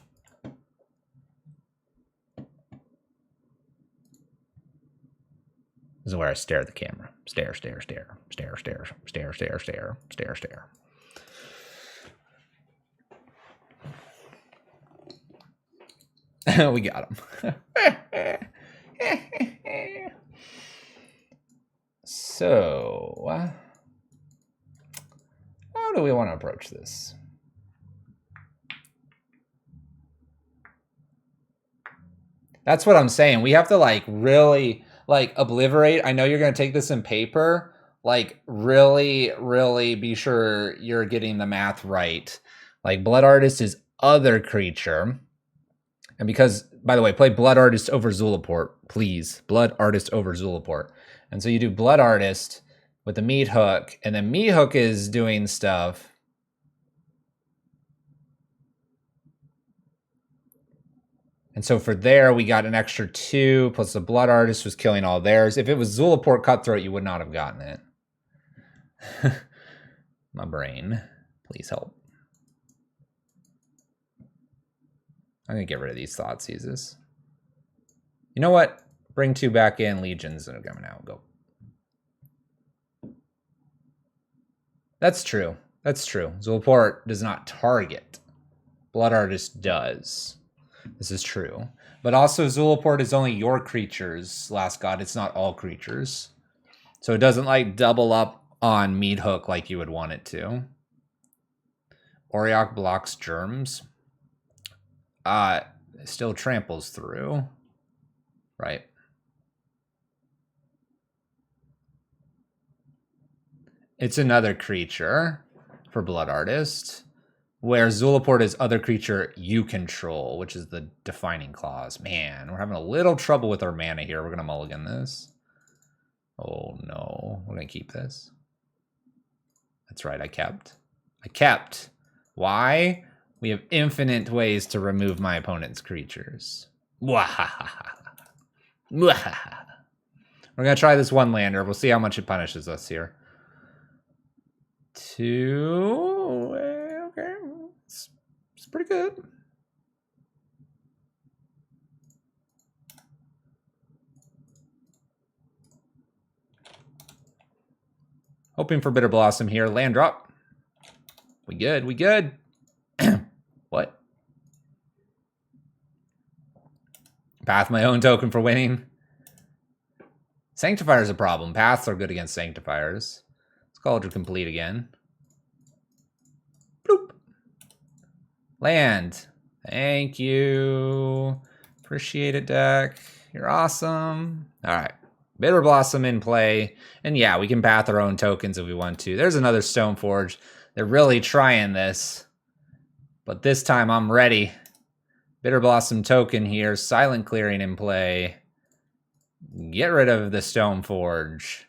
This is where I stare at the camera. Stare. We got him. So, how do we want to approach this? That's what I'm saying. We have to like really like obliterate. I know you're going to take this in paper. Like really be sure you're getting the math right. Like Blood Artist is other creature. And because, by the way, play Blood Artist over Zulaport, please. Blood Artist over Zulaport. And so you do Blood Artist with the Meathook, and then Meathook is doing stuff. And so for there, we got an extra 2, plus the Blood Artist was killing all theirs. If it was Zulaport Cutthroat, you would not have gotten it. My brain, please help. I'm going to get rid of these thought seizes. You know what? Bring 2 back in. Legions that are coming out. Go. That's true. That's true. Zulaport does not target. Blood Artist does. This is true. But also Zulaport is only your creatures, Last God. It's not all creatures. So it doesn't like double up on Meathook like you would want it to. Auriok blocks germs. Still tramples through, right? It's another creature for Blood Artist, where Zulaport is other creature you control, which is the defining clause. Man, we're having a little trouble with our mana here. We're gonna mulligan this. Oh no, we're gonna keep this. That's right, I kept. Why? We have infinite ways to remove my opponent's creatures. We're going to try this 1-lander. We'll see how much it punishes us here. 2. Okay. It's pretty good. Hoping for Bitterblossom here. Land drop. We good. What? Path my own token for winning. Sanctifier's a problem. Paths are good against Sanctifiers. Let's call it complete again. Bloop. Land. Thank you. Appreciate it, deck. You're awesome. All right. Bitterblossom in play. And yeah, we can path our own tokens if we want to. There's another Stoneforge. They're really trying this. But this time I'm ready. Bitterblossom token here. Silent Clearing in play. Get rid of the Stone Forge.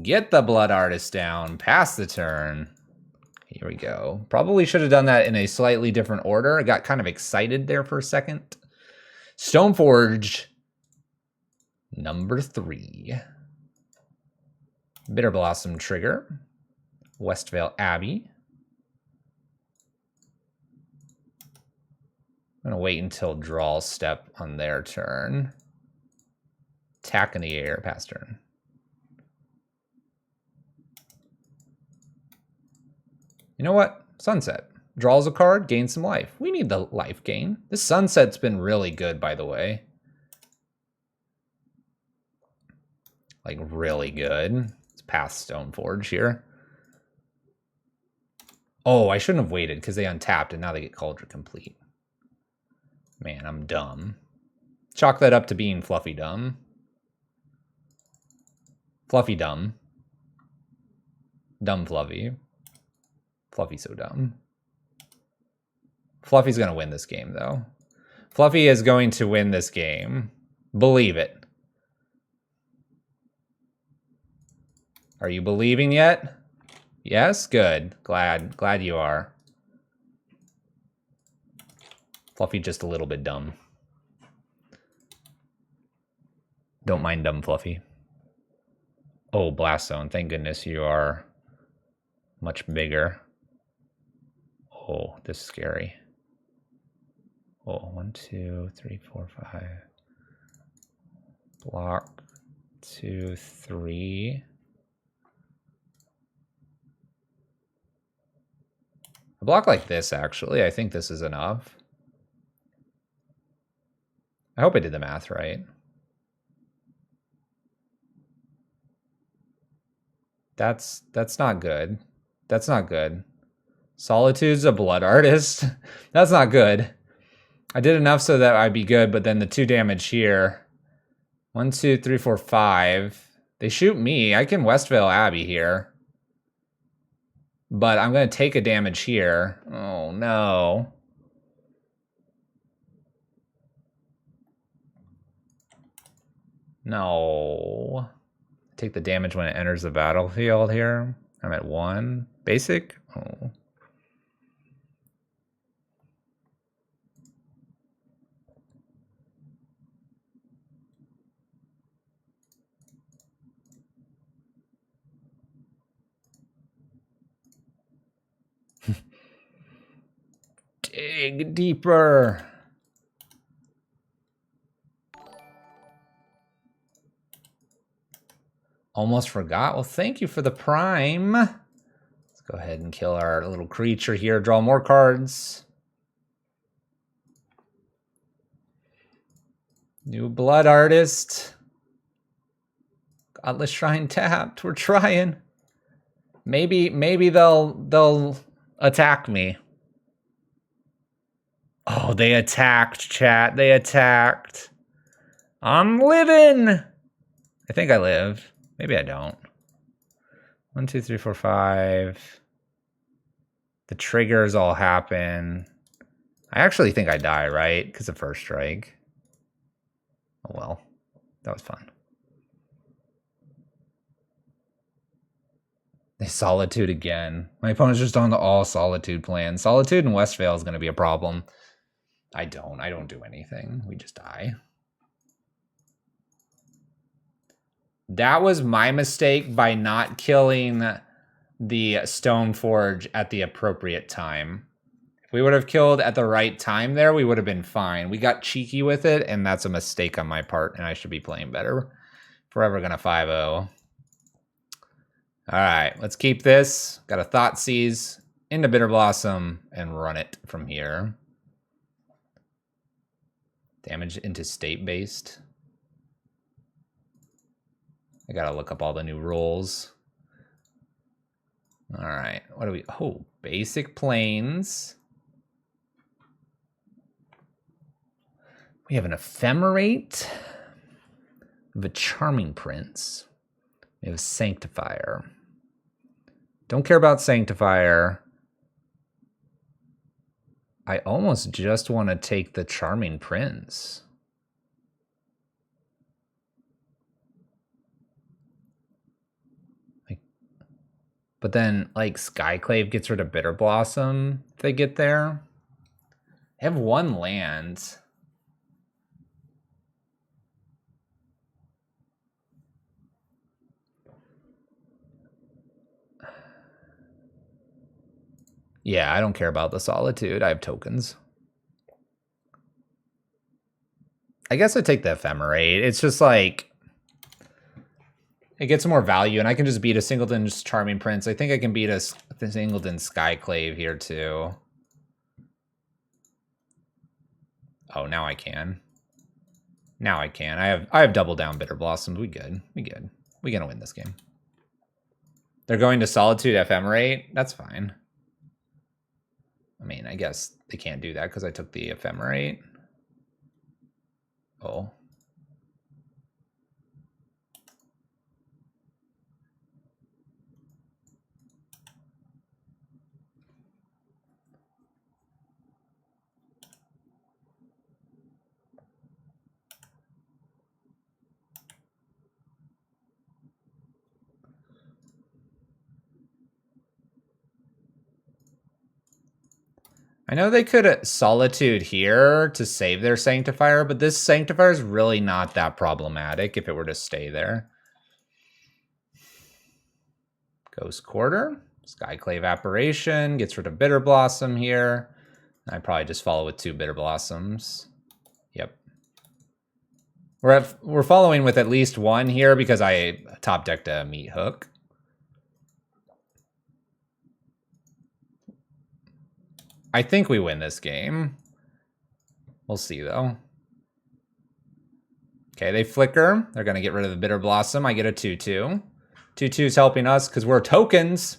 Get the Blood Artist down. Pass the turn. Here we go. Probably should have done that in a slightly different order. I got kind of excited there for a second. Stoneforge, number 3. Bitterblossom trigger. Westvale Abbey. I'm going to wait until draw step on their turn. Attack in the air, pass turn. You know what? Sunset. Draws a card, gains some life. We need the life gain. This sunset's been really good, by the way. Like, really good. It's past Stoneforge here. Oh, I shouldn't have waited because they untapped and now they get Cauldron Complete. Man, I'm dumb. Chalk that up to being fluffy dumb. Fluffy dumb. Dumb fluffy. Fluffy so dumb. Fluffy's going to win this game, though. Fluffy is going to win this game. Believe it. Are you believing yet? Yes? Good. Glad you are. Fluffy just a little bit dumb. Don't mind dumb Fluffy. Oh, Blast Zone. Thank goodness you are much bigger. Oh, this is scary. Oh, 1, 2, 3, 4, 5. Block 2, 3. A block like this, actually. I think this is enough. I hope I did the math right. That's not good. That's not good. Solitude's a Blood Artist. That's not good. I did enough so that I'd be good, but then the 2 damage here. 1, 2, 3, 4, 5. They shoot me. I can Westvale Abbey here. But I'm going to take a damage here. Oh, no. No. Take the damage when it enters the battlefield here. I'm at 1. Basic? Oh. Dig deeper. Almost forgot. Well, thank you for the prime. Let's go ahead and kill our little creature here. Draw more cards. New Blood Artist. Godless Shrine tapped. We're trying. Maybe they'll attack me. Oh, they attacked, chat. They attacked. I'm living. I think I live. Maybe I don't. 1, 2, 3, 4, 5. The triggers all happen. I actually think I die, right? Because of first strike. Oh well. That was fun. They Solitude again. My opponent's just on the all Solitude plan. Solitude and Westvale is going to be a problem. I don't do anything. We just die. That was my mistake by not killing the Stoneforge at the appropriate time. If we would have killed at the right time there, we would have been fine. We got cheeky with it, and that's a mistake on my part, and I should be playing better. Forever gonna 5-0. All right, let's keep this. Got a Thoughtseize into Bitterblossom and run it from here. Damage into state-based. I gotta look up all the new rules. All right, what do we... Oh, basic planes. We have an Ephemerate. We have a Charming Prince. We have a Sanctifier. Don't care about Sanctifier. I almost just want to take the Charming Prince. But then, like, Skyclave gets rid of Bitterblossom if they get there. They have one land. Yeah, I don't care about the Solitude. I have tokens. I guess I take the Ephemerate. It's just like... it gets more value, and I can just beat a Singleton's Charming Prince. I think I can beat a Singleton Skyclave here, too. Oh, now I can. Now I can. I have double down Bitterblossoms. We good. We good. We gonna win this game. They're going to Solitude Ephemerate. That's fine. I mean, I guess they can't do that because I took the Ephemerate. Oh. I know they could Solitude here to save their Sanctifier, but this Sanctifier is really not that problematic if it were to stay there. Ghost Quarter, Skyclave Apparition, gets rid of Bitterblossom here. I probably just follow with 2 Bitterblossoms. Yep. We're following with at least 1 here because I top decked a Meathook. I think we win this game. We'll see, though. Okay, they flicker. They're going to get rid of the Bitterblossom. I get a 2-2. 2-2's helping us because we're tokens.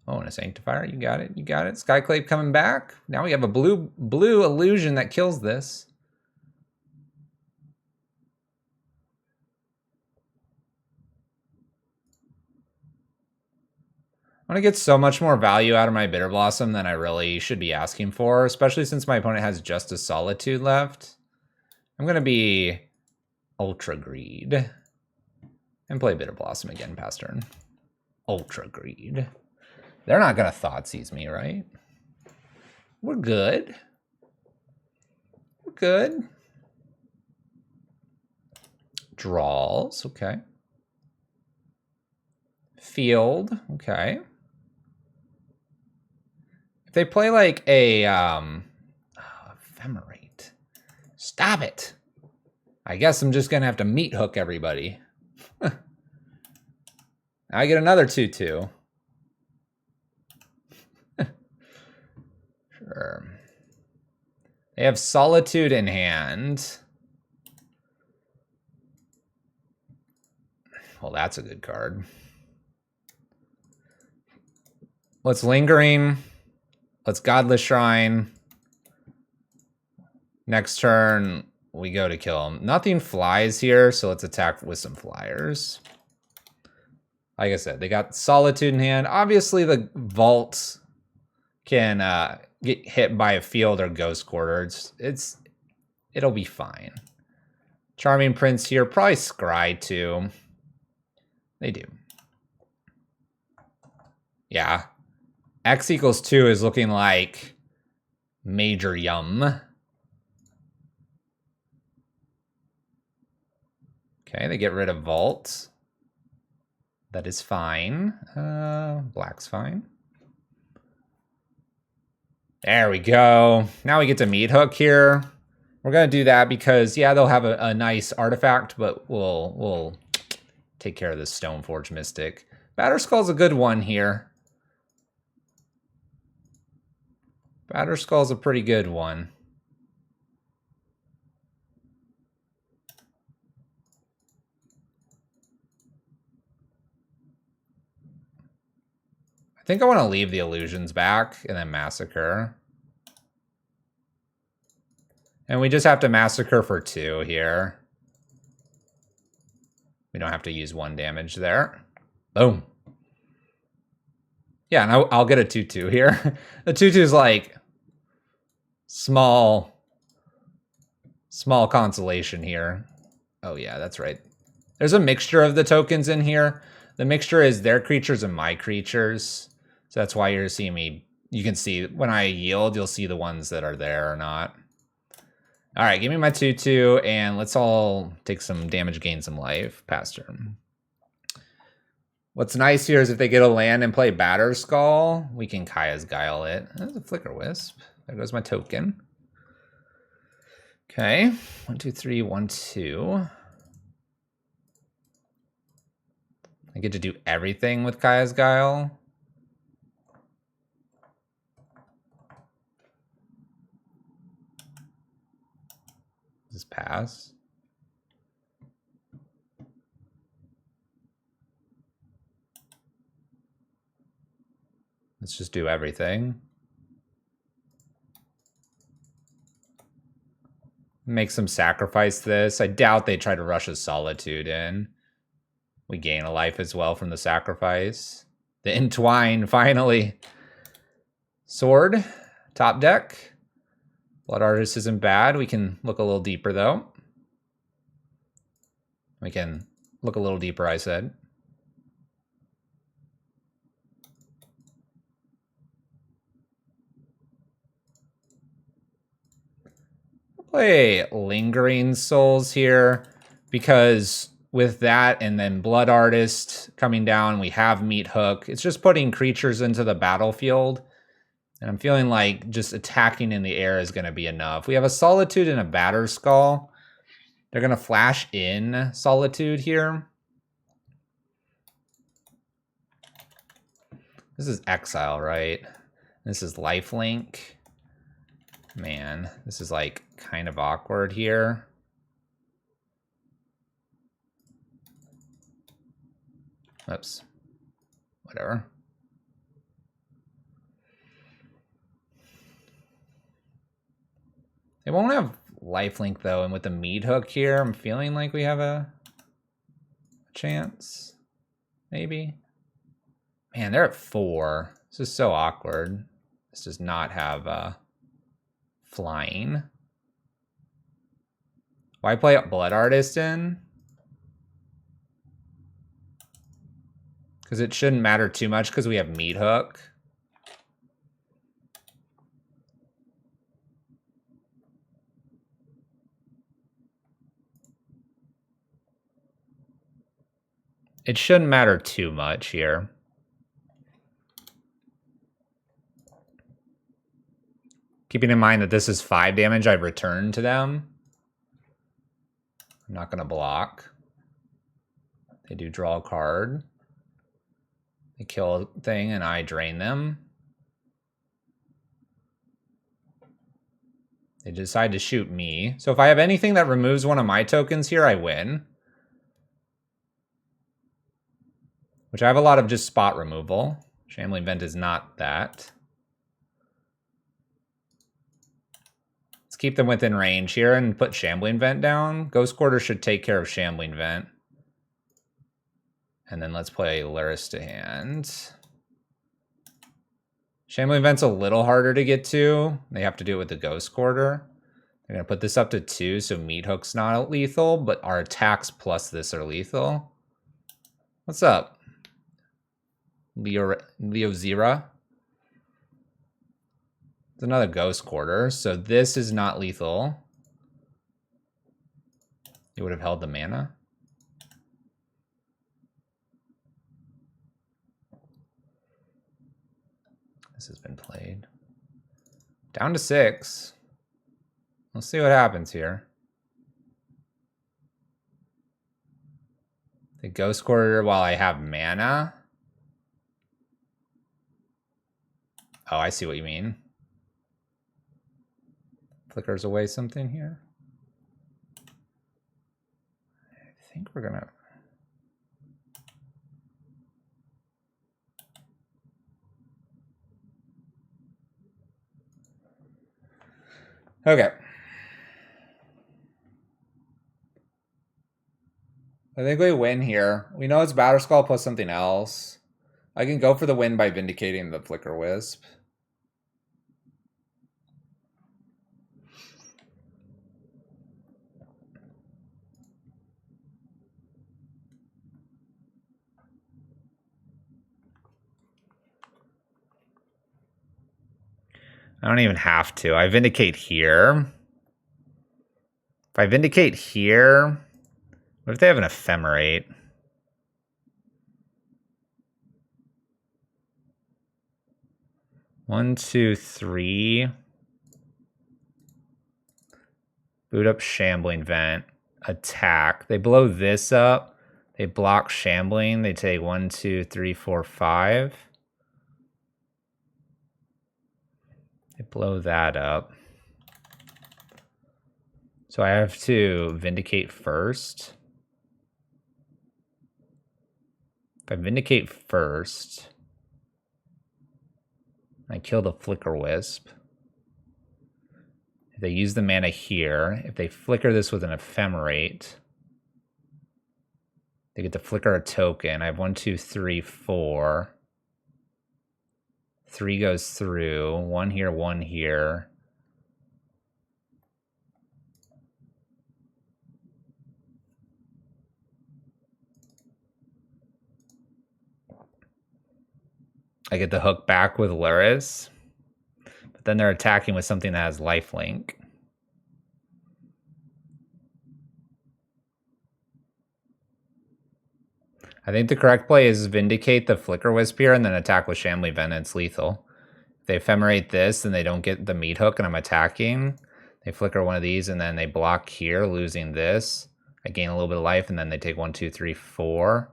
Oh, and a Sanctifier. You got it. You got it. Skyclave coming back. Now we have a blue illusion that kills this. I'm going to get so much more value out of my Bitterblossom than I really should be asking for, especially since my opponent has just a Solitude left. I'm going to be Ultra Greed and play Bitterblossom again past turn. Ultra Greed. They're not going to Thoughtseize me, right? We're good. We're good. Draws, okay. Field, okay. If they play like a Ephemerate. Stop it. I guess I'm just gonna have to Meathook everybody. I get another 2-2. Sure. They have Solitude in hand. Well, that's a good card. Let's Lingering. Let's Godless Shrine. Next turn, we go to kill him. Nothing flies here, so let's attack with some flyers. Like I said, they got Solitude in hand. Obviously, the Vault can get hit by a field or Ghost Quarter. It'll be fine. Charming Prince here. Probably Scry, too. They do. Yeah. X equals 2 is looking like major yum. Okay, they get rid of Vault. That is fine. Black's fine. There we go. Now we get to Meathook here. We're going to do that because, yeah, they'll have a nice artifact, but we'll take care of this Stoneforge Mystic. Batterskull's a good one here. Batterskull's a pretty good one. I think I want to leave the illusions back and then Massacre. And we just have to Massacre for 2 here. We don't have to use 1 damage there. Boom. Yeah, and I'll get a 2-2 here. The 2-2 is like small consolation here. Oh yeah, that's right. There's a mixture of the tokens in here. The mixture is their creatures and my creatures. So that's why you're seeing me. You can see when I yield, you'll see the ones that are there or not. All right, give me my 2/2, and let's all take some damage, gain some life. Pass turn. What's nice here is if they get a land and play Batter Skull, we can Kaya's Guile it. That's a Flicker Wisp. There goes my token. Okay, 1, 2, 3, 1, 2. I get to do everything with Kaya's Guile. Just pass. Let's just do everything. Make some sacrifice this. I doubt they try to rush a Solitude in. We gain a life as well from the sacrifice. The Entwine, finally. Sword, top deck. Blood Artist isn't bad. We can look a little deeper, though. We can look a little deeper, I said. Play Lingering Souls here, because with that and then Blood Artist coming down, we have Meathook. It's just putting creatures into the battlefield. And I'm feeling like just attacking in the air is going to be enough. We have a Solitude and a Batter Skull. They're going to flash in Solitude here. This is Exile, right? This is Lifelink. Man, this is like kind of awkward here. Oops. Whatever. They won't have Lifelink though, and with the Meathook here, I'm feeling like we have a chance. Maybe. Man, they're at 4. This is so awkward. This does not have flying. Why play Blood Artist in? Because it shouldn't matter too much because we have Meathook. It shouldn't matter too much here. Keeping in mind that this is 5 damage I've returned to them. I'm not going to block. They do draw a card. They kill a thing and I drain them. They decide to shoot me. So if I have anything that removes one of my tokens here, I win. Which I have a lot of just spot removal. Shambling Vent is not that. Let's keep them within range here and put Shambling Vent down. Ghost Quarter should take care of Shambling Vent. And then let's play Luris to hand. Shambling Vent's a little harder to get to. They have to do it with the Ghost Quarter. They're going to put this up to 2, so Meathook's not lethal, but our attacks plus this are lethal. What's up? Leo Zira. It's another Ghost Quarter, so this is not lethal. You would have held the mana. This has been played. Down to 6. Let's see what happens here. The Ghost Quarter while I have mana. Oh, I see what you mean. Flickers away something here. I think we're gonna... Okay. I think we win here. We know it's Batter Skull plus something else. I can go for the win by vindicating the Flicker Wisp. I don't even have to. I Vindicate here. If I Vindicate here, what if they have an Ephemerate? One, two, three. Boot up Shambling Vent. Attack. They blow this up. They block Shambling. They take 1, 2, 3, 4, 5. They blow that up. So I have to Vindicate first. If I Vindicate first, I kill the Flicker Wisp. If they use the mana here, if they flicker this with an Ephemerate, they get to flicker a token. I have 1, 2, 3, 4. 3 goes through. 1 here, 1 here. I get the hook back with Luris. But then they're attacking with something that has lifelink. I think the correct play is Vindicate the Flicker Wisp here and then attack with Shambling Vent, and it's lethal. If they Ephemerate this, then they don't get the Meathook and I'm attacking. They flicker one of these and then they block here, losing this. I gain a little bit of life and then they take 1, 2, 3, 4.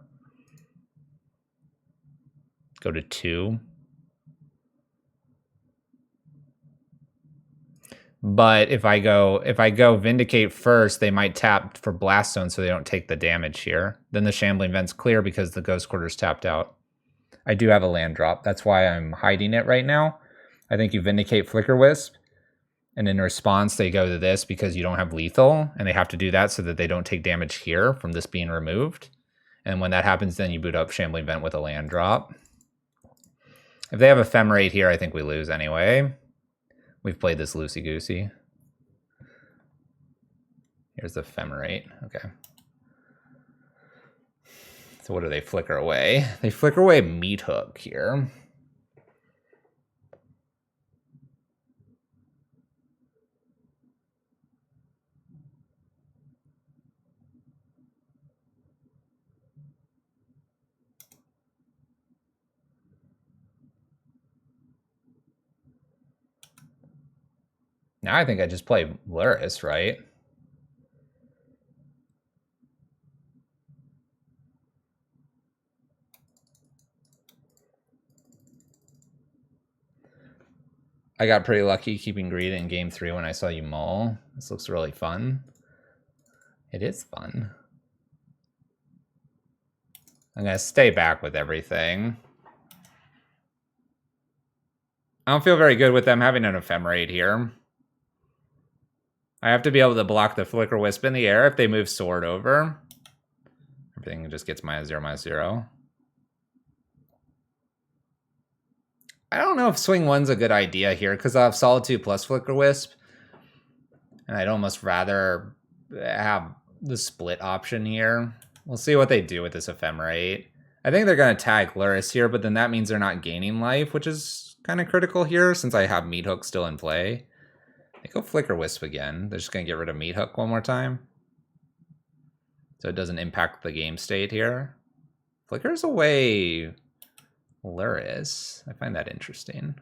Go to 2. But if I go Vindicate first, they might tap for Blast Zone so they don't take the damage here. Then the Shambling Vent's clear because the Ghost Quarter's tapped out. I do have a land drop. That's why I'm hiding it right now. I think you Vindicate Flicker Wisp, and in response they go to this because you don't have lethal, and they have to do that so that they don't take damage here from this being removed. And when that happens, then you boot up Shambling Vent with a land drop. If they have Ephemerate here, I think we lose anyway. We've played this loosey-goosey. Here's the Ephemerate. Okay. So what do they flicker away? They flicker away Meathook here. Now I think I just play Luris, right? I got pretty lucky keeping greed in game 3 when I saw you mull. This looks really fun. It is fun. I'm gonna stay back with everything. I don't feel very good with them having an Ephemerate here. I have to be able to block the Flicker Wisp in the air if they move Sword over. Everything just gets -0, -0. I don't know if swing 1's a good idea here because I have Solitude plus Flicker Wisp. And I'd almost rather have the split option here. We'll see what they do with this Ephemerate. I think they're going to tag Luris here, but then that means they're not gaining life, which is kind of critical here since I have Meathook still in play. They go Flicker Wisp again. They're just going to get rid of Meathook one more time. So it doesn't impact the game state here. Flickers away Luris. I find that interesting.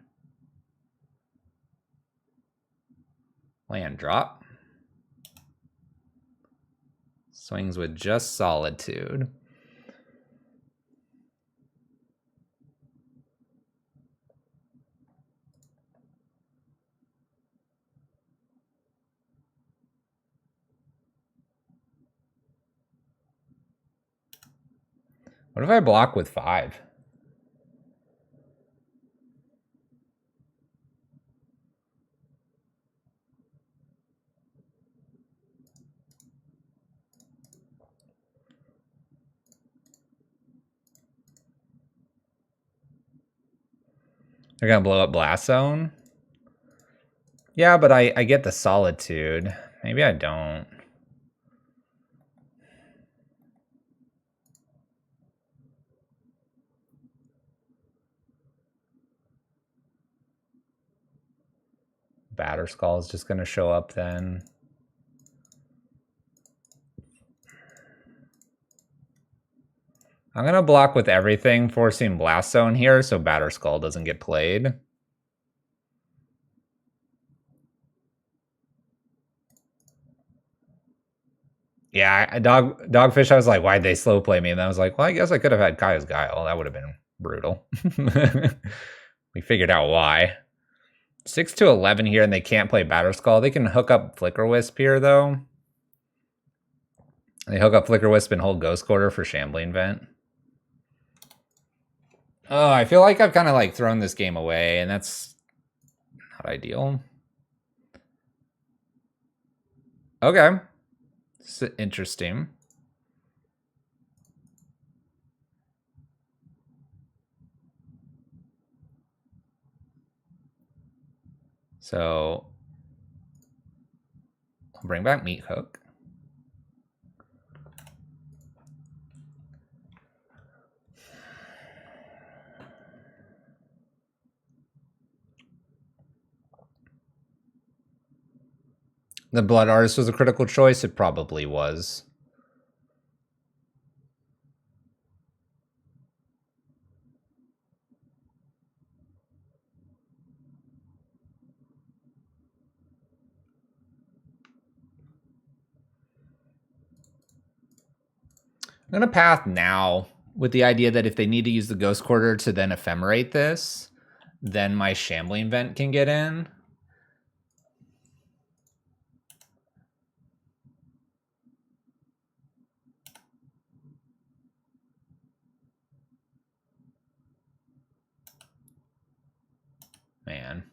Land drop. Swings with just Solitude. What if I block with 5? They're going to blow up Blast Zone? Yeah, but I get the Solitude. Maybe I don't. Batterskull is just going to show up then. I'm going to block with everything, forcing Blast Zone here so Batterskull doesn't get played. Yeah, Dogfish, I was like, why'd they slow play me? And I was like, well, I guess I could have had Kaya's Guile. That would have been brutal. We figured out why. 6 to 11 here, and they can't play Batterskull. They can hook up Flicker Wisp here, though. They hook up Flicker Wisp and hold Ghost Quarter for Shambling Vent. Oh, I feel like I've kind of like thrown this game away, and that's not ideal. Okay. It's interesting. So I'll bring back Meathook. The Blood Artist was a critical choice. It probably was. I'm going to path now with the idea that if they need to use the Ghost Quarter to then ephemerate this, then my Shambling Vent can get in. Man.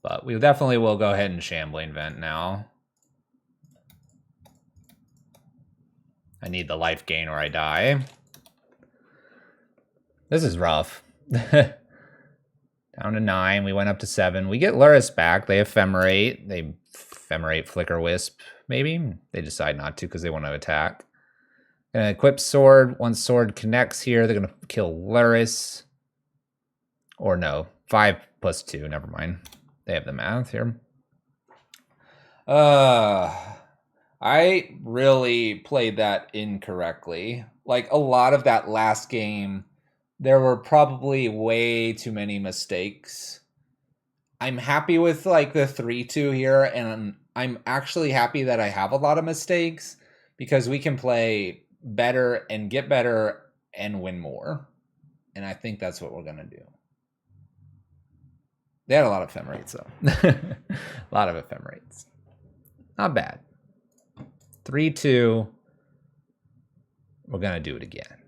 But we definitely will go ahead and Shambling Vent now. I need the life gain or I die. This is rough. Down to 9. We went up to 7. We get Luris back. They ephemerate. They ephemerate Flicker Wisp, maybe. They decide not to because they want to attack. Gonna equip Sword. Once Sword connects here, they're gonna kill Luris. Or no, 5 plus 2. Never mind. They have the math here. I really played that incorrectly. Like a lot of that last game, there were probably way too many mistakes. I'm happy with like the 3-2 here, and I'm actually happy that I have a lot of mistakes because we can play better and get better and win more. And I think that's what we're going to do. They had a lot of ephemerates, though. A lot of ephemerates. Not bad. 3-2. We're going to do it again.